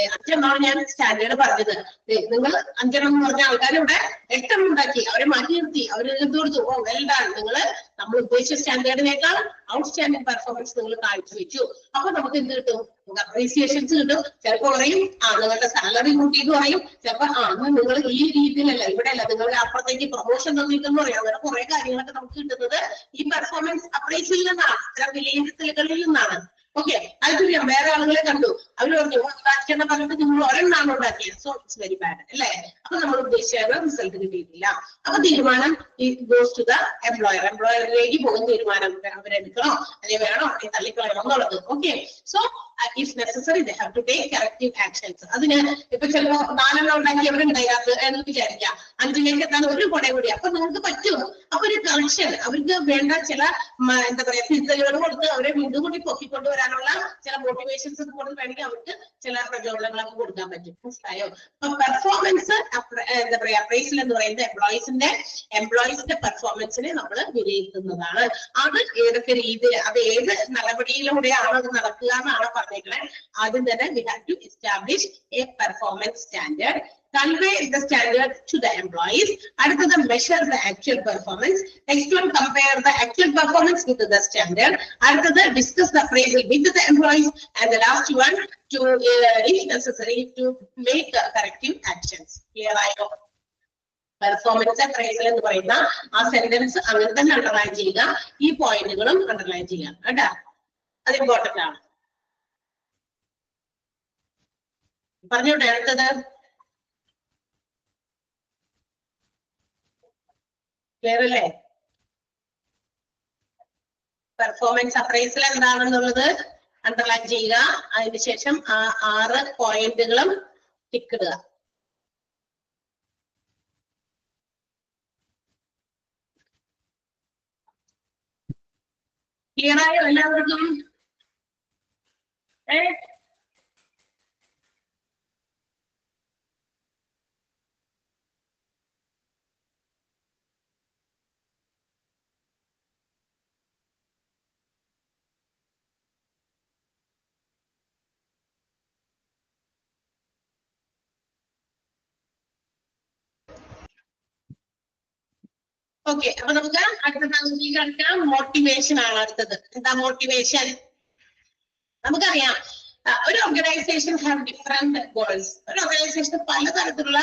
5 എണ്ണമാണ് ഞാൻ സ്റ്റാൻഡേർഡ് പറഞ്ഞത്, നിങ്ങൾ 5 എണ്ണം എന്ന് പറഞ്ഞ ആൾക്കാർ ഇവിടെ 8 എണ്ണം ഉണ്ടാക്കി, അവരെ മാറ്റി നിർത്തി, അവർ എന്ത് കൊടുത്തു, ഓ വെൽ ഡൺ, നിങ്ങൾ നമ്മൾ ഉദ്ദേശിച്ച സ്റ്റാൻഡേർഡിനേക്കാൾ ഔട്ട്സ്റ്റാൻഡിംഗ് പെർഫോമൻസ് നിങ്ങൾ കാഴ്ചവെച്ചു. അപ്പൊ നമുക്ക് എന്ത് കിട്ടും, അപ്രീസിയേഷൻസ് കിട്ടും. ചിലപ്പോൾ പറയും നിങ്ങളുടെ സാലറി കൂട്ടിയിട്ട് പറയും, ചിലപ്പോൾ നിങ്ങൾ ഈ രീതിയിലല്ല, ഇവിടെ അല്ല, നിങ്ങളുടെ അപ്പുറത്തേക്ക് പ്രൊമോഷൻ തന്നിട്ടെന്ന് പറയും. അങ്ങനെ കുറെ കാര്യങ്ങളൊക്കെ നമുക്ക് കിട്ടുന്നത് ഈ പെർഫോമൻസ് അപ്രൈസിൽ നിന്നാണ്, ചില വിലയിരുത്തലുകളിൽ നിന്നാണ്. ഓക്കെ, അതിന് വേറെ ആളുകളെ കണ്ടു, അവര് പറഞ്ഞു ഉണ്ടാക്കിയെന്ന് പറഞ്ഞിട്ട് നിങ്ങൾ ഒരെണ്ണാണ് ഉണ്ടാക്കിയത്, സോ ഇറ്റ്സ് വെരി ബാഡ് അല്ലേ. അപ്പൊ നമ്മൾ ഉദ്ദേശിച്ച റിസൾട്ട് കിട്ടിയിട്ടില്ല. അപ്പൊ തീരുമാനം ഗോസ് ടു ദ എംപ്ലോയർ, എംപ്ലോയറിലേക്ക് പോകുന്ന തീരുമാനം, അവരെടുക്കണോ അല്ലെങ്കിൽ വേണോ തള്ളിക്കളയണോ എന്നുള്ളത്. Okay, so if necessary they have to take corrective actions. അതിന് ഇപ്പൊ ചിലപ്പോ 4 എണ്ണം ഉണ്ടാക്കിയവരുണ്ടാകാത്ത എന്ന് വിചാരിക്കാം, 5ലേക്ക് എത്താൻ ഒരു കുട കൂടി, അപ്പൊ നിങ്ങൾക്ക് പറ്റും. അപ്പൊ ഒരു കറക്ഷൻ, അവർക്ക് വേണ്ട ചില എന്താ പറയാ തിരുത്തലുകൾ കൊടുത്ത് അവരെ വീണ്ടും കൂടി പൊക്കിക്കൊണ്ടുവരാനുള്ള ചില മോട്ടിവേഷൻസ് ഒക്കെ കൊടുത്ത് വേണമെങ്കിൽ അവർക്ക് ചില പ്രചോദനങ്ങളൊക്കെ കൊടുക്കാൻ പറ്റും. മനസ്സിലായോ? അപ്പൊ പെർഫോമൻസ് എന്താ പറയാ അപ്രൈസൽ എന്ന് പറയുന്നത് എംപ്ലോയീസിന്റെ പെർഫോമൻസിനെ നമ്മൾ വിലയിരുത്തുന്നതാണ്. അത് ഏതൊക്കെ രീതിയിൽ, അത് ഏത് നടപടിയിലൂടെയാണ് അത് നടക്കുക എന്നാണ് പറഞ്ഞേക്കുന്നത്. ആദ്യം തന്നെ we have to establish a performance standard, convey the standard to the employees. അടുത്തത് measure the actual performance. Next one, compare the actual performance with the standard. അടുത്തത് discuss the appraisal with the employees. And the last one, to if necessary to make corrective actions. Clear ആയോ? Performance appraisal എന്ന് പറയുന്ന ആ sentence അങ്ങനെ തന്നെ underline ചെയ്യുക, ഈ പോയിന്റുകളും അണ്ടർലൈൻ ചെയ്യുക കേട്ടാ, അത് ഇമ്പോർട്ടന്റ് ആണ്. പറഞ്ഞോട്ടെ, അടുത്തത് ക്ലിയർ അല്ലേ? പെർഫോമൻസ് അപ്രൈസൽ എന്താണെന്നുള്ളത് അണ്ടർലൈൻ ചെയ്യുക, അതിനുശേഷം ആ 6 പോയിന്റുകളും ടിക്ക് ഇടുക. ക്ലിയർ ആയോ എല്ലാവർക്കും? ഓക്കെ, അപ്പൊ നമുക്ക് അടുത്ത മോട്ടിവേഷൻ ആണ്. അടുത്തത് എന്താ മോട്ടിവേഷൻ? നമുക്കറിയാം ഒരു ഓർഗനൈസേഷൻ ഹാവ് ഡിഫറെന്റ് ഗോൾസ്. ഒരു ഓർഗനൈസേഷൻ പലതരത്തിലുള്ള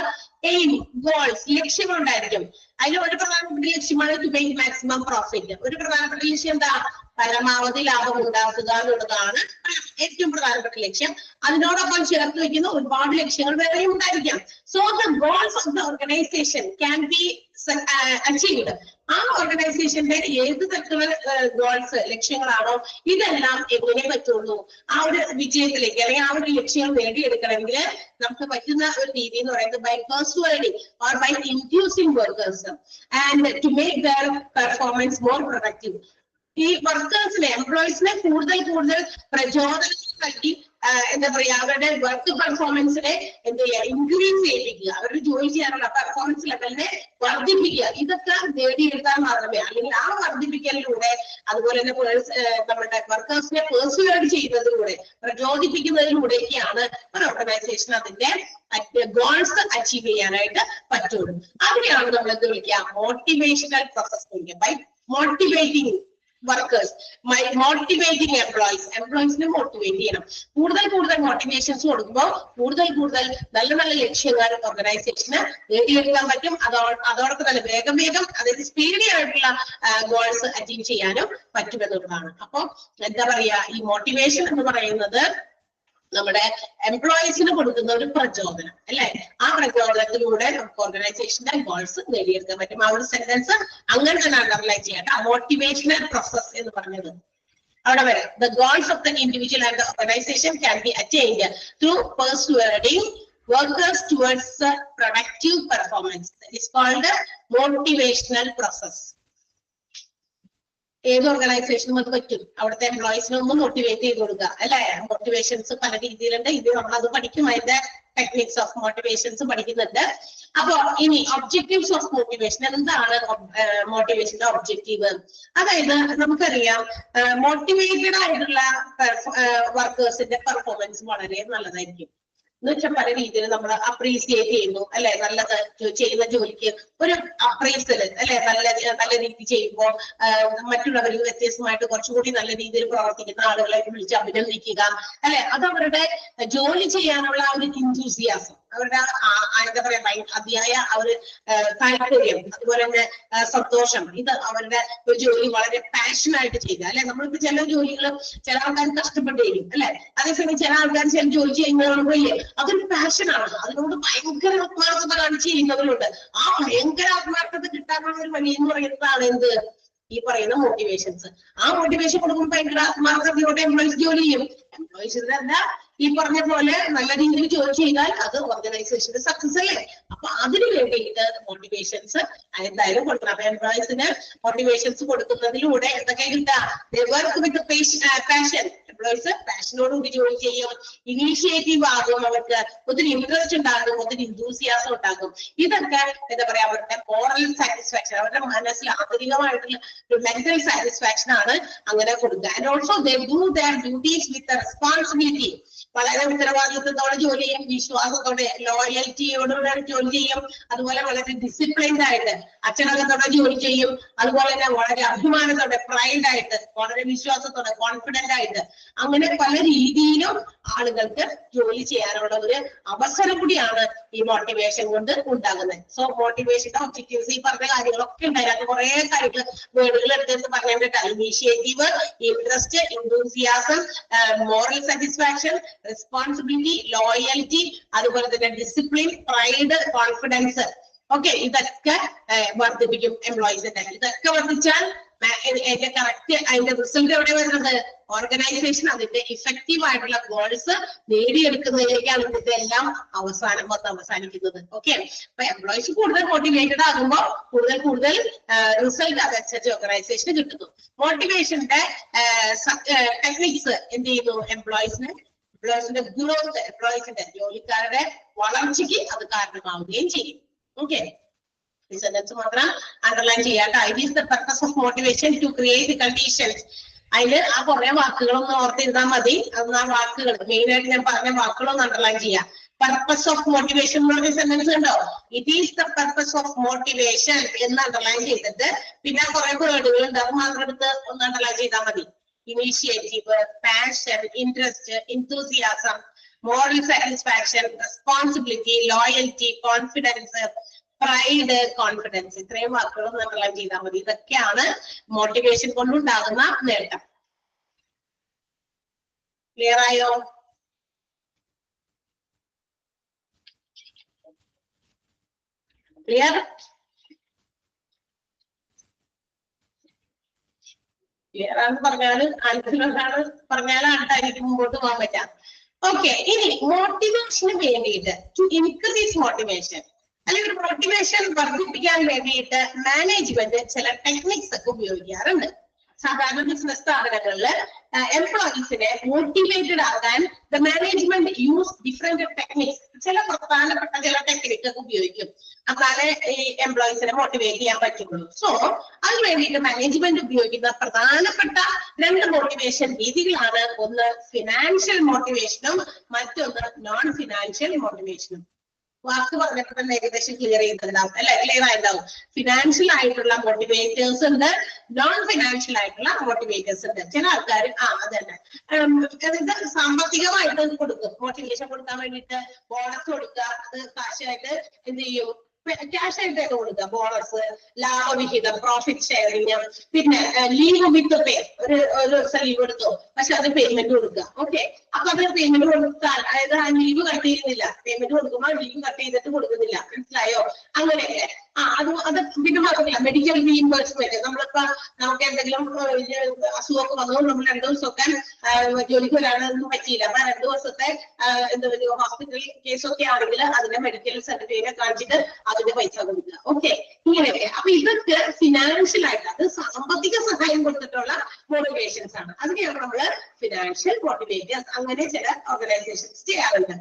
എയിം, ഗോൾസ്, ലക്ഷ്യങ്ങൾ ഉണ്ടായിരിക്കും. അതിൽ ഒരു പ്രധാനപ്പെട്ട ലക്ഷ്യമാണ് ടു മേക്ക് മാക്സിമം പ്രോഫിറ്റ്. ഒരു പ്രധാനപ്പെട്ട ലക്ഷ്യം എന്താ? പരമാവധി ലാഭം ഉണ്ടാക്കുക എന്നുള്ളതാണ് ഏറ്റവും പ്രധാനപ്പെട്ട ലക്ഷ്യം. അതിനോടൊപ്പം ചേർത്ത് വെക്കുന്ന ഒരുപാട് ലക്ഷ്യങ്ങൾ വേറെയും ഉണ്ടായിരിക്കാം. So the goals of the organisation can be achieved. ആ ഓർഗനൈസേഷന്റെ ഏത് തരത്തിലുള്ള ഗോൾസ്, ലക്ഷ്യങ്ങളാണോ, ഇതെല്ലാം എങ്ങനെ പറ്റുള്ളൂ ആ ഒരു വിജയത്തിലേക്ക് അല്ലെങ്കിൽ ആ ഒരു ലക്ഷ്യങ്ങൾ നേടിയെടുക്കണമെങ്കിൽ നമുക്ക് പറ്റുന്ന ഒരു രീതി എന്ന് പറയുന്നത് by persuading or by inducing workers and to make their performance more productive. ഈ വർക്കേഴ്സിനെ, എംപ്ലോയീസിനെ കൂടുതൽ പ്രചോദനം നൽകി എന്താ പറയാ അവരുടെ വർക്ക് പെർഫോമൻസിനെ എന്ത് ചെയ്യുക, ഇൻക്രീസ് ചെയ്യിപ്പിക്കുക, അവരുടെ ജോലി ചെയ്യാനുള്ള പെർഫോമൻസ് ലെവലിനെ വർദ്ധിപ്പിക്കുക. ഇതൊക്കെ നേടിയെടുക്കാൻ മാത്രമേ, അല്ലെങ്കിൽ ആ വർദ്ധിപ്പിക്കലിലൂടെ അതുപോലെ തന്നെ നമ്മുടെ വർക്കേഴ്സിനെ പെർസ്യൂഡ് ചെയ്യുന്നതിലൂടെ, പ്രചോദിപ്പിക്കുന്നതിലൂടെയൊക്കെയാണ് ഒരു ഓർഗനൈസേഷൻ അതിന്റെ ഗോൾസ് അച്ചീവ് ചെയ്യാനായിട്ട് പറ്റുള്ളൂ. അതിനെയാണ് നമ്മൾ എന്ത് വിളിക്കുക, മോട്ടിവേഷണൽ പ്രോസസ് വിളിക്കുക. ബൈ മോട്ടിവേറ്റിംഗ് വർക്കേഴ്സ്, മോട്ടിവേറ്റിംഗ് എംപ്ലോയീസിനെ മോട്ടിവേറ്റ് ചെയ്യണം. കൂടുതൽ മോട്ടിവേഷൻസ് കൊടുക്കുമ്പോൾ കൂടുതൽ നല്ല ലക്ഷ്യങ്ങൾ ഓർഗനൈസേഷന് നേടിയെടുക്കാൻ പറ്റും. അതോടൊപ്പം തന്നെ വേഗം അതായത് സ്പീഡി ആയിട്ടുള്ള ഗോൾസ് അച്ചീവ് ചെയ്യാനും പറ്റുമെന്നുള്ളതാണ്. അപ്പൊ എന്താ പറയാ, ഈ മോട്ടിവേഷൻ എന്ന് പറയുന്നത് നമ്മുടെ എംപ്ലോയീസിന് കൊടുക്കുന്ന ഒരു പ്രചോദനം അല്ലെ. ആ പ്രചോദനത്തിലൂടെ നമുക്ക് ഓർഗനൈസേഷന്റെ ഗോൾസ് നേടിയെടുക്കാൻ പറ്റും. ആ ഒരു സെന്റൻസ് അങ്ങനെ തന്നെ അണ്ടർലൈൻ ചെയ്യട്ടെ. മോട്ടിവേഷണൽ പ്രോസസ് എന്ന് പറഞ്ഞത് അവിടെ വരെ. The goals of the individual and the organization can be attained through persuading workers towards productive performance. That is called motivational process. ഏത് ഓർഗനൈസേഷനും അത് പറ്റും. അവിടുത്തെ എംപ്ലോയീസിനെ ഒന്ന് മോട്ടിവേറ്റ് ചെയ്ത് കൊടുക്കുക അല്ലെ. മോട്ടിവേഷൻസ് പല രീതിയിലുണ്ട്. ഇത് നമ്മളത് പഠിക്കും. അതിന്റെ ടെക്നിക്സ് ഓഫ് മോട്ടിവേഷൻസ് പഠിക്കുന്നുണ്ട്. അപ്പൊ ഇനി ഒബ്ജക്റ്റീവ്സ് ഓഫ് മോട്ടിവേഷൻ. എന്താണ് മോട്ടിവേഷന്റെ ഒബ്ജക്റ്റീവ്? അതായത് നമുക്കറിയാം മോട്ടിവേറ്റഡ് ആയിട്ടുള്ള വർക്കേഴ്സിന്റെ പെർഫോമൻസ് വളരെ നല്ലതായിരിക്കും. എന്ന് വെച്ചാൽ പല രീതിയിൽ നമ്മൾ അപ്രീസിയേറ്റ് ചെയ്യുന്നു അല്ലെ. നല്ലത് ചെയ്യുന്ന ജോലിക്ക് ഒരു അപ്രൈസൽ അല്ലെ. നല്ല രീതി ചെയ്യുമ്പോൾ മറ്റുള്ളവർക്ക് വ്യത്യസ്തമായിട്ട് കുറച്ചുകൂടി നല്ല രീതിയിൽ പ്രവർത്തിക്കുന്ന ആളുകളെ വിളിച്ച് അഭിനന്ദിക്കുക അല്ലെ. അത് അവരുടെ ജോലി ചെയ്യാനുള്ള ഒരു ഇൻതൂസിയാസം, അവരുടെ എന്താ പറയാ അതിയായ ഒരു താല്പര്യം, അതുപോലെ തന്നെ സന്തോഷം, ഇത് അവരുടെ ഒരു ജോലി വളരെ പാഷനായിട്ട് ചെയ്യുക അല്ലെ. നമ്മളിപ്പോ ചില ജോലികൾ ചില ആൾക്കാർ കഷ്ടപ്പെട്ടിരിക്കും അല്ലെ. അതേസമയം ചില ആൾക്കാർ ചില ജോലി ചെയ്യുന്നവരുമ്പോഴേ അതൊരു പാഷനാണ്. അതിനോട് ഭയങ്കര ആത്മാർത്ഥത കാണിച്ച് ചെയ്യുന്നവരുണ്ട്. ആ ഭയങ്കര ആത്മാർത്ഥത കിട്ടാനുള്ള ഒരു വഴി എന്ന് പറയുന്നതാണ് എന്ത്? ഈ പറയുന്ന മോട്ടിവേഷൻസ്. ആ മോട്ടിവേഷൻ കൊടുക്കുമ്പോൾ ഭയങ്കര ആത്മാർത്ഥതയോടെ എംപ്ലോയീസ് ജോലി ചെയ്യും. എംപ്ലോയീസിനല്ല ഈ പറഞ്ഞ പോലെ നല്ല രീതിയിൽ ജോലി ചെയ്താൽ അത് ഓർഗനൈസേഷന്റെ സക്സസ് അല്ലേ. അപ്പൊ അതിന് വേണ്ടിയിട്ട് മോട്ടിവേഷൻസ് എന്തായാലും കൊടുക്കണം. അപ്പൊ എംപ്ലോയീസിന് മോട്ടിവേഷൻസ് കൊടുക്കുന്നതിലൂടെ എന്തൊക്കെ കിട്ടുക? പാഷൻ. എംപ്ലോയീസ് പാഷനോടുകൂടി ജോലി ചെയ്യും. ഇനീഷ്യേറ്റീവ് ആകും. അവർക്ക് ഒത്തിരി ഇൻട്രസ്റ്റ് ഉണ്ടാകും. ഒത്തിരി ഇൻതൂസിയാസം ഉണ്ടാകും. ഇതൊക്കെ എന്താ പറയാ അവരുടെ മോറൽ സാറ്റിസ്ഫാക്ഷൻ, അവരുടെ മനസ്സിൽ ആന്തരികമായിട്ടുള്ള ഒരു മെന്റൽ സാറ്റിസ്ഫാക്ഷൻ ആണ് അങ്ങനെ കൊടുക്കുക. And also they do there duties with responsibility. വളരെ ഉത്തരവാദിത്വത്തോടെ ജോലി ചെയ്യും. വിശ്വാസത്തോടെ ലോയൽറ്റിയോടുകൂടെ ജോലി ചെയ്യും. അതുപോലെ വളരെ ഡിസിപ്ലിൻഡ് ആയിട്ട് അച്ചടക്കത്തോടെ ജോലി ചെയ്യും. അതുപോലെ തന്നെ വളരെ അഭിമാനത്തോടെ പ്രൈഡായിട്ട് വളരെ വിശ്വാസത്തോടെ കോൺഫിഡന്റ് ആയിട്ട് അങ്ങനെ പല രീതിയിലും ആളുകൾക്ക് ജോലി ചെയ്യാനുള്ള ഒരു അവസരം കൂടിയാണ് ഈ മോട്ടിവേഷൻ കൊണ്ട് ഉണ്ടാകുന്നത്. സോ മോട്ടിവേഷന്റെ ഒബ്ജക്റ്റീവ്സ് ഈ പറഞ്ഞ കാര്യങ്ങളൊക്കെ ഉണ്ടായിരുന്നു. കുറെ കാര്യങ്ങൾ വേർഡുകൾ എടുത്ത് പറഞ്ഞിട്ട് initiative, interest, enthusiasm, morale satisfaction, responsibility, loyalty, അതുപോലെ തന്നെ ഡിസിപ്ലിൻ, പ്രൈഡ്, കോൺഫിഡൻസ്. ഓക്കെ, ഇതൊക്കെ വർദ്ധിപ്പിക്കും എംപ്ലോയീസിന്റെ. ഇതൊക്കെ വർദ്ധിച്ചാൽ അതിന്റെ കറക്റ്റ് അതിന്റെ റിസൾട്ട് എവിടെ വരുന്നത്? ഓർഗനൈസേഷൻ അതിന്റെ ഇഫക്റ്റീവ് ആയിട്ടുള്ള ഗോൾസ് നേടിയെടുക്കുന്നതിലേക്കാണ് ഇതിന്റെ എല്ലാം അവസാനിക്കുന്നത്. ഓക്കെ, അപ്പൊ എംപ്ലോയീസ് കൂടുതൽ മോട്ടിവേറ്റഡ് ആകുമ്പോൾ കൂടുതൽ റിസൾട്ട് അതനുസരിച്ച് ഓർഗനൈസേഷന് കിട്ടുന്നു. മോട്ടിവേഷന്റെ ടെക്നിക്സ് എന്ത് ചെയ്യുന്നു? എംപ്ലോയീസിന്റെ ഗ്രോത്ത്, എംപ്ലോയീസിന്റെ ജോലിക്കാരുടെ വളർച്ചയ്ക്ക് അത് കാരണമാവുകയും ചെയ്യും. ഓക്കെ, ഈ സെന്റൻസ് മാത്രം അണ്ടർലൈൻ ചെയ്യാട്ടോ. It is the purpose of motivation to create conditions. അതില് ആ കുറെ വാക്കുകളൊന്നും ഓർത്തിരുന്നാൽ മതി. അന്ന് ആ വാക്കുകൾ മെയിൻ ആയിട്ട് ഞാൻ പറഞ്ഞ വാക്കുകളൊന്നും അണ്ടർലൈൻ ചെയ്യാം. പർപ്പസ് ഓഫ് മോട്ടിവേഷൻ എന്ന് പറഞ്ഞ സെന്റൻസ് ഉണ്ടോ? It is the purpose of motivation എന്ന് അണ്ടർലൈൻ ചെയ്തിട്ട് പിന്നെ കുറെ വേർഡുകൾ ഉണ്ട്, അത് മാത്രം എടുത്ത് ഒന്ന് അണ്ടർലൈൻ ചെയ്താൽ മതി. Initiative, passion, interest, enthusiasm, moral satisfaction, responsibility, loyalty, confidence, pride, confidence. ഇത്രയും വാക്കുകൾ നമ്മളെല്ലാം ചെയ്താൽ മതി. ഇതൊക്കെയാണ് മോട്ടിവേഷൻ കൊണ്ടുണ്ടാകുന്ന നേട്ടം. ക്ലിയർ ആയോ? ക്ലിയർ? ക്ലിയർ ആണെന്ന് പറഞ്ഞാലാണ് എനിക്ക് മുമ്പോട്ട് പോകാൻ പറ്റാം. ഓക്കെ, ഇനി മോട്ടിവേഷന് വേണ്ടിയിട്ട് ടു ഇൻക്രീസ് മോട്ടിവേഷൻ അല്ലെങ്കിൽ മോട്ടിവേഷൻ വർദ്ധിപ്പിക്കാൻ വേണ്ടിയിട്ട് മാനേജ്മെന്റ് ചില ടെക്നിക്സ് ഒക്കെ ഉപയോഗിക്കാറുണ്ട്. സാധാരണ ബിസിനസ് സ്ഥാപനങ്ങളിൽ എംപ്ലോയീസിനെ മോട്ടിവേറ്റഡ് ആകാൻ the management use different techniques. ചില പ്രധാനപ്പെട്ട ചില ടെക്നിക് ഒക്കെ ഉപയോഗിക്കും. എന്നാലേ ഈ എംപ്ലോയീസിനെ മോട്ടിവേറ്റ് ചെയ്യാൻ പറ്റുള്ളൂ. സോ അതിന് വേണ്ടിയിട്ട് മാനേജ്മെന്റ് ഉപയോഗിക്കുന്ന പ്രധാനപ്പെട്ട 2 മോട്ടിവേഷൻ രീതികളാണ്. ഒന്ന് ഫിനാൻഷ്യൽ മോട്ടിവേഷനും മറ്റൊന്ന് നോൺ ഫിനാൻഷ്യൽ മോട്ടിവേഷനും. വാക്ക് പറഞ്ഞപ്പോൾ തന്നെ ഏകദേശം ക്ലിയർ ചെയ്തിട്ടുണ്ടാവും അല്ലെ? ക്ലിയർ ആയിട്ടുണ്ടാവും. ഫിനാൻഷ്യൽ ആയിട്ടുള്ള മോട്ടിവേറ്റേഴ്സ് ഉണ്ട്, നോൺ ഫിനാൻഷ്യൽ ആയിട്ടുള്ള മോട്ടിവേറ്റേഴ്സ് ഉണ്ട്. ചില ആൾക്കാർ അത് തന്നെ അതായത് സാമ്പത്തികമായിട്ട് കൊടുക്കും. മോട്ടിവേഷൻ കൊടുക്കാൻ വേണ്ടിയിട്ട് ബോണസ് കൊടുക്കുക, അത് കാശായിട്ട് എന്ത് ചെയ്യും? ക്യാഷ് ആയിട്ടൊക്കെ കൊടുക്കുക, ബോണസ്, ലാഭവിഹിതം, പ്രോഫിറ്റ് ഷെയറിങ്, പിന്നെ ലീവ് വിത്ത് പേ, ഒരു ദിവസം ലീവ് എടുത്തോ പക്ഷെ അത് പേയ്മെന്റ് കൊടുക്കുക. ഓക്കെ, അപ്പൊ അത് പേയ്മെന്റ് കൊടുത്താൽ, അതായത് ആ ലീവ് കട്ട് ചെയ്യുന്നില്ല, പേയ്മെന്റ് കൊടുക്കുമ്പോൾ ലീവ് കട്ട് ചെയ്തിട്ട് കൊടുക്കുന്നില്ല, മനസ്സിലായോ? അങ്ങനെയൊക്കെ. അത് പിന്നെ മാത്രമല്ല, മെഡിക്കൽ റീഇംബേഴ്സ്മെന്റ്, നമ്മളിപ്പോ നമുക്ക് എന്തെങ്കിലും അസുഖമൊക്കെ വന്നു, നമ്മൾ 2 ദിവസമൊക്കെ ജോലിക്ക് വരാനൊന്നും പറ്റിയില്ല, അപ്പൊ 2 ദിവസത്തെ എന്താ പറയുക ഹോസ്പിറ്റൽ കേസൊക്കെ ആണെങ്കിൽ അതിന്റെ മെഡിക്കൽ സർട്ടിഫിക്കറ്റ് കാണിച്ചിട്ട് അതിന്റെ പൈസ കൊടുക്കുക. ഓക്കെ, ഇങ്ങനെയൊക്കെ. അപ്പൊ ഇതൊക്കെ ഫിനാൻഷ്യൽ ആയിട്ട്, അത് സാമ്പത്തിക സഹായം കൊടുത്തിട്ടുള്ള മോട്ടിവേഷൻസ് ആണ്. അതിനെയാണ് നമ്മള് ഫിനാൻഷ്യൽ മോട്ടിവേറ്റേഴ്സ്, അങ്ങനെ ചില ഓർഗനൈസേഷൻസ് ചെയ്യാറുണ്ട്.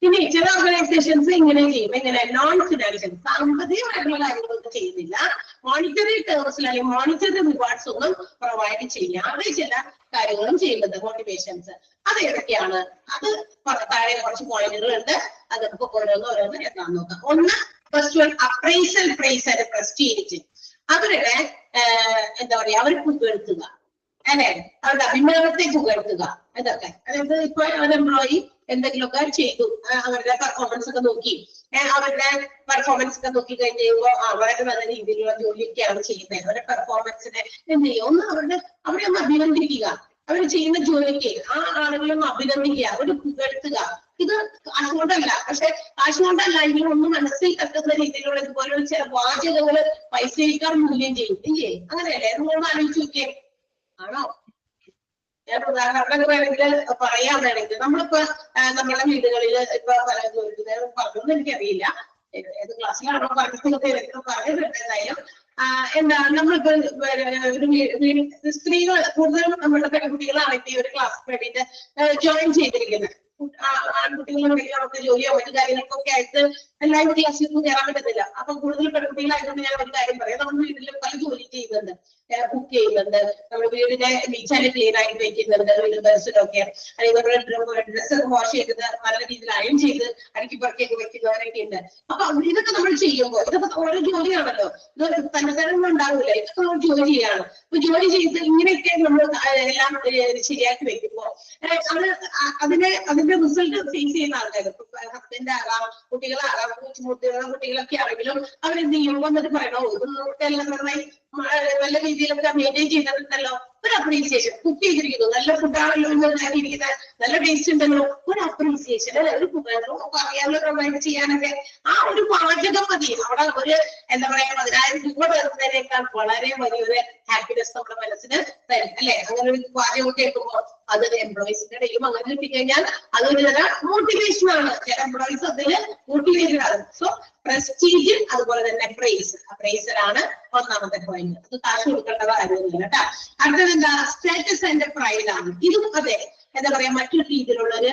ഇനി ചില ഓർഗനൈസേഷൻസ് ഇങ്ങനെ ചെയ്യും, ഇങ്ങനെ നോൺ ഫിനാൻഷ്യൽ, സാമ്പത്തികമായിട്ടുള്ള കാര്യങ്ങളൊന്നും ചെയ്യുന്നില്ല, മോണിറ്ററി ടേംസിൽ അല്ലെങ്കിൽ മോണിറ്ററി റിവാർഡ്സ് ഒന്നും പ്രൊവൈഡ് ചെയ്യാതെ ചില കാര്യങ്ങളും ചെയ്യുന്നത് മോട്ടിവേഷൻസ്. അത് ഏതൊക്കെയാണ്? അത് താഴെ കുറച്ച് പോയിന്റുകളുണ്ട്, അത് നമുക്ക് ഓരോന്ന് എത്താൻ നോക്കാം. ഒന്ന്, first one, appraisal, prize and prestige. അവരുടെ എന്താ പറയാ, അവർ പുകഴ്ത്തുക, അല്ലെ, അവരുടെ അഭിമാനത്തെ പുകഴ്ത്തുക, ഇതൊക്കെ. അതായത് ഇപ്പൊ ഒരു എംപ്ലോയി എന്തെങ്കിലുമൊക്കെ ചെയ്തു, അവരുടെ പെർഫോമൻസ് ഒക്കെ നോക്കി, അവരുടെ പെർഫോമൻസ് ഒക്കെ നോക്കി കഴിഞ്ഞ് കഴിയുമ്പോൾ വളരെ നല്ല രീതിയിലുള്ള ജോലിയൊക്കെയാണ് ചെയ്യുന്നത്, അവരുടെ പെർഫോമൻസിനെ എന്ത് ചെയ്യുക, ഒന്ന് അവരെ ഒന്ന് അഭിനന്ദിക്കുക, അവർ ചെയ്യുന്ന ജോലിക്ക് ആ ആളുകളൊന്ന് അഭിനന്ദിക്കുക, ഒരു പുകഴ്ത്തുക. ഇത് കാശുകൊണ്ടല്ല, പക്ഷെ കാശുകൊണ്ടല്ല, എങ്കിലും ഒന്ന് മനസ്സിൽ തട്ടുന്ന രീതിയിലുള്ള ഇതുപോലുള്ള ചില വാചകങ്ങള് പൈസയേക്കാൾ മൂല്യം ചെയ്യും, ഇല്ലേ? അങ്ങനെയല്ലേ? നിങ്ങളൊന്ന് ആലോചിച്ച് നോക്കിയേ. ആണോ? ഞാൻ ഉദാഹരണം വേണമെങ്കിൽ പറയാൻ വേണമെങ്കിൽ, നമ്മളിപ്പോ നമ്മുടെ വീടുകളിൽ ഇപ്പൊ പല പറഞ്ഞൊന്നും എനിക്കറിയില്ല, ഏത് ക്ലാസ്സിലാണോ പറയുന്നുണ്ട്. എന്തായാലും എന്താ, നമ്മളിപ്പോ സ്ത്രീകൾ കൂടുതലും നമ്മളുടെ പെൺകുട്ടികളാണ് ഈ ഒരു ക്ലാസ് വേണ്ടിയിട്ട് ജോയിൻ ചെയ്തിരിക്കുന്നത്. ആൺകുട്ടികളുണ്ടെങ്കിൽ നമുക്ക് ജോലിയോ മറ്റു കാര്യങ്ങൾക്കൊക്കെ ആയിട്ട് എല്ലാവരും ക്ലാസ്സിലൊന്നും കയറാൻ പറ്റത്തില്ല. അപ്പൊ കൂടുതൽ പെൺകുട്ടികളായതുകൊണ്ട് ഞാൻ ഒരു കാര്യം പറയാം, നമ്മൾ വീട്ടിൽ പല ജോലി ചെയ്യുന്നുണ്ട്, കുക്ക് ചെയ്യുന്നുണ്ട്, നമ്മുടെ വീടിനെ നീച്ചാല് ക്ലീൻ ആയിട്ട് വെക്കുന്നുണ്ട്, വീട് ബസ്സിലൊക്കെ, അല്ലെങ്കിൽ നമ്മുടെ ഡ്രസ്സ് വാഷ് ചെയ്തത് നല്ല രീതിയിൽ അയൺ ചെയ്ത് അടുക്കി പറക്കിയൊക്കെ വെക്കുന്നവരൊക്കെ ഉണ്ട്. അപ്പൊ ഇതൊക്കെ നമ്മൾ ചെയ്യുമ്പോൾ ഇതൊക്കെ ഓരോ ജോലിയാണല്ലോ, ഇത് തന്നെത്താനൊന്നും ഉണ്ടാവില്ല, ഇതൊക്കെ നമ്മൾ ജോലിയാണ്. അപ്പൊ ജോലി ചെയ്ത് ഇങ്ങനെയൊക്കെ നമ്മൾ എല്ലാം ശരിയാക്കി വെക്കുമ്പോൾ അതിന്റെ റിസൾട്ട് ഫേസ് ചെയ്യുന്ന ആൾക്കാർ, ഹസ്ബൻഡ് ആകാം, കുട്ടികളാകാം, കുട്ടികളൊക്കെ ആണെങ്കിലും അവരെന്ത് ചെയ്യുമ്പോൾ എന്നിട്ട് പറയണോ, ഇതെല്ലാം നന്നായി നല്ല രീതിയിലൊക്കെ മെയിൻറ്റെയിൻ ചെയ്തിട്ടുണ്ടല്ലോ, ഒരു അപ്രീസിയേഷൻ. കുക്ക് ചെയ്തിരിക്കുന്നു, നല്ല ഫുഡാണല്ലോ ഇരിക്കുന്നത്, നല്ല ടേസ്റ്റ് ഉണ്ടല്ലോ, ഒരു അപ്രീസിയേഷൻ, ഒരു അറിയാമല്ലോ നന്നായിട്ട് ചെയ്യാനൊക്കെ. ആ ഒരു വാചകം മതി അവിടെ ഒരു എന്താ പറയാ 10,000 രൂപ തരുന്നതിനേക്കാൾ വളരെ വലിയൊരു ഹാപ്പിനെസ് നമ്മുടെ മനസ്സിന് തരും, അല്ലെ? അങ്ങനെ ഒരു വാചകം കേൾക്കുമ്പോൾ അത് എംപ്ലോയീസിന്റെ ഇടയിലും അങ്ങനെ കിട്ടിക്കഴിഞ്ഞാൽ അതൊരു തരം മോട്ടിവേഷൻ ആണ്. ചില എംപ്ലോയീസ് അതിന് മോട്ടിവേറ്റഡ് ആണ്. സോ പ്രസ്റ്റീജ്, അതുപോലെ തന്നെ പ്രൈസ്, പ്രൈസറാണ് ഒന്നാമത്തെ പോയിന്റ്. അത് കാശ് കൊടുക്കേണ്ട കാര്യമില്ല കേട്ടോ. അടുത്തത് എന്താ? സ്റ്റാറ്റസ് ആൻഡ് പ്രൈഡ് ആണ്. ഇതും അതെ എന്താ പറയാ മറ്റൊരു രീതിയിലുള്ള ഒരു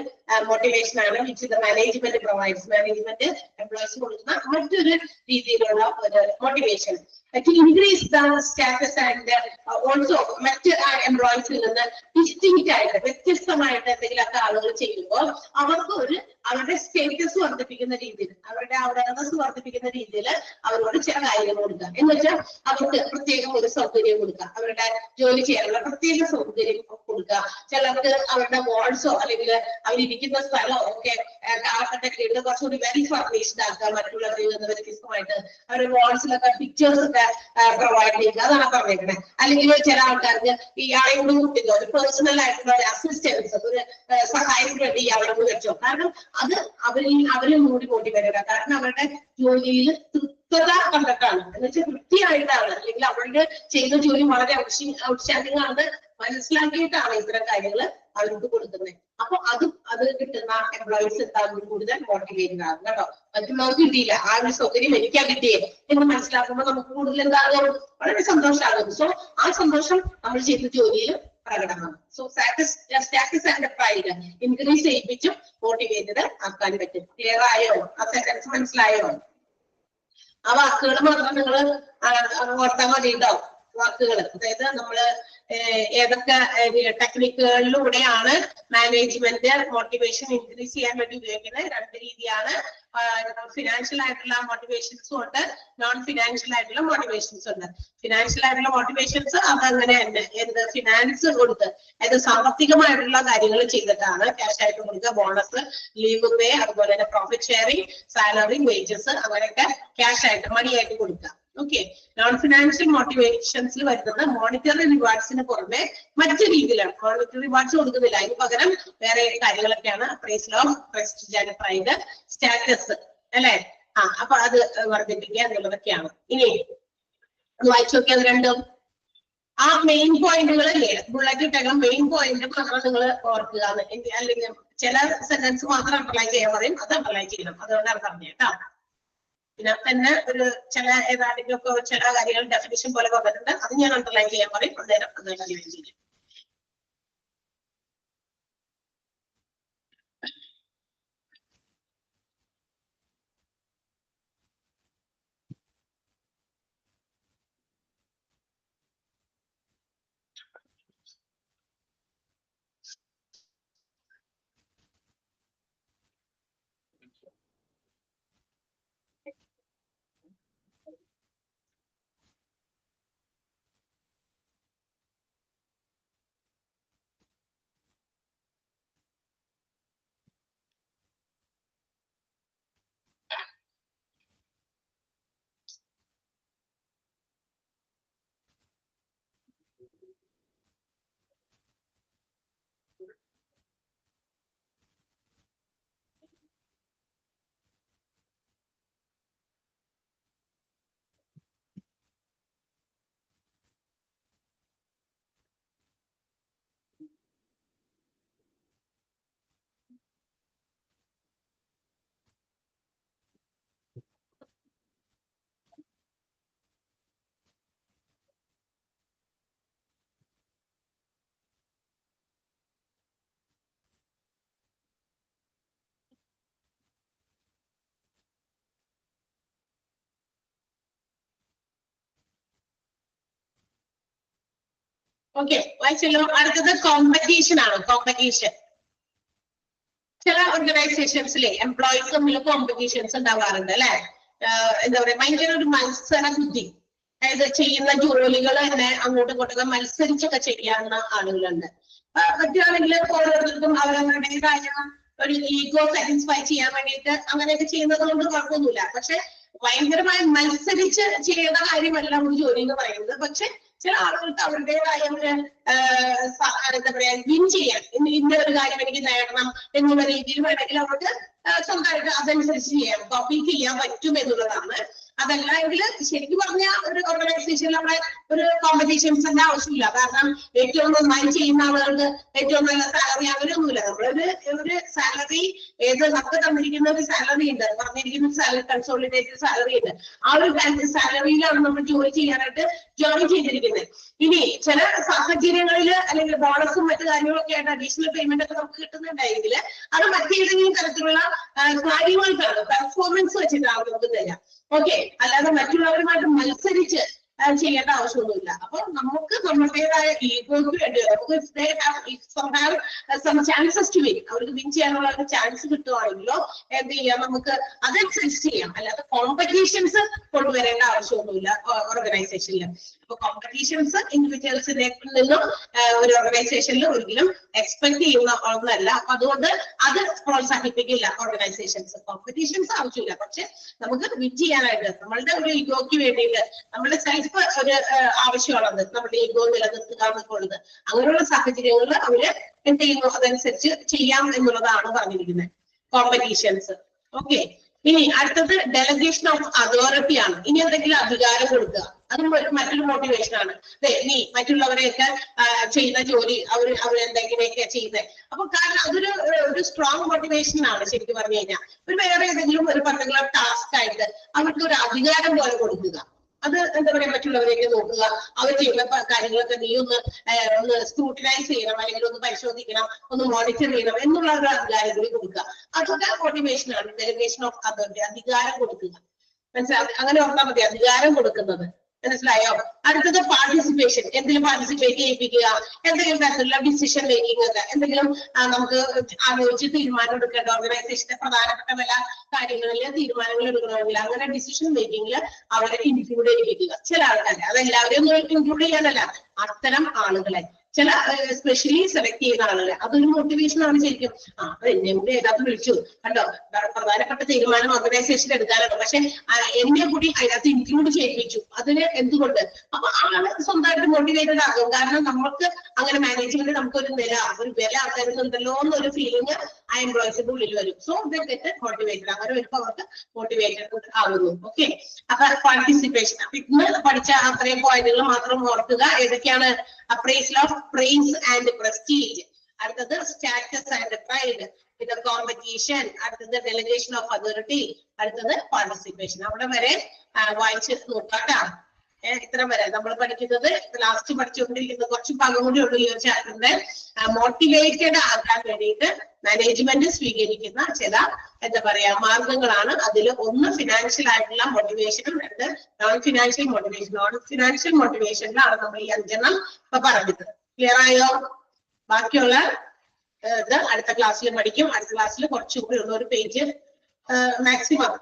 മോട്ടിവേഷൻ ആണ്, which the management provides. Management employees കൊടുക്കുന്ന മറ്റൊരു രീതിയിലുള്ള ഒരു motivation. To increase the status and also മറ്റ് എംപ്ലോയീസിൽ നിന്ന് ഡിസ്റ്റിങ്ക്റ്റ് ആയിട്ട് വ്യത്യസ്തമായിട്ട് എന്തെങ്കിലുമൊക്കെ ആളുകൾ ചെയ്യുമ്പോൾ അവർക്ക് അവരുടെ സ്റ്റേറ്റസ് വർദ്ധിപ്പിക്കുന്ന രീതിയിൽ, അവരുടെ അവയർനെസ് വർദ്ധിപ്പിക്കുന്ന രീതിയിൽ അവരോട് ചില കാര്യങ്ങൾ കൊടുക്കുക. എന്ന് വെച്ചാൽ അവർക്ക് പ്രത്യേകം ഒരു സൗകര്യം കൊടുക്കുക, അവരുടെ ജോലി ചെയ്യാനുള്ള പ്രത്യേക സൗകര്യം കൊടുക്കുക. ചിലർക്ക് അവരുടെ വാൾസോ അല്ലെങ്കിൽ അവരിയ്ക്കുന്ന സ്ഥലമോ ഒക്കെ വീട് കുറച്ചുകൂടി വെൽ ഫർണിഷ്ഡ് ആക്കുക, മറ്റുള്ളവരിൽ നിന്ന് വ്യത്യസ്തമായിട്ട് അവരുടെ വാൾസിലൊക്കെ പിക്ചേഴ്സ് ഒക്കെ പ്രൊവൈഡ് ചെയ്യുക. അതാണ് പറഞ്ഞേക്കുന്നത്. അല്ലെങ്കിൽ ചില ആൾക്കാർക്ക് ഇയാളെ കൂടി കൂട്ടിക്കോ, ഒരു പേഴ്സണൽ ആയിട്ടുള്ള ഒരു അസിസ്റ്റൻസ്, ഒരു സഹായം വേണ്ടി ഇയാളെ കൂടി വെച്ചോ. കാരണം അത് അവരിൽ കൂടി കൂട്ടി വരിക. കാരണം അവരുടെ ജോലിയിൽ തൃപ്തത കണ്ടിട്ടാണ്, എന്ന് വെച്ചാൽ വൃത്തിയായിട്ടാണ്, അല്ലെങ്കിൽ അവരുടെ ചെയ്യുന്ന ജോലി വളരെ ഔട്ട്സ്റ്റാൻഡിംഗ് ആണ് മനസ്സിലാക്കിയിട്ടാണ് ഇത്തരം കാര്യങ്ങൾ അവർക്ക് കൊടുക്കുന്നത്. അപ്പൊ അത് കിട്ടുന്ന എംപ്ലോയീസ് എന്താകും കൂടുതൽ മോട്ടിവേറ്റഡ് ആകും കേട്ടോ. മറ്റുള്ളവർക്ക് കിട്ടിയില്ല, ആ ഒരു സൗകര്യം എനിക്കാ കിട്ടിയേ എന്ന് മനസ്സിലാക്കുമ്പോൾ നമുക്ക് കൂടുതൽ എന്താകും, വളരെ സന്തോഷമാകും. സോ ആ സന്തോഷം നമ്മൾ ചെയ്ത ജോലിയിൽ പ്രകടമാണ്. So status and pride increase ചെയ്യിപ്പിച്ചും മോട്ടിവേറ്റഡ് ആക്കാൻ പറ്റും. ക്ലിയർ ആയോ? ആ സെന്റൻസ് മനസ്സിലായോ? ആ വാക്കുകൾ മാത്രം നിങ്ങൾ ഓർത്താൽ മതി കേട്ടോ. വാക്കുകൾ, അതായത് നമ്മള് ഏതൊക്കെ ടെക്നിക്കുകളിലൂടെയാണ് മാനേജ്മെന്റ് മോട്ടിവേഷൻ ഇൻക്രീസ് ചെയ്യാൻ വേണ്ടി ഉപയോഗിക്കുന്നത്? 2 രീതിയാണ്. ഫിനാൻഷ്യൽ ആയിട്ടുള്ള മോട്ടിവേഷൻസും ഉണ്ട്, നോൺ ഫിനാൻഷ്യൽ ആയിട്ടുള്ള മോട്ടിവേഷൻസ് ഉണ്ട്. ഫിനാൻഷ്യൽ ആയിട്ടുള്ള മോട്ടിവേഷൻസ് അതങ്ങനെ തന്നെ എന്ത് ഫിനാൻസ് കൊടുത്ത് അതായത് സാമ്പത്തികമായിട്ടുള്ള കാര്യങ്ങൾ ചെയ്തിട്ടാണ് ക്യാഷ് ആയിട്ട് കൊടുക്കുക. ബോണസ്, ലീവ് പേ, അതുപോലെ തന്നെ പ്രോഫിറ്റ് ഷെയറിംഗ്, സാലറി, വേജസ് അങ്ങനെയൊക്കെ ക്യാഷ് ആയിട്ട് മണി ആയിട്ട് കൊടുക്കുക. ഓക്കെ. നോൺ ഫിനാൻഷ്യൽ മോട്ടിവേഷൻസിൽ വരുന്നത് മോണിറ്ററി റിവാർഡ്സിന് പുറമെ മറ്റു രീതിയിലാണ്. മോണിറ്ററി റിവാർഡ്സ് കൊടുക്കുന്നില്ല, അതിന് പകരം വേറെ കാര്യങ്ങളൊക്കെയാണ്. Appraisal of prestige and pride, status അല്ലെ. അപ്പൊ അത് വർദ്ധിപ്പിക്കുക എന്നുള്ളതൊക്കെയാണ്. ഇനി വായിച്ചു നോക്കിയത് രണ്ടും ആ മെയിൻ പോയിന്റുകളല്ലേ ബുള്ളറ്റ് ഇട്ടേക്കാം. മെയിൻ പോയിന്റ് മാത്രം നിങ്ങൾ ഓർക്കുക. അല്ലെങ്കിൽ ചില സെന്റൻസ് മാത്രം അപ്ലൈ ചെയ്യാൻ പറയും, അത് അപ്ലൈ ചെയ്യണം. അതുകൊണ്ടാണ് പറഞ്ഞത് കേട്ടോ. പിന്നെ തന്നെ ഒരു ചില ഏതാണ്ടെങ്കിലും ഒക്കെ ചില കാര്യങ്ങൾ ഡെഫിനിഷൻ പോലെ വന്നിട്ടുണ്ട്, അത് ഞാൻ അണ്ടർലൈൻ ചെയ്യാൻ പറയും. അന്നേരം അത് അണ്ടർലൈൻ ചെയ്യും. ഓക്കെ, വായിച്ചല്ലോ. അടുത്തത് കോമ്പറ്റീഷൻ ആണ്. കോമ്പറ്റീഷൻ ചില ഓർഗനൈസേഷൻസിലെ എംപ്ലോയീസ് തമ്മിൽ കോമ്പറ്റീഷൻസ് ഉണ്ടാവാറുണ്ട് അല്ലെ. എന്താ പറയാ, ഭയങ്കര ഒരു മത്സര ബുദ്ധി. അതായത് ചെയ്യുന്ന ജോലികൾ തന്നെ അങ്ങോട്ടും ഇങ്ങോട്ടൊക്കെ മത്സരിച്ചൊക്കെ ചെയ്യാവുന്ന ആളുകളുണ്ട്. മറ്റാണെങ്കിൽ ഓരോരുത്തർക്കും അവരവരുടേതായ ഒരു ഈഗോ സാറ്റിസ്ഫൈ ചെയ്യാൻ വേണ്ടിയിട്ട് അങ്ങനെയൊക്കെ ചെയ്യുന്നത് കൊണ്ട് കുഴപ്പമൊന്നുമില്ല. പക്ഷെ ഭയങ്കരമായി മത്സരിച്ച് ചെയ്യുന്ന കാര്യമല്ല ഒരു ജോലി എന്ന് പറയുന്നത്. പക്ഷെ ചില ആളുകൾക്ക് അവരുടേതായ ഒരു എന്താ പറയാ വിൻ ചെയ്യാൻ ഇന്ന ഒരു കാര്യം എനിക്ക് നേടണം എന്നുള്ള രീതിയിൽ വേണമെങ്കിൽ അവർക്ക് സ്വന്തമായിട്ട് അതനുസരിച്ച് ചെയ്യാം, കോപ്പി ചെയ്യാൻ പറ്റും എന്നുള്ളതാണ്. അതല്ല എങ്കിൽ ശരിക്കും പറഞ്ഞ ഒരു ഓർഗനൈസേഷനിൽ നമ്മളെ ഒരു കോമ്പറ്റീഷൻസിന്റെ ആവശ്യമില്ല. കാരണം ഏറ്റവും നന്നായി ചെയ്യുന്ന ആളുകൾക്ക് ഏറ്റവും നല്ല സാലറി അങ്ങനെയൊന്നുമില്ല. നമ്മളൊരു സാലറി നമുക്ക് തന്നിരിക്കുന്ന ഒരു സാലറി ഉണ്ട്, പറഞ്ഞിരിക്കുന്ന സാലറി കൺസോളിഡേറ്റഡ് സാലറി ഉണ്ട്. ആ ഒരു സാലറിയിലാണ് നമ്മൾ ജോലി ചെയ്യാനായിട്ട് ജോയിൻ ചെയ്തിരിക്കുന്നത്. ഇനി ചില സാഹചര്യങ്ങളിൽ അല്ലെങ്കിൽ ബോണസും മറ്റു കാര്യങ്ങളൊക്കെ ആയിട്ട് അഡീഷണൽ പേയ്മെന്റ് ഒക്കെ നമുക്ക് കിട്ടുന്നുണ്ടെങ്കിൽ അത് മറ്റേതെങ്കിലും തരത്തിലുള്ള കാര്യങ്ങൾക്കാണ്, പെർഫോമൻസ് വെച്ചിട്ടാണ് നമുക്ക് തരാം. ഓക്കെ, അല്ലാതെ മറ്റുള്ളവരുമായിട്ട് മത്സരിച്ച് ചെയ്യേണ്ട ആവശ്യമൊന്നുമില്ല. അപ്പൊ നമുക്ക് നമ്മുടേതായ ഈഗോയ്ക്ക് വേണ്ടി നമുക്ക് ചാൻസസ് ടു വിൻ, അവർക്ക് വിൻ ചെയ്യാനുള്ള ഒരു ചാൻസ് കിട്ടുവാണെങ്കിലോ എന്ത് ചെയ്യാം, നമുക്ക് അതനുസരിച്ച് ചെയ്യാം. അല്ലാതെ കോമ്പറ്റീഷൻസ് കൊണ്ടുവരേണ്ട ആവശ്യമൊന്നുമില്ല ഓർഗനൈസേഷനിൽ. അപ്പൊ കോമ്പറ്റീഷൻസ് ഇൻഡിവിജ്വൽസിനെ നിന്നും ഒരു ഓർഗനൈസേഷനിൽ ഒരിക്കലും എക്സ്പെക്ട് ചെയ്യുന്ന ഒന്നല്ല. അപ്പൊ അതുകൊണ്ട് അത് പ്രോത്സാഹിപ്പിക്കില്ല ഓർഗനൈസേഷൻസ്. കോമ്പറ്റീഷൻസ് ആവശ്യമില്ല, പക്ഷെ നമുക്ക് വിൻ ചെയ്യാനായിട്ട് നമ്മളുടെ ഒരു ഈഗോയ്ക്ക് വേണ്ടിയിട്ട് നമ്മുടെ സെൽഫ് ഒരു ആവശ്യമാണത്, നമ്മുടെ ഈഗോ നിലനിർത്തുക എന്നൊക്കെ ഉള്ളത്. അങ്ങനെയുള്ള സാഹചര്യങ്ങളിൽ അവര് എന്ത് ചെയ്യുന്നു അതനുസരിച്ച് ചെയ്യാം എന്നുള്ളതാണ് പറഞ്ഞിരിക്കുന്നത് കോമ്പറ്റീഷൻസ്. ഓക്കെ, ഇനി അടുത്തത് ഡെലഗേഷൻ ഓഫ് അതോറിറ്റി ആണ്. ഇനി എന്തെങ്കിലും അധികാരം കൊടുക്കുക, അതും മറ്റൊരു മോട്ടിവേഷൻ ആണ്. നീ മറ്റുള്ളവരെയൊക്കെ ചെയ്യുന്ന ജോലി അവരെന്തെങ്കിലുമൊക്കെ ചെയ്യുന്നത്. അപ്പൊ കാരണം അതൊരു സ്ട്രോങ് മോട്ടിവേഷൻ ആണ് ശരിക്കും പറഞ്ഞു കഴിഞ്ഞാൽ. ഒരു വേറെ ഏതെങ്കിലും ഒരു പർട്ടിക്കുലർ ടാസ്ക് ആയിട്ട് അവർക്ക് ഒരു അധികാരം പോലെ കൊടുക്കുക. അത് എന്താ പറയാ, മറ്റുള്ളവരെയൊക്കെ നോക്കുക, അവർ ചെയ്യുന്ന കാര്യങ്ങളൊക്കെ നീ ഒന്ന് സ്ക്രൂട്ടിനൈസ് ചെയ്യണം, അല്ലെങ്കിൽ ഒന്ന് പരിശോധിക്കണം, ഒന്ന് മോണിറ്റർ ചെയ്യണം എന്നുള്ള ഒരു അധികാരം കൂടി കൊടുക്കുക. അതൊക്കെ മോട്ടിവേഷൻ ആണ്. ഡെലിഗേഷൻ ഓഫ് അതോറിറ്റി, അധികാരം കൊടുക്കുക. മനസ്സിലാവും? അങ്ങനെ ഓർത്താൽ മതി, അധികാരം കൊടുക്കുന്നത്. മനസ്സിലായോ? അടുത്തത് പാർട്ടിസിപ്പേഷൻ. എന്തിലും പാർട്ടിസിപ്പേറ്റ് ചെയ്യിപ്പിക്കുക, എന്തെങ്കിലും തരത്തിലുള്ള ഡിസിഷൻ മേക്കിംഗ് ഒക്കെ, എന്തെങ്കിലും നമുക്ക് ആലോചിച്ച് തീരുമാനം എടുക്കേണ്ട ഓർഗനൈസേഷന്റെ പ്രധാനപ്പെട്ട പല കാര്യങ്ങളിൽ തീരുമാനങ്ങൾ എടുക്കണമെങ്കിൽ അങ്ങനെ ഡിസിഷൻ മേക്കിംഗിൽ അവരെ ഇൻക്ലൂഡ് ചെയ്യിപ്പിക്കുക. ചില ആൾക്കാരെ, അതെല്ലാവരെയും ഇൻക്ലൂഡ് ചെയ്യാനല്ല, അത്തരം ആളുകളെ, ചില സ്പെഷ്യലി സെലക്ട് ചെയ്യുന്ന ആളുകളെ, അതൊരു മോട്ടിവേഷൻ ആണ് ശരിക്കും. എന്നെ കൂടി അതിനകത്ത് വിളിച്ചു കണ്ടോ, പ്രധാനപ്പെട്ട തീരുമാനം ഓർഗനൈസേഷൻ എടുക്കാനാണ്, പക്ഷെ എന്നെ കൂടി അതിനകത്ത് ഇൻക്ലൂഡ് ചെയ്യിപ്പിച്ചു. അതിന് എന്തുകൊണ്ട്? അപ്പൊ ആള് സ്വന്തമായിട്ട് മോട്ടിവേറ്റഡ് ആകും. കാരണം നമുക്ക് അങ്ങനെ മാനേജ്മെന്റ് നമുക്കൊരു ഒരു വില തരുന്നുണ്ടല്ലോ എന്നൊരു ഫീലിംഗ് ആ എംപ്ലോയീസിന്റെ ഉള്ളിൽ വരും. So they get motivated. അങ്ങനെ വരുമ്പോൾ അവർക്ക് മോട്ടിവേറ്റഡ് ആകുന്നു. ഓക്കെ, അപ്പൊ പാർട്ടിസിപ്പേഷൻ. അപ്പൊ ഇന്ന് പഠിച്ച അത്രയും പോയിന്റുകൾ മാത്രം ഓർക്കുക. ഏതൊക്കെയാണ്? Appraisal of prize and prestige, അടുത്തത് സ്റ്റാറ്റസ് ആൻഡ് പ്രൈഡ്, ഇത് കോമ്പറ്റീഷൻ, അടുത്തത് ഡെലിഗേഷൻ ഓഫ് അതോറിറ്റി, അടുത്തത് പാർട്ടിസിപ്പേഷൻ. അവിടെ വരെ വായിച്ച് നോക്കാട്ടാ. ഇത്ര വരെ നമ്മൾ പഠിക്കുന്നത്. ലാസ്റ്റ് പഠിച്ചുകൊണ്ടിരിക്കുന്നത് കുറച്ച് ഭാഗം കൂടി ഉള്ളൂ ഈ ഒരു ചാപ്റ്ററിന്റെ. മോട്ടിവേറ്റഡ് ആക്കാൻ വേണ്ടിയിട്ട് മാനേജ്മെന്റ് സ്വീകരിക്കുന്ന ചില എന്താ പറയാ മാർഗങ്ങളാണ്. അതിൽ ഒന്ന് ഫിനാൻഷ്യൽ ആയിട്ടുള്ള മോട്ടിവേഷനും, രണ്ട് non financial motivation. Non financial മോട്ടിവേഷനിലാണ് നമ്മൾ ഈ 5 ഇപ്പൊ പറഞ്ഞത്. ക്ലിയർ ആയോ? ബാക്കിയുള്ള ഇത് അടുത്ത ക്ലാസ്സിൽ പഠിക്കും. അടുത്ത ക്ലാസ്സിൽ കുറച്ചും കൂടി ഉള്ള ഒരു പേജ്, മാക്സിമം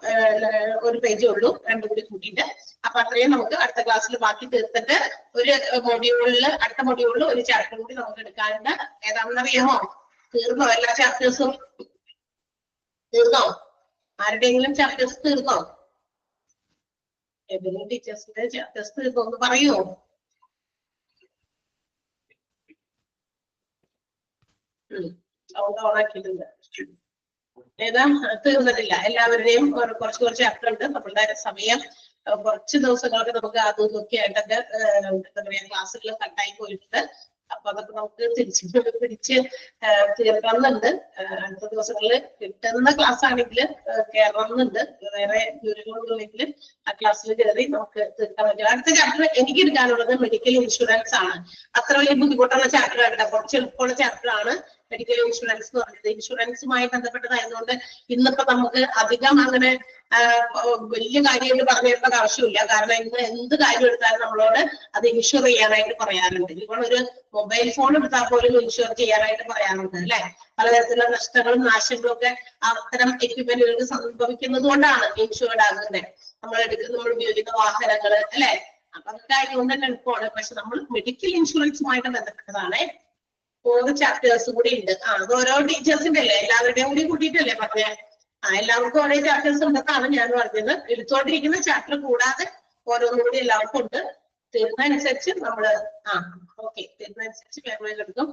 ഒരു പേജേ ഉള്ളൂ, 2 കൂടി കൂട്ടിയിട്ട്. അപ്പൊ അത്രയും നമുക്ക് അടുത്ത ക്ലാസ്സിൽ ബാക്കി തീർത്തിട്ട് ഒരു മൊഡ്യൂളിൽ, അടുത്ത മൊഡ്യൂളിൽ ഒരു ചാപ്റ്റർ കൂടി നമുക്ക് എടുക്കാനുണ്ട്. ഏതാണെന്ന് അറിയാമോ? തീർന്നോ? എല്ലാ ചാപ്റ്റേഴ്സും തീർന്നോ? ആരുടെയെങ്കിലും ചാപ്റ്റേഴ്സ് തീർന്നോ? ഏതെങ്കിലും ടീച്ചേഴ്സിന്റെ ചാപ്റ്റേഴ്സ് തീർന്നോ എന്ന് പറയൂ. സൗണ്ട് ഓണാക്കിയിട്ടുണ്ട്. ഏതാ തീർന്നിട്ടില്ല? എല്ലാവരുടെയും കുറച്ച് ചാപ്റ്റർ ഉണ്ട്. നമ്മളുടെ സമയം കുറച്ച് ദിവസങ്ങൾക്ക് നമുക്ക് അതും ഇതൊക്കെ ആയിട്ടൊക്കെ എന്താ പറയാ ക്ലാസ്സുകൾ കട്ടായി പോയിട്ടുണ്ട്. അപ്പൊ അതൊക്കെ നമുക്ക് പിടിച്ച് തീർക്കണമെന്നുണ്ട്. അടുത്ത ദിവസങ്ങളിൽ കിട്ടുന്ന ക്ലാസ് ആണെങ്കിൽ കയറണമെന്നുണ്ട്. വേറെ ജോലികളുണ്ടെങ്കിൽ ആ ക്ലാസ്സിൽ കയറി നമുക്ക് തീർക്കാൻ പറ്റും. അടുത്ത ചാപ്റ്റർ എനിക്ക് എടുക്കാനുള്ളത് മെഡിക്കൽ ഇൻഷുറൻസ് ആണ്. അത്ര വലിയ ബുദ്ധിമുട്ടുള്ള ചാപ്റ്റർ ആണ്, കുറച്ച് എളുപ്പമുള്ള ചാപ്റ്റർ ആണ് മെഡിക്കൽ ഇൻഷുറൻസ് എന്ന് പറയുന്നത്. ഇൻഷുറൻസുമായി ബന്ധപ്പെട്ടതായതുകൊണ്ട് ഇന്നിപ്പോ നമുക്ക് അധികം അങ്ങനെ വലിയ കാര്യമായിട്ട് പറഞ്ഞു തരേണ്ട ആവശ്യമില്ല. കാരണം ഇന്ന് എന്ത് കാര്യം എടുത്താലും നമ്മളോട് അത് ഇൻഷുർ ചെയ്യാനായിട്ട് പറയാറുണ്ട്. ഇപ്പോൾ ഒരു മൊബൈൽ ഫോൺ എടുത്താൽ പോലും ഇൻഷുർ ചെയ്യാനായിട്ട് പറയാറുണ്ട് അല്ലെ. പലതരത്തിലുള്ള നഷ്ടങ്ങളും നാശങ്ങളും ഒക്കെ അത്തരം എക്യുപ്മെന്റുകൾക്ക് സംഭവിക്കുന്നത് കൊണ്ടാണ് ഇൻഷുർഡ് ആകുന്നത്. നമ്മൾ ഉപയോഗിക്കുന്ന വാഹനങ്ങൾ അല്ലെ. അപ്പൊ അതൊക്കെ ആയതുകൊണ്ട് തന്നെ എളുപ്പമാണ്. പക്ഷെ നമ്മൾ മെഡിക്കൽ ഇൻഷുറൻസുമായിട്ട് ബന്ധപ്പെട്ടതാണ്. 4 ചാപ്റ്റേഴ്സ് കൂടി ഉണ്ട്. അത് ഓരോ ടീച്ചേഴ്സിന്റെ അല്ലേ, എല്ലാവരുടെയും കൂടി കൂട്ടിയിട്ടല്ലേ പറഞ്ഞേ. എല്ലാവർക്കും ഓരോ ചാപ്റ്റേഴ്സ് ഉണ്ടെന്നാണ് ഞാൻ പറഞ്ഞത്. എടുത്തോണ്ടിരിക്കുന്ന ചാപ്റ്റർ കൂടാതെ ഓരോന്നും കൂടി എല്ലാവർക്കും ഉണ്ട്. തീർന്നനുസരിച്ച് നമ്മള് ഓക്കെ, തീർന്നനുസരിച്ച് വേഗം എടുക്കും.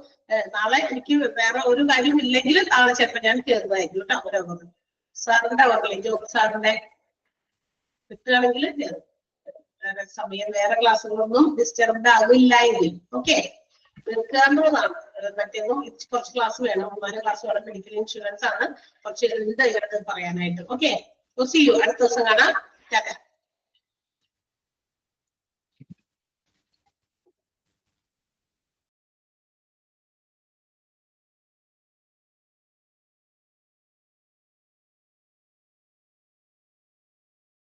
നാളെ എനിക്ക് വേറെ ഒരു കാര്യം ഇല്ലെങ്കിൽ നാളെ ചിലപ്പോൾ ഞാൻ തീർന്നതായിരിക്കും കേട്ടോ. ഓരോ സാറിന്റെ ഓർമ്മ ജോബ് സാറിന്റെ കിട്ടുകയാണെങ്കിൽ സമയം വേറെ ക്ലാസ്സുകളൊന്നും ഡിസ്റ്റർബ്ഡ് ആകില്ല എങ്കിൽ ഓക്കെ തീർക്കാവുന്നതാണ്. മറ്റേതും കുറച്ച് ക്ലാസ് വേണം. 3 ക്ലാസ് വേണം. മെഡിക്കൽ ഇൻഷുറൻസ് ആണ് കുറച്ച് ഉണ്ട് ഇതിനകത്ത് പറയാനായിട്ട്. Okay, see you. അടുത്ത ദിവസം കാണാം.